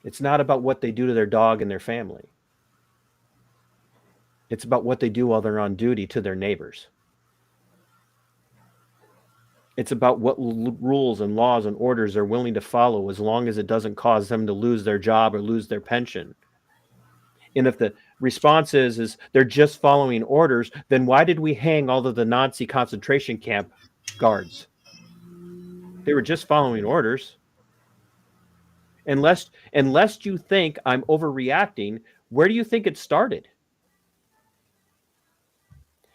It's not about what they do to their dog and their family. It's about what they do while they're on duty to their neighbors. It's about what rules and laws and orders they're willing to follow as long as it doesn't cause them to lose their job or lose their pension. And if the response is they're just following orders, then why did we hang all of the Nazi concentration camp guards? They were just following orders. Unless you think I'm overreacting, where do you think it started?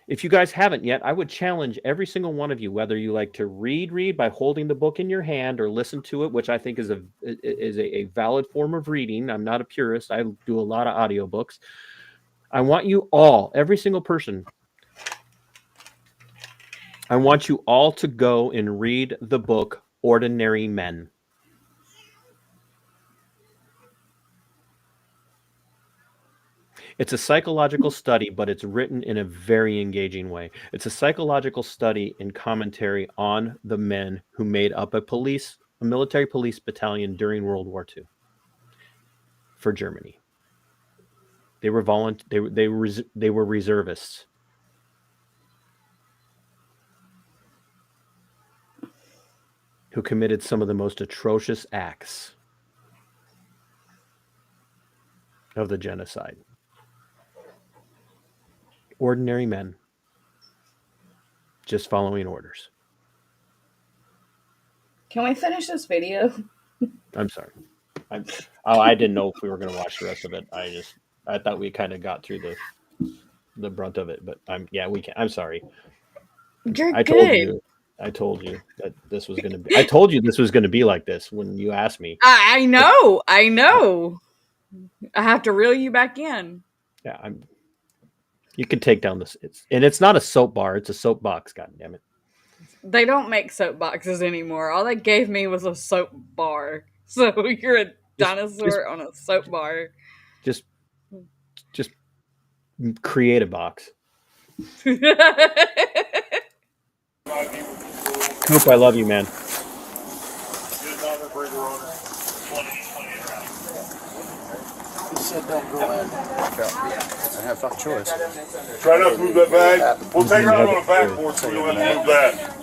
If you guys haven't yet, I would challenge every single one of you, whether you like to read by holding the book in your hand or listen to it, which I think is a valid form of reading. I'm not a purist. I do a lot of audiobooks. I want you all, every single person, I want you all to go and read the book Ordinary Men. It's a psychological study, but it's written in a very engaging way. It's a psychological study and commentary on the men who made up a military police battalion during World War II for Germany. They were they were reservists. Who committed some of the most atrocious acts of the genocide. Ordinary men, just following orders. Can we finish this video? I'm sorry. I didn't know if we were going to watch the rest of it. I thought we kind of got through the brunt of it, but we can. I'm sorry. You're I good. I told you that this was going to be. I told you this was going to be like this when you asked me. I know. I have to reel you back in. Yeah, You can take down this. It's not a soap bar. It's a soapbox. God damn it. They don't make soapboxes anymore. All they gave me was a soap bar. So you're a dinosaur on a soap bar. Just create a box. Coop, I love you, man. Said don't go in. I have tough choice. Try not to move that bag. We'll take her out on a backboard so you don't have to move that.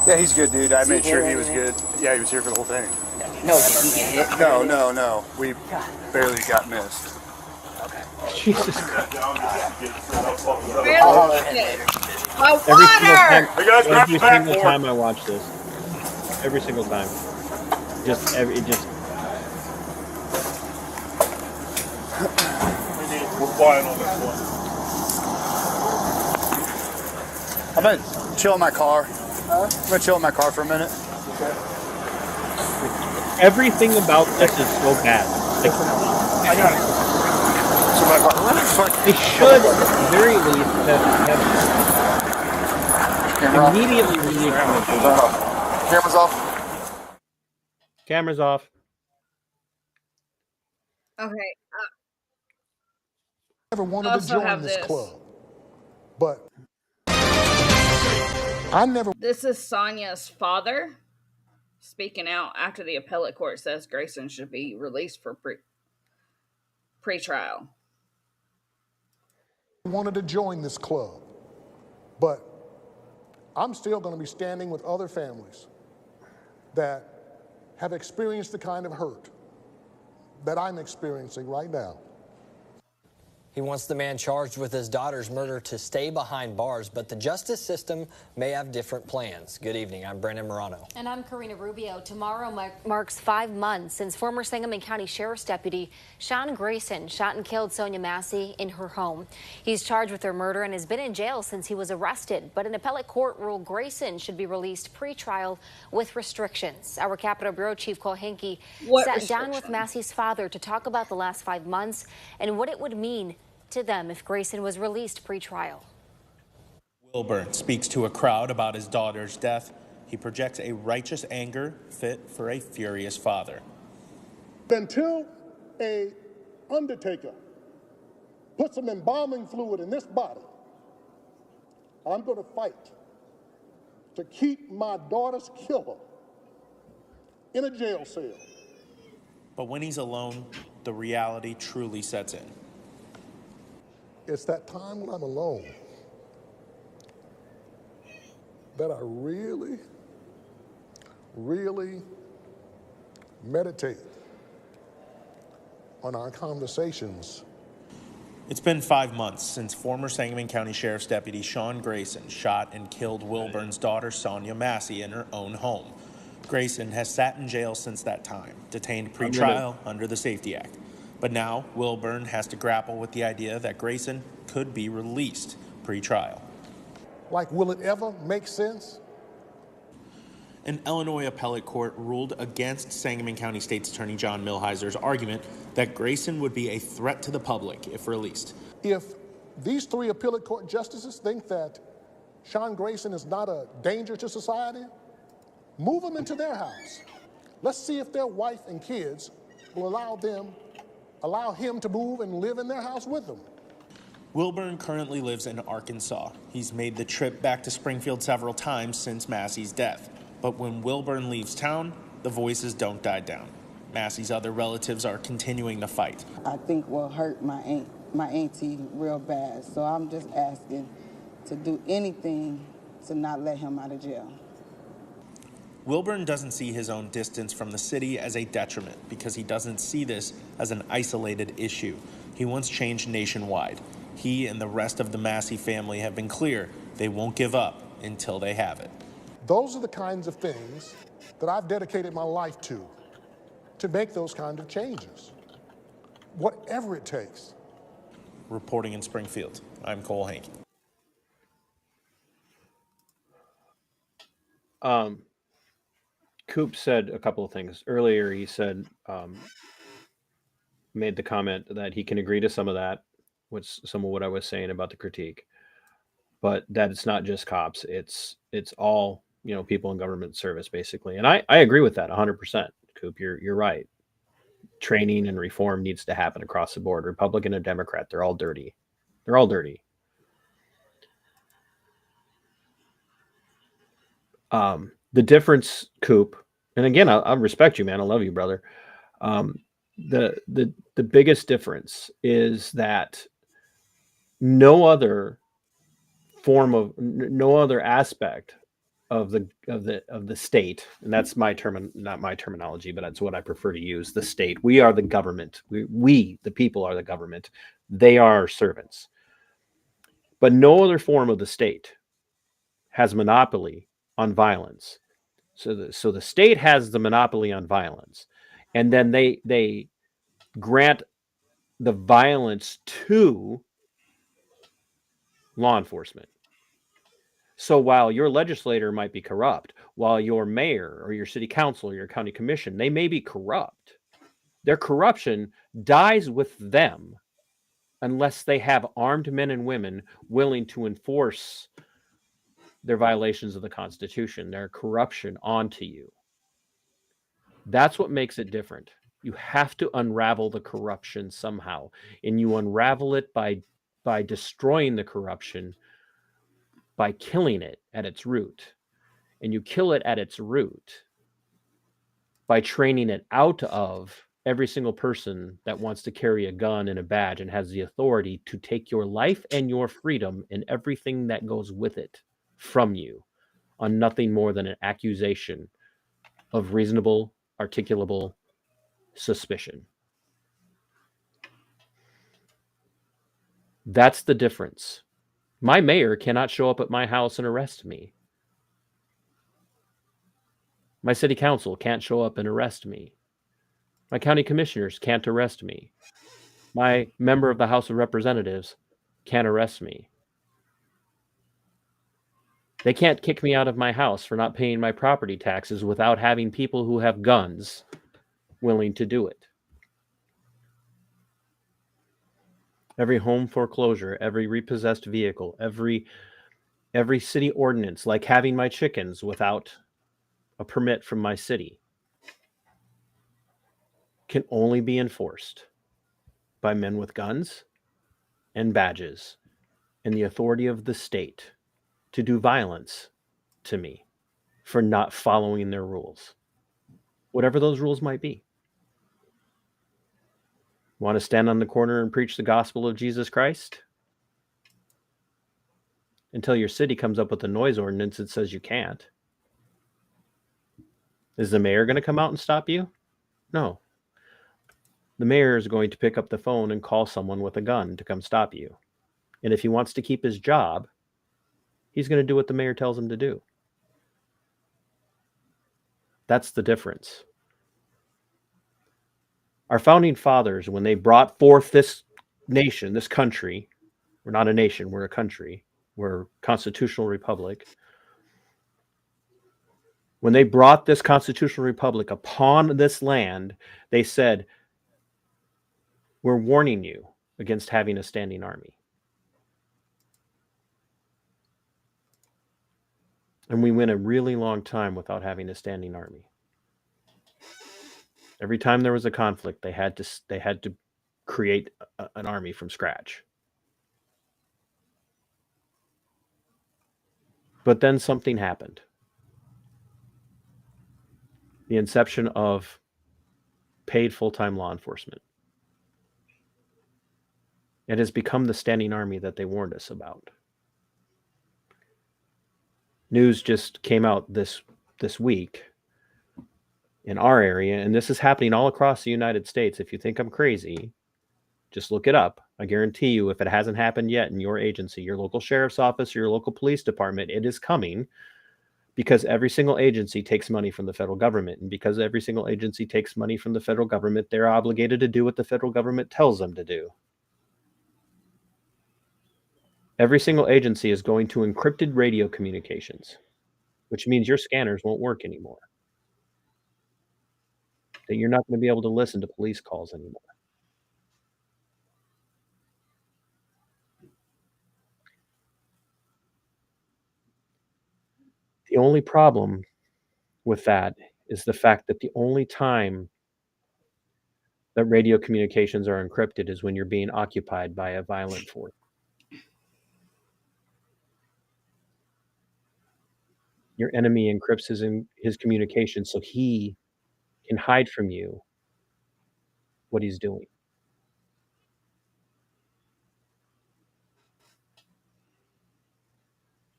Yeah, he's good, dude. I made sure he was good. Yeah, he was here for the whole thing. No, did you get hit? No. We barely got missed. Okay. Jesus Christ. My Every single water! time, Hey guys, grab every the single backboard. time I watch this, every single time, it just. We're quiet on this one. I'm gonna chill in my car. I'm gonna chill in my car for a minute. Everything about this is so bad. Like, I got it. So my car. they should, at the very least, have Camera off. immediately released Turn off. Camera's off. cameras off. Okay. Never wanted Also to join have this this. club, but I never. This is Sonya's father speaking out after the appellate court says Grayson should be released for pre-trial. Wanted to join this club, but I'm still going to be standing with other families that have experienced the kind of hurt that I'm experiencing right now. He wants the man charged with his daughter's murder to stay behind bars, but the justice system may have different plans. Good evening. I'm Brendan Morano. And I'm Karina Rubio. Tomorrow marks 5 months since former Sangamon County Sheriff's Deputy Sean Grayson shot and killed Sonya Massey in her home. He's charged with her murder and has been in jail since he was arrested. But an appellate court ruled Grayson should be released pre-trial with restrictions. Our Capitol Bureau Chief Cole Hankey sat down with Massey's father to talk about the last 5 months and what it would mean to them if Grayson was released pre-trial. Wilburn speaks to a crowd about his daughter's death. He projects a righteous anger fit for a furious father. Until a undertaker puts some embalming fluid in this body, I'm going to fight to keep my daughter's killer in a jail cell. But when he's alone, the reality truly sets in. It's that time when I'm alone that I really, really meditate on our conversations. It's been 5 months since former Sangamon County Sheriff's Deputy Sean Grayson shot and killed Wilburn's daughter Sonya Massey in her own home. Grayson has sat in jail since that time, detained pre-trial under the Safety Act. But now, Wilburn has to grapple with the idea that Grayson could be released pre-trial. Like, will it ever make sense? An Illinois appellate court ruled against Sangamon County State's Attorney John Milheiser's argument that Grayson would be a threat to the public if released. If these 3 appellate court justices think that Sean Grayson is not a danger to society, move him into their house. Let's see if their wife and kids will allow him to move and live in their house with them. Wilburn currently lives in Arkansas. He's made the trip back to Springfield several times since Massey's death. But when Wilburn leaves town, the voices don't die down. Massey's other relatives are continuing the fight. I think will hurt my auntie real bad. So I'm just asking to do anything to not let him out of jail. Wilburn doesn't see his own distance from the city as a detriment because he doesn't see this as an isolated issue. He wants change nationwide. He and the rest of the Massey family have been clear they won't give up until they have it. Those are the kinds of things that I've dedicated my life to make those kind of changes, whatever it takes. Reporting in Springfield, I'm Cole Hankey. Coop said a couple of things. Earlier, he said, made the comment that he can agree to some of that, some of what I was saying about the critique, but that it's not just cops. It's all, people in government service, basically. And I agree with that 100%. Coop, you're right. Training and reform needs to happen across the board. Republican and Democrat, they're all dirty. They're all dirty. The difference, Coop, and again, I respect you, man. I love you, brother. The biggest difference is that no other aspect of the state, and that's not my terminology, but that's what I prefer to use. The state. We are the government. We the people are the government. They are our servants. But no other form of the state has monopoly on violence. So the state has the monopoly on violence, and then they grant the violence to law enforcement. So while your legislator might be corrupt, while your mayor or your city council or your county commission, they may be corrupt, their corruption dies with them unless they have armed men and women willing to enforce their violations of the Constitution, their corruption onto you. That's what makes it different. You have to unravel the corruption somehow, and you unravel it by destroying the corruption, by killing it at its root. And you kill it at its root by training it out of every single person that wants to carry a gun and a badge and has the authority to take your life and your freedom and everything that goes with it from you on nothing more than an accusation of reasonable, articulable suspicion. That's the difference. My mayor cannot show up at my house and arrest me. My city council can't show up and arrest me. My county commissioners can't arrest me. My member of the House of Representatives can't arrest me. They can't kick me out of my house for not paying my property taxes without having people who have guns willing to do it. Every home foreclosure, every repossessed vehicle, every city ordinance, like having my chickens without a permit from my city, can only be enforced by men with guns and badges and the authority of the state to do violence to me for not following their rules, whatever those rules might be. Want to stand on the corner and preach the gospel of Jesus Christ? Until your city comes up with a noise ordinance that says you can't. Is the mayor going to come out and stop you? No. The mayor is going to pick up the phone and call someone with a gun to come stop you. And if he wants to keep his job, he's going to do what the mayor tells him to do. That's the difference. Our founding fathers, when they brought forth this nation, this country, we're not a nation, we're a country, we're a constitutional republic. When they brought this constitutional republic upon this land, they said, we're warning you against having a standing army. And we went a really long time without having a standing army. Every time there was a conflict, they had to create an army from scratch. But then something happened. The inception of paid full-time law enforcement. It has become the standing army that they warned us about. News just came out this week in our area, and this is happening all across the United States. If you think I'm crazy, just look it up. I guarantee you, if it hasn't happened yet in your agency, your local sheriff's office, your local police department, it is coming, because every single agency takes money from the federal government. And because every single agency takes money from the federal government, they're obligated to do what the federal government tells them to do. Every single agency is going to encrypted radio communications, which means your scanners won't work anymore. That you're not going to be able to listen to police calls anymore. The only problem with that is the fact that the only time that radio communications are encrypted is when you're being occupied by a violent force. Your enemy encrypts his communication so he can hide from you what he's doing.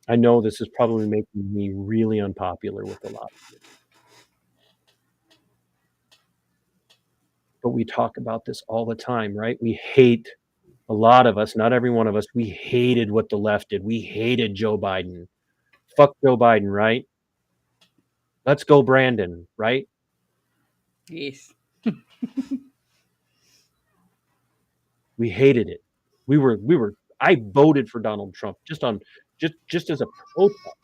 I know this is probably making me really unpopular with a lot of you. But we talk about this all the time, right? We hate, a lot of us, not every one of us, we hated what the left did. We hated Joe Biden. Fuck Joe Biden, right? Let's go Brandon, right? Yes. We hated it. I voted for Donald Trump just as a protest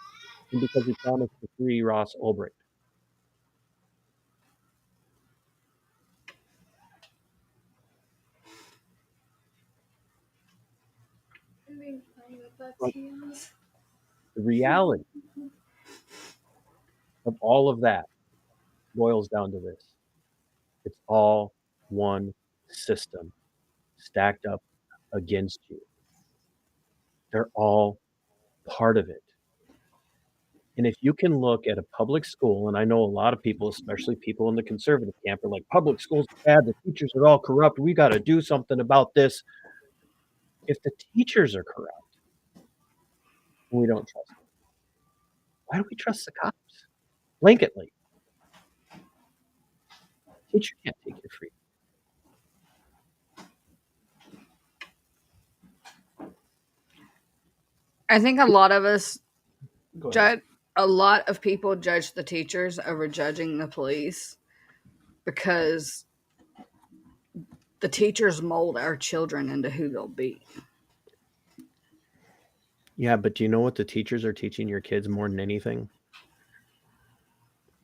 and because he promised to free Ross Ulbricht. But the reality of all of that boils down to this. It's all one system stacked up against you. They're all part of it. And if you can look at a public school, and I know a lot of people, especially people in the conservative camp, are like, public schools are bad, the teachers are all corrupt, we got to do something about this. If the teachers are corrupt, we don't trust them. Why do we trust the cops? Blanketly. Teacher can't take your freedom. I think a lot of us Go ahead. a lot of people judge the teachers over judging the police because the teachers mold our children into who they'll be. Yeah, but do you know what the teachers are teaching your kids more than anything?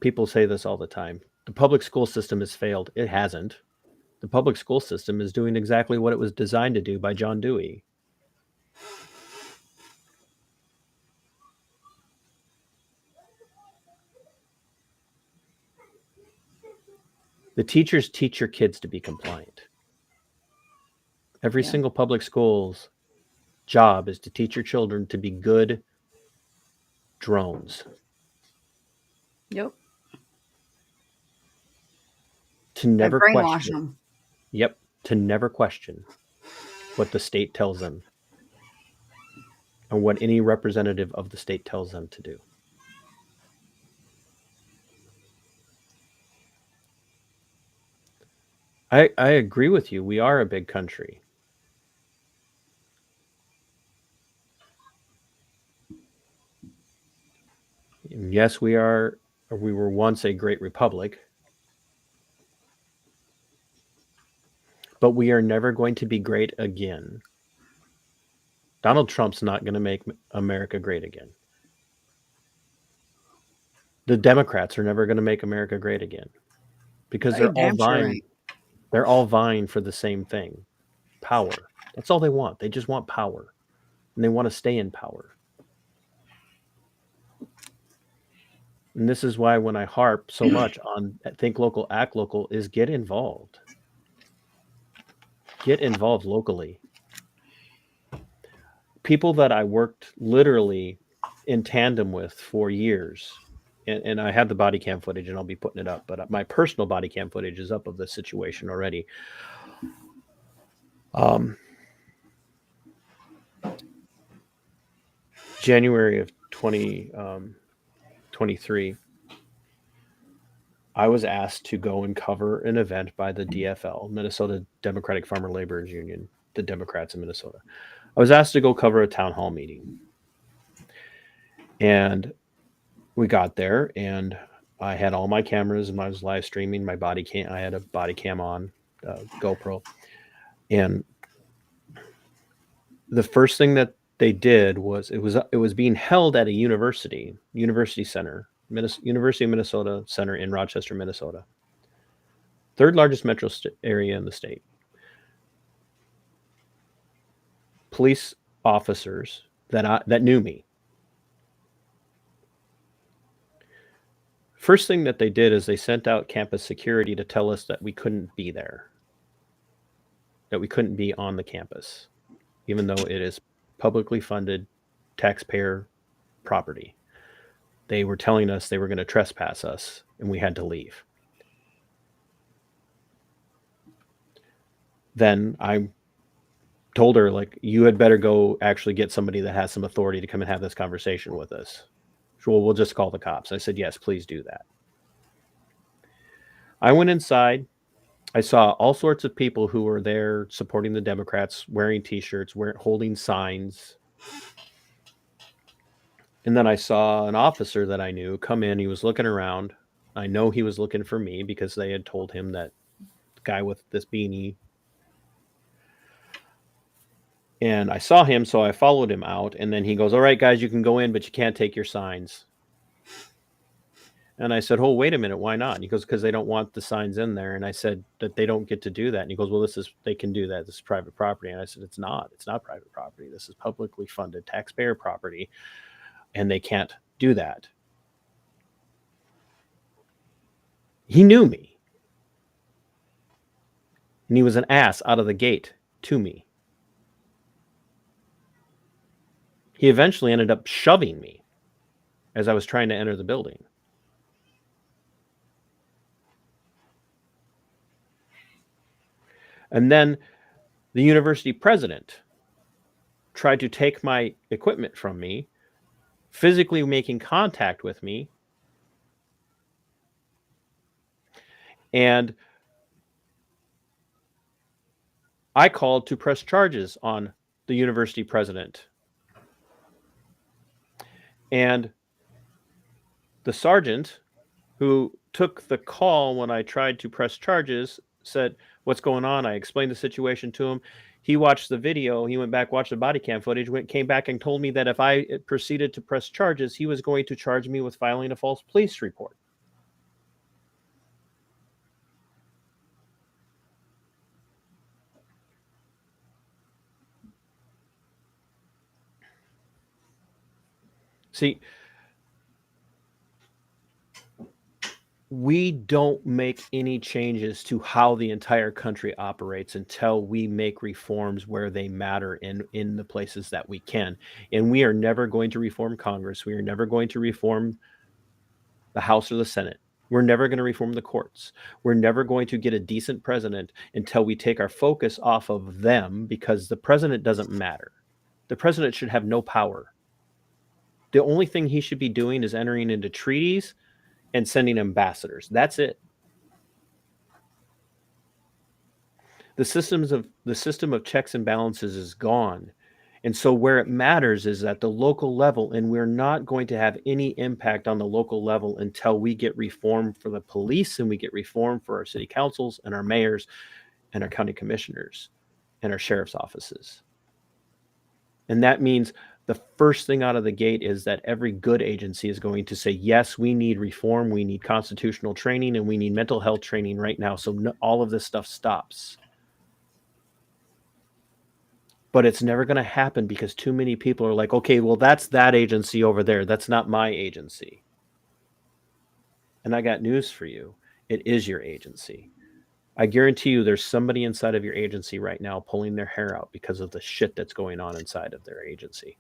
People say this all the time. The public school system has failed. It hasn't. The public school system is doing exactly what it was designed to do by John Dewey. The teachers teach your kids to be compliant. Every single public school's job is to teach your children to be good drones. Yep. To never brainwash question. them. Yep. To never question what the state tells them and what any representative of the state tells them to do. I agree with you. We are a big country. And yes, we were once a great republic, but we are never going to be great again. Donald Trump's not going to make America great again. The Democrats are never going to make America great again because they're all vying. They're all vying for the same thing, power. That's all they want. They just want power, and they want to stay in power. And this is why when I harp so much on think local, act local is get involved. Get involved locally. People that I worked literally in tandem with for years, and I have the body cam footage and I'll be putting it up, but my personal body cam footage is up of the situation already. January of 2023, I was asked to go and cover an event by the DFL, Minnesota Democratic Farmer Laborers Union, the Democrats in Minnesota. I was asked to go cover a town hall meeting. And we got there and I had all my cameras and I was live streaming my body cam. I had a body cam on, GoPro. And the first thing that they did was it was being held at a university center, University of Minnesota Center in Rochester, Minnesota. Third largest metro area in the state. Police officers that knew me. First thing that they did is they sent out campus security to tell us that we couldn't be there, that we couldn't be on the campus, even though it is publicly funded taxpayer property. They were telling us they were going to trespass us and we had to leave. Then I told her, like, you had better go actually get somebody that has some authority to come and have this conversation with us. Well, we'll just call the cops. I said, yes, please do that. I went inside. I saw all sorts of people who were there supporting the Democrats, wearing T-shirts, holding signs. And then I saw an officer that I knew come in. He was looking around. I know he was looking for me because they had told him that the guy with this beanie. And I saw him, so I followed him out. And then he goes, all right, guys, you can go in, but you can't take your signs. And I said, oh, wait a minute, why not? And he goes, because they don't want the signs in there. And I said that they don't get to do that. And he goes, well, they can do that. This is private property. And I said, it's not private property. This is publicly funded taxpayer property. And they can't do that. He knew me. And he was an ass out of the gate to me. He eventually ended up shoving me as I was trying to enter the building. And then the university president tried to take my equipment from me, physically making contact with me. And I called to press charges on the university president. And the sergeant who took the call when I tried to press charges said, what's going on? I explained the situation to him. He watched the video. He went back, watched the body cam footage, came back and told me that if I proceeded to press charges, he was going to charge me with filing a false police report. See, we don't make any changes to how the entire country operates until we make reforms where they matter in the places that we can. And we are never going to reform Congress. We are never going to reform the House or the Senate. We're never going to reform the courts. We're never going to get a decent president until we take our focus off of them, because the president doesn't matter. The president should have no power. The only thing he should be doing is entering into treaties and sending ambassadors. That's it. The system of checks and balances is gone. And so where it matters is at the local level, and we're not going to have any impact on the local level until we get reform for the police, and we get reform for our city councils and our mayors and our county commissioners and our sheriff's offices. And that means the first thing out of the gate is that every good agency is going to say, yes, we need reform, we need constitutional training, and we need mental health training right now. So all of this stuff stops. But it's never going to happen because too many people are like, okay, well, that's that agency over there. That's not my agency. And I got news for you. It is your agency. I guarantee you there's somebody inside of your agency right now pulling their hair out because of the shit that's going on inside of their agency.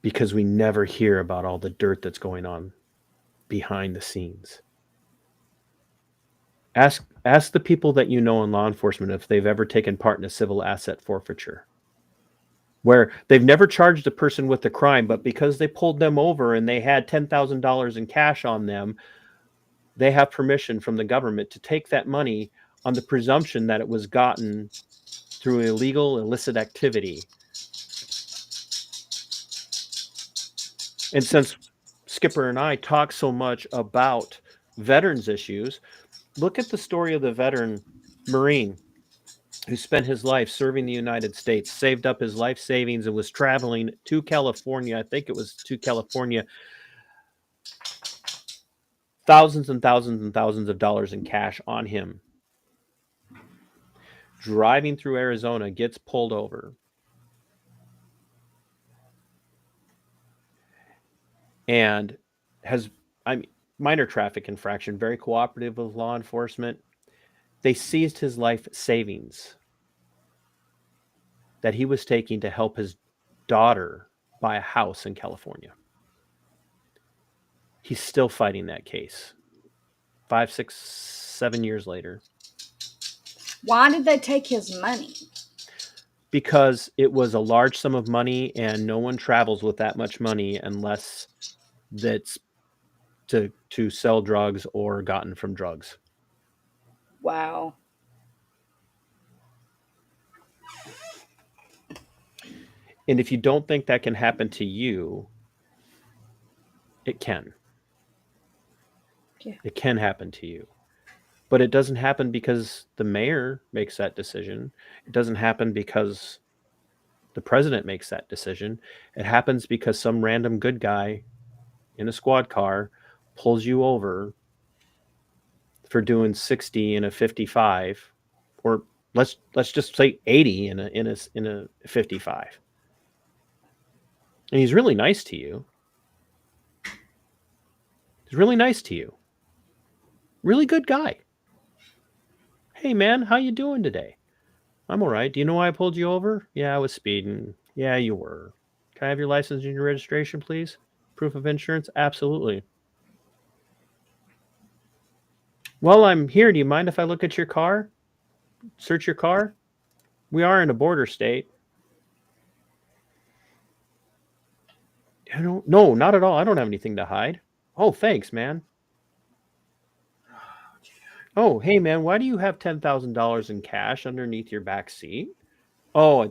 Because we never hear about all the dirt that's going on behind the scenes. Ask the people that you know in law enforcement if they've ever taken part in a civil asset forfeiture, where they've never charged a person with the crime, but because they pulled them over and they had $10,000 in cash on them, they have permission from the government to take that money on the presumption that it was gotten through illegal, illicit activity. And since Skipper and I talk so much about veterans issues, look at the story of the veteran Marine who spent his life serving the United States, saved up his life savings, and was traveling to California. I think it was to California. Thousands and thousands and thousands of dollars in cash on him. Driving through Arizona, gets pulled over. And has, minor traffic infraction, very cooperative with law enforcement. They seized his life savings that he was taking to help his daughter buy a house in California. He's still fighting that case. 5, 6, 7 years later. Why did they take his money? Because it was a large sum of money, and no one travels with that much money unless that's to sell drugs or gotten from drugs. Wow. And if you don't think that can happen to you, it can. Yeah. It can happen to you. But it doesn't happen because the mayor makes that decision. It doesn't happen because the president makes that decision. It happens because some random good guy in a squad car pulls you over for doing 60 in a 55, or let's just say 80 in a 55. And he's really nice to you. He's really nice to you. Really good guy. Hey man, how you doing today? I'm all right. Do you know why I pulled you over? Yeah, I was speeding. Yeah, you were. Can I have your license and your registration, please? Proof of insurance? Absolutely. While I'm here, do you mind if I look at your car? Search your car? We are in a border state. No, not at all. I don't have anything to hide. Oh, thanks, man. Oh, hey, man, why do you have $10,000 in cash underneath your back seat? Oh,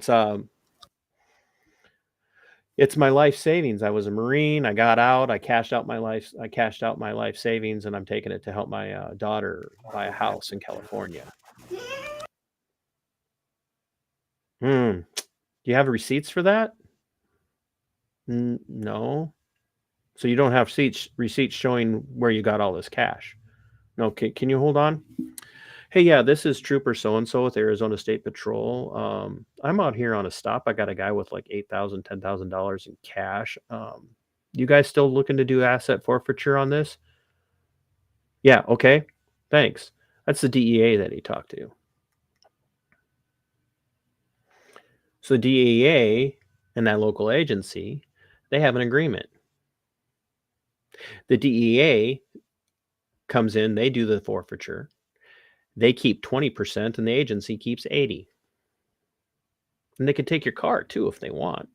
it's my life savings. I was a Marine. I got out. I cashed out my life savings, and I'm taking it to help my daughter buy a house in California. Do you have receipts for that? No. So you don't have receipts showing where you got all this cash? No. Can you hold on? Hey, yeah, this is Trooper so-and-so with Arizona State Patrol. I'm out here on a stop. I got a guy with like $8,000, $10,000 in cash. You guys still looking to do asset forfeiture on this? Yeah, okay. Thanks. That's the DEA that he talked to. So the DEA and that local agency, they have an agreement. The DEA comes in, they do the forfeiture. They keep 20% and the agency keeps 80%. And they can take your car too if they want.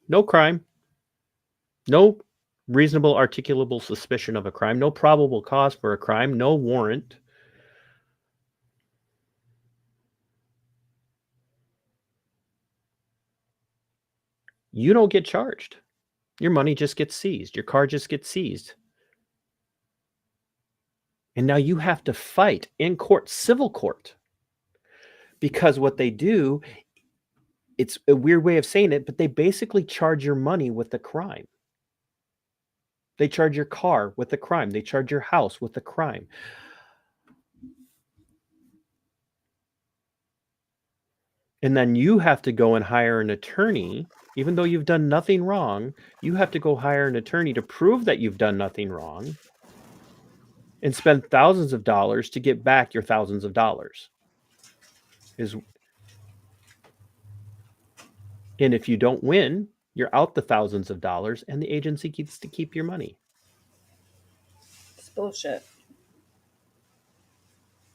No crime. No reasonable articulable suspicion of a crime. No probable cause for a crime. No warrant. You don't get charged. Your money just gets seized. Your car just gets seized. And now you have to fight in court, civil court. Because what they do, it's a weird way of saying it, but they basically charge your money with the crime. They charge your car with the crime. They charge your house with the crime. And then you have to go and hire an attorney, even though you've done nothing wrong. You have to go hire an attorney to prove that you've done nothing wrong and spend thousands of dollars to get back your thousands of dollars. And if you don't win, you're out the thousands of dollars and the agency gets to keep your money. It's bullshit.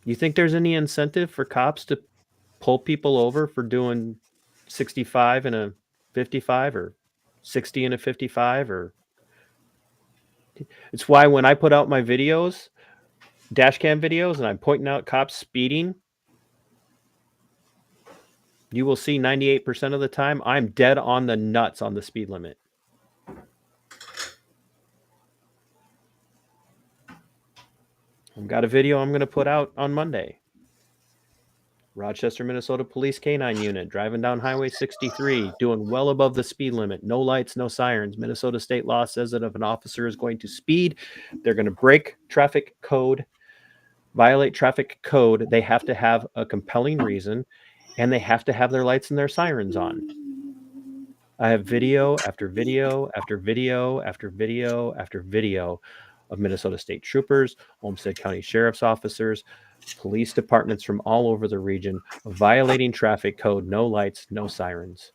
You think there's any incentive for cops to pull people over for doing 65 in a 55 or 60 in a 55? Or it's why when I put out my videos, dash cam videos, and I'm pointing out cops speeding, you will see 98% of the time I'm dead on the nuts on the speed limit. I've got a video I'm going to put out on Monday. Rochester, Minnesota Police K-9 Unit driving down Highway 63, doing well above the speed limit. No lights, no sirens. Minnesota state law says that if an officer is going to speed, they're going to break traffic code, violate traffic code. They have to have a compelling reason, and they have to have their lights and their sirens on. I have video after video after video after video after video of Minnesota state troopers, Olmsted County sheriff's officers, police departments from all over the region violating traffic code, no lights, no sirens.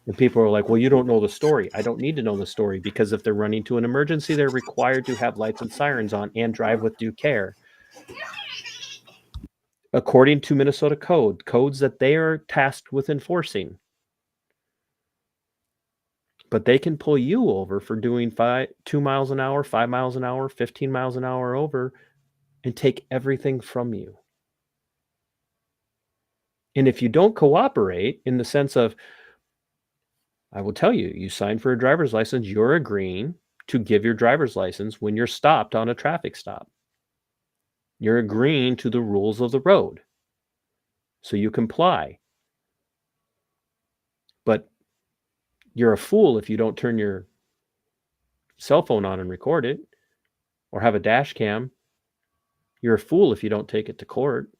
And people are like, well, you don't know the story. I don't need to know the story, because if they're running to an emergency, they're required to have lights and sirens on and drive with due care. According to Minnesota codes that they are tasked with enforcing. But they can pull you over for doing 2 miles an hour, 5 miles an hour, 15 miles an hour over, and take everything from you. And if you don't cooperate, in the sense of, I will tell you, you sign for a driver's license, you're agreeing to give your driver's license when you're stopped on a traffic stop. You're agreeing to the rules of the road. So you comply. But you're a fool if you don't turn your cell phone on and record it, or have a dash cam. You're a fool if you don't take it to court.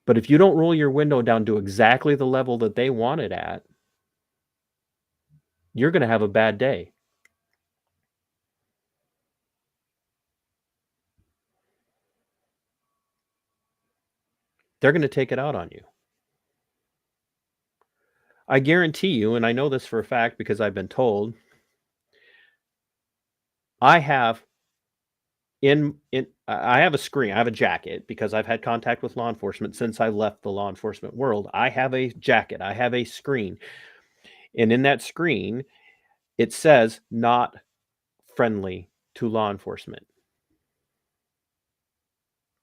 But if you don't roll your window down to exactly the level that they want it at, you're going to have a bad day. They're going to take it out on you. I guarantee you, and I know this for a fact because I've been told, I have I have a screen, I have a jacket, because I've had contact with law enforcement since I left the law enforcement world. I have a jacket, I have a screen. And in that screen, it says not friendly to law enforcement.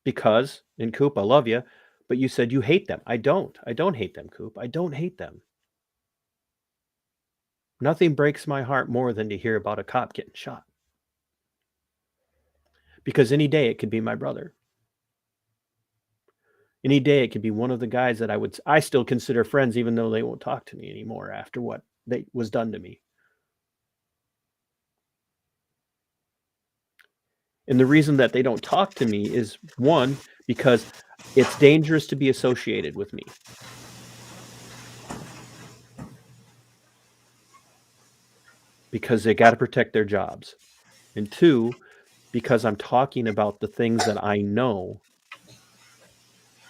Because, and Coop, I love you, but you said you hate them. I don't hate them, Coop. I don't hate them. Nothing breaks my heart more than to hear about a cop getting shot. Because any day it could be my brother. Any day it could be one of the guys that I still consider friends, even though they won't talk to me anymore after what was done to me. And the reason that they don't talk to me is, one, because it's dangerous to be associated with me. Because they got to protect their jobs. And two, because I'm talking about the things that I know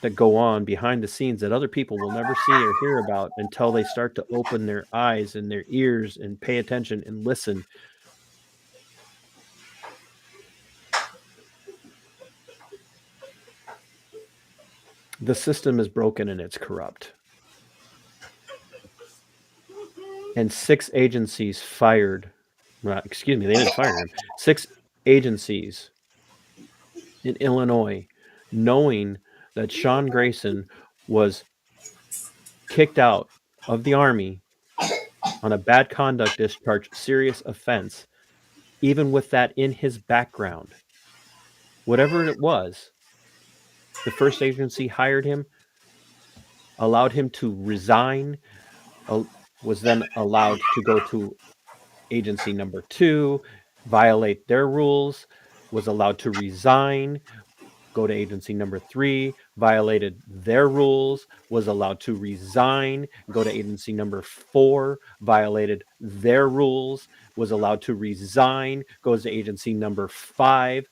that go on behind the scenes that other people will never see or hear about until they start to open their eyes and their ears and pay attention and listen. The system is broken and it's corrupt. And 6 agencies fired. Well, excuse me, they didn't fire him. 6 agencies in Illinois, knowing that Sean Grayson was kicked out of the Army on a bad conduct discharge, serious offense, even with that in his background. Whatever it was, the first agency hired him, allowed him to resign, was then allowed to go to agency number 2, violate their rules, was allowed to resign, go to agency number 3, violated their rules, was allowed to resign, go to agency number 4, violated their rules, was allowed to resign, goes to agency number 5,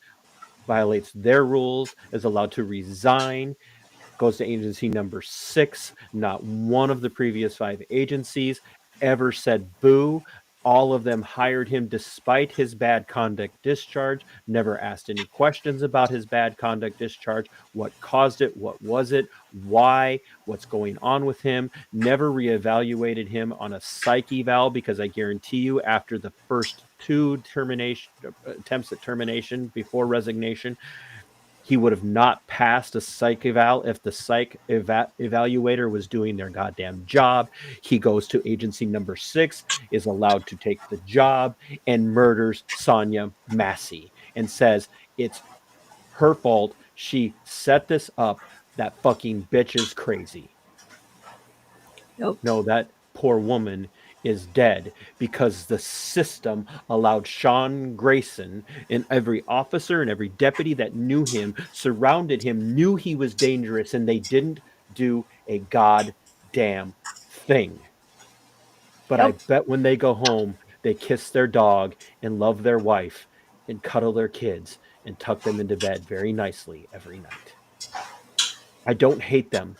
violates their rules, is allowed to resign, goes to agency number 6. Not one of the previous 5 agencies ever said boo. All of them hired him despite his bad conduct discharge, never asked any questions about his bad conduct discharge, what caused it, what was it, why, what's going on with him, never reevaluated him on a psych eval, because I guarantee you after the first 2 attempts at termination before resignation, he would have not passed a psych eval if the psych evaluator was doing their goddamn job. He goes to agency number 6, is allowed to take the job, and murders Sonya Massey and says it's her fault. She set this up. That fucking bitch is crazy. Yep. No, that poor woman is dead because the system allowed Sean Grayson, and every officer and every deputy that knew him, surrounded him, knew he was dangerous, and they didn't do a goddamn thing. But I bet when they go home, they kiss their dog and love their wife and cuddle their kids and tuck them into bed very nicely every night. I don't hate them.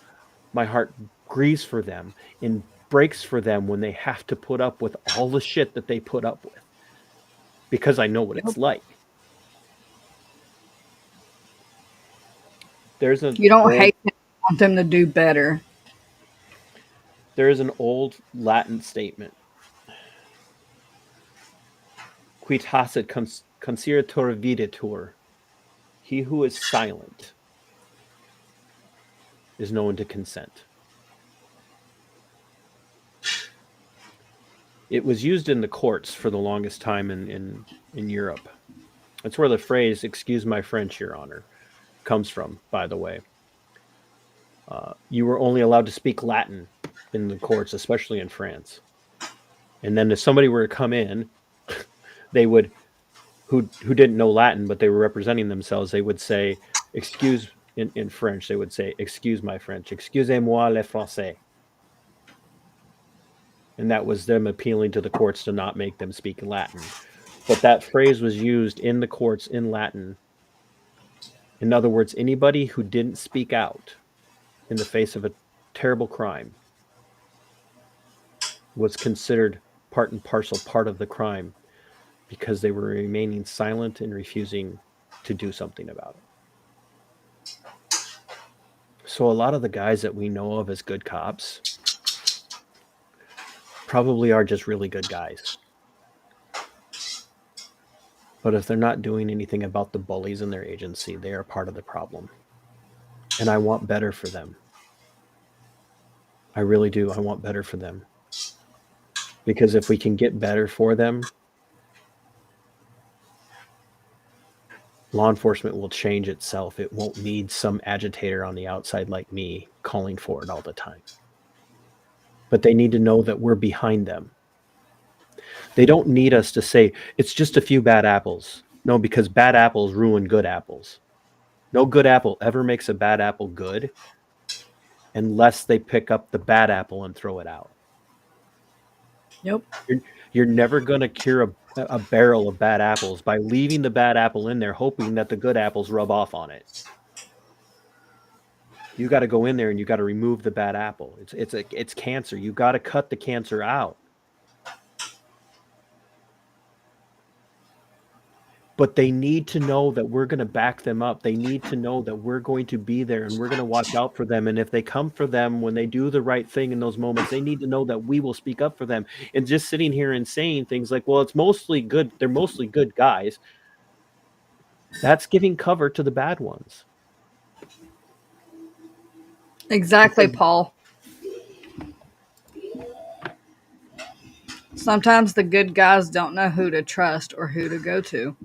My heart grieves for them and breaks for them when they have to put up with all the shit that they put up with, because I know what it's like. There's an You don't old hate them, you want them to do better. there is an old Latin statement. Qui tacet conspirator videtur. He who is silent is known to consent. It was used in the courts for the longest time in Europe. That's where the phrase "excuse my French, Your Honor" comes from, by the way. You were only allowed to speak Latin in the courts, especially in France. And then if somebody were to come in, they would who didn't know Latin, but they were representing themselves, they would say, excuse in French, they would say, excuse my French, excusez-moi le français. And that was them appealing to the courts to not make them speak Latin. But that phrase was used in the courts in Latin. In other words, anybody who didn't speak out in the face of a terrible crime was considered part and parcel part of the crime, because they were remaining silent and refusing to do something about it. So a lot of the guys that we know of as good cops probably are just really good guys. But if they're not doing anything about the bullies in their agency, they are part of the problem. And I want better for them. I really do. I want better for them. Because if we can get better for them, law enforcement will change itself. It won't need some agitator on the outside like me calling for it all the time. But they need to know that we're behind them. They don't need us to say, it's just a few bad apples. No, because bad apples ruin good apples. No good apple ever makes a bad apple good unless they pick up the bad apple and throw it out. Yep. You're never going to cure a barrel of bad apples by leaving the bad apple in there, hoping that the good apples rub off on it. You got to go in there and you got to remove the bad apple. It's cancer. You got to cut the cancer out. But they need to know that we're going to back them up. They need to know that we're going to be there and we're going to watch out for them. And if they come for them when they do the right thing in those moments, they need to know that we will speak up for them. And just sitting here and saying things like, well, it's mostly good. They're mostly good guys. That's giving cover to the bad ones. Exactly, Paul. Sometimes the good guys don't know who to trust or who to go to.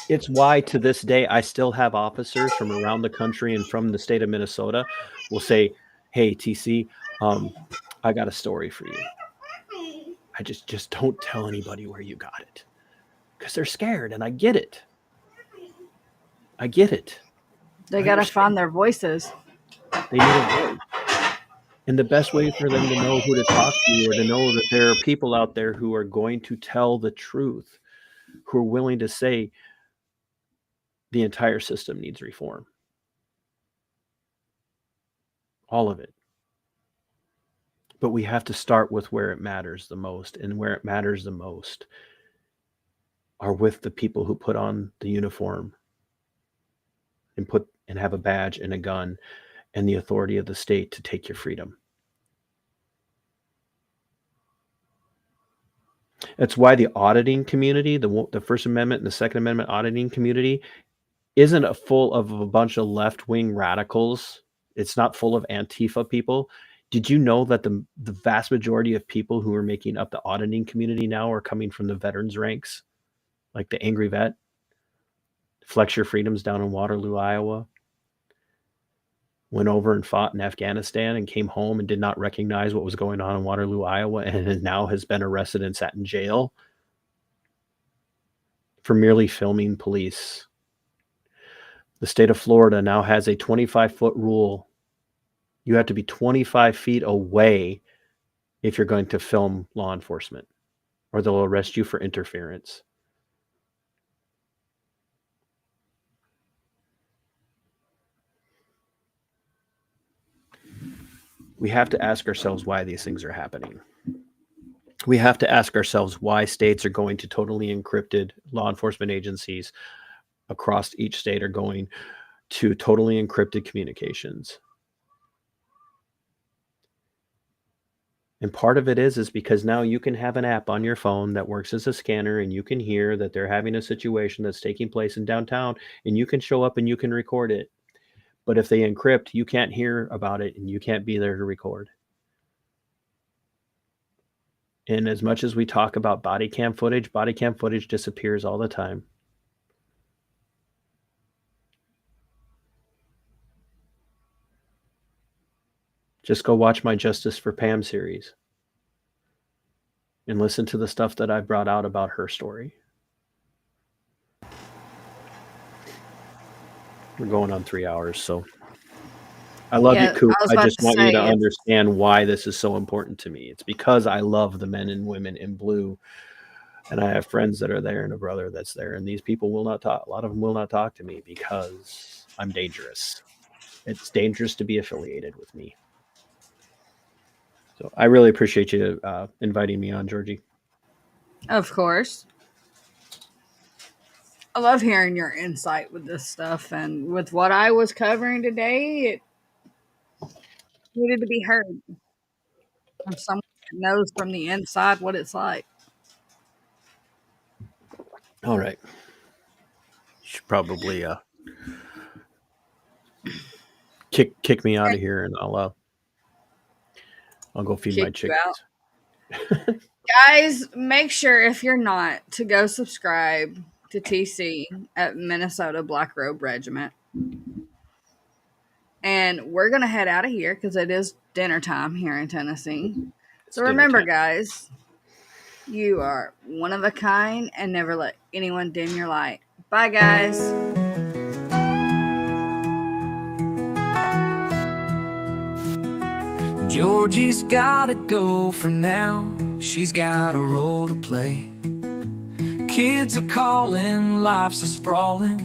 It's why to this day, I still have officers from around the country and from the state of Minnesota will say, hey, TC, I got a story for you. I just don't tell anybody where you got it, because they're scared, and I get it. I get it. They got to find their voices. They need a voice. And the best way for them to know who to talk to, or to know that there are people out there who are going to tell the truth, who are willing to say the entire system needs reform. All of it. But we have to start with where it matters the most, and where it matters the most are with the people who put on the uniform and have a badge and a gun and the authority of the state to take your freedom. That's why the auditing community, the First Amendment and the Second Amendment auditing community, isn't full of a bunch of left-wing radicals. It's not full of Antifa people. Did you know that the vast majority of people who are making up the auditing community now are coming from the veterans ranks? Like the Angry Vet, Flex Your Freedoms down in Waterloo, Iowa, went over and fought in Afghanistan and came home and did not recognize what was going on in Waterloo, Iowa, and now has been arrested and sat in jail for merely filming police. The state of Florida now has a 25-foot rule. You have to be 25 feet away if you're going to film law enforcement, or they'll arrest you for interference. we have to ask ourselves why these things are happening. We have to ask ourselves why states are going to totally encrypted, law enforcement agencies across each state are going to totally encrypted communications. And part of it is because now you can have an app on your phone that works as a scanner, and you can hear that they're having a situation that's taking place in downtown, and you can show up and you can record it. But if they encrypt, you can't hear about it and you can't be there to record. And as much as we talk about body cam footage disappears all the time. Just go watch my Justice for Pam series and listen to the stuff that I brought out about her story. We're going on 3 hours, so I love you, Coop. I just want you to understand why this is so important to me. It's because I love the men and women in blue, and I have friends that are there and a brother that's there, and these people will not talk. A lot of them will not talk to me because I'm dangerous. It's dangerous to be affiliated with me. So I really appreciate you inviting me on, Georgie. Of course. I love hearing your insight with this stuff, and with what I was covering today, it needed to be heard from someone that knows from the inside what it's like. All right. You should probably kick me out of here, and I'll go feed my chickens. Guys, make sure, if you're not, to go subscribe to TC at Minnesota Black Robe Regiment. And we're going to head out of here because it is dinner time here in Tennessee. So remember, guys, you are one of a kind and never let anyone dim your light. Bye, guys. Georgie's gotta go for now. She's got a role to play. Kids are calling, life's a sprawling,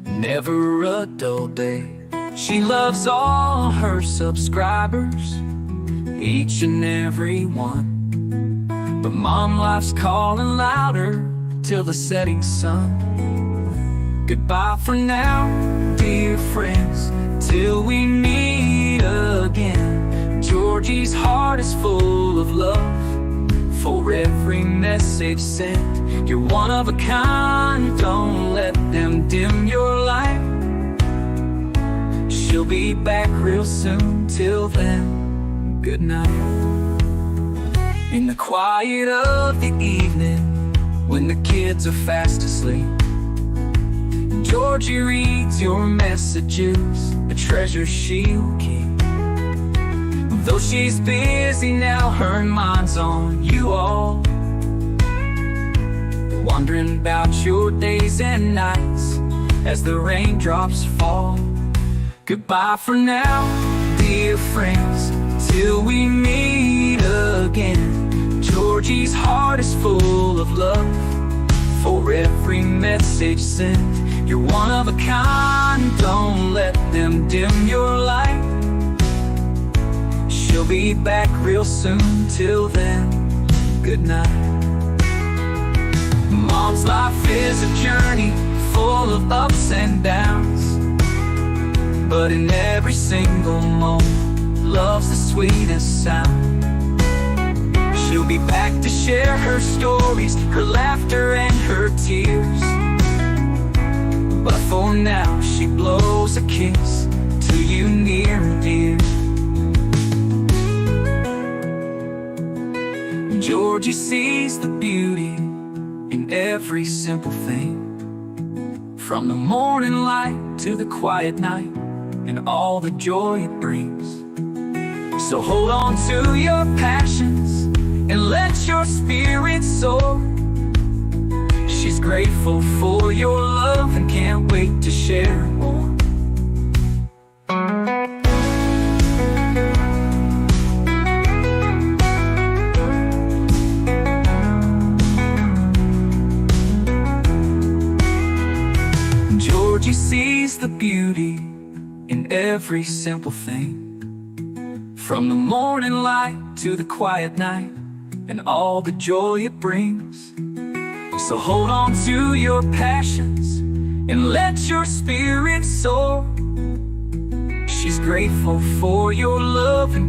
never a dull day. She loves all her subscribers, each and every one. But mom, life's calling louder till the setting sun. Goodbye for now, dear friends, till we meet again. Georgie's heart is full of love for every message sent. You're one of a kind, don't let them dim your light. She'll be back real soon, till then, good night. In the quiet of the evening, when the kids are fast asleep, Georgie reads your messages, a treasure she'll keep. Though she's busy now, her mind's on you all, wondering about your days and nights as the raindrops fall. Goodbye for now, dear friends, till we meet again. Georgie's heart is full of love for every message sent. You're one of a kind, don't let them dim your light. She'll be back real soon, till then, good night. Mom's life is a journey full of ups and downs, but in every single moment, love's the sweetest sound. She'll be back to share her stories, her laughter and her tears. But for now, she blows a kiss to you near and dear. Georgie sees the beauty in every simple thing, from the morning light to the quiet night, and all the joy it brings. So hold on to your passions and let your spirit soar. She's grateful for your love and can't wait to share more. Georgie sees the beauty in every simple thing, From the morning light to the quiet night, and all the joy it brings. So hold on to your passions and let your spirit soar. She's grateful for your love and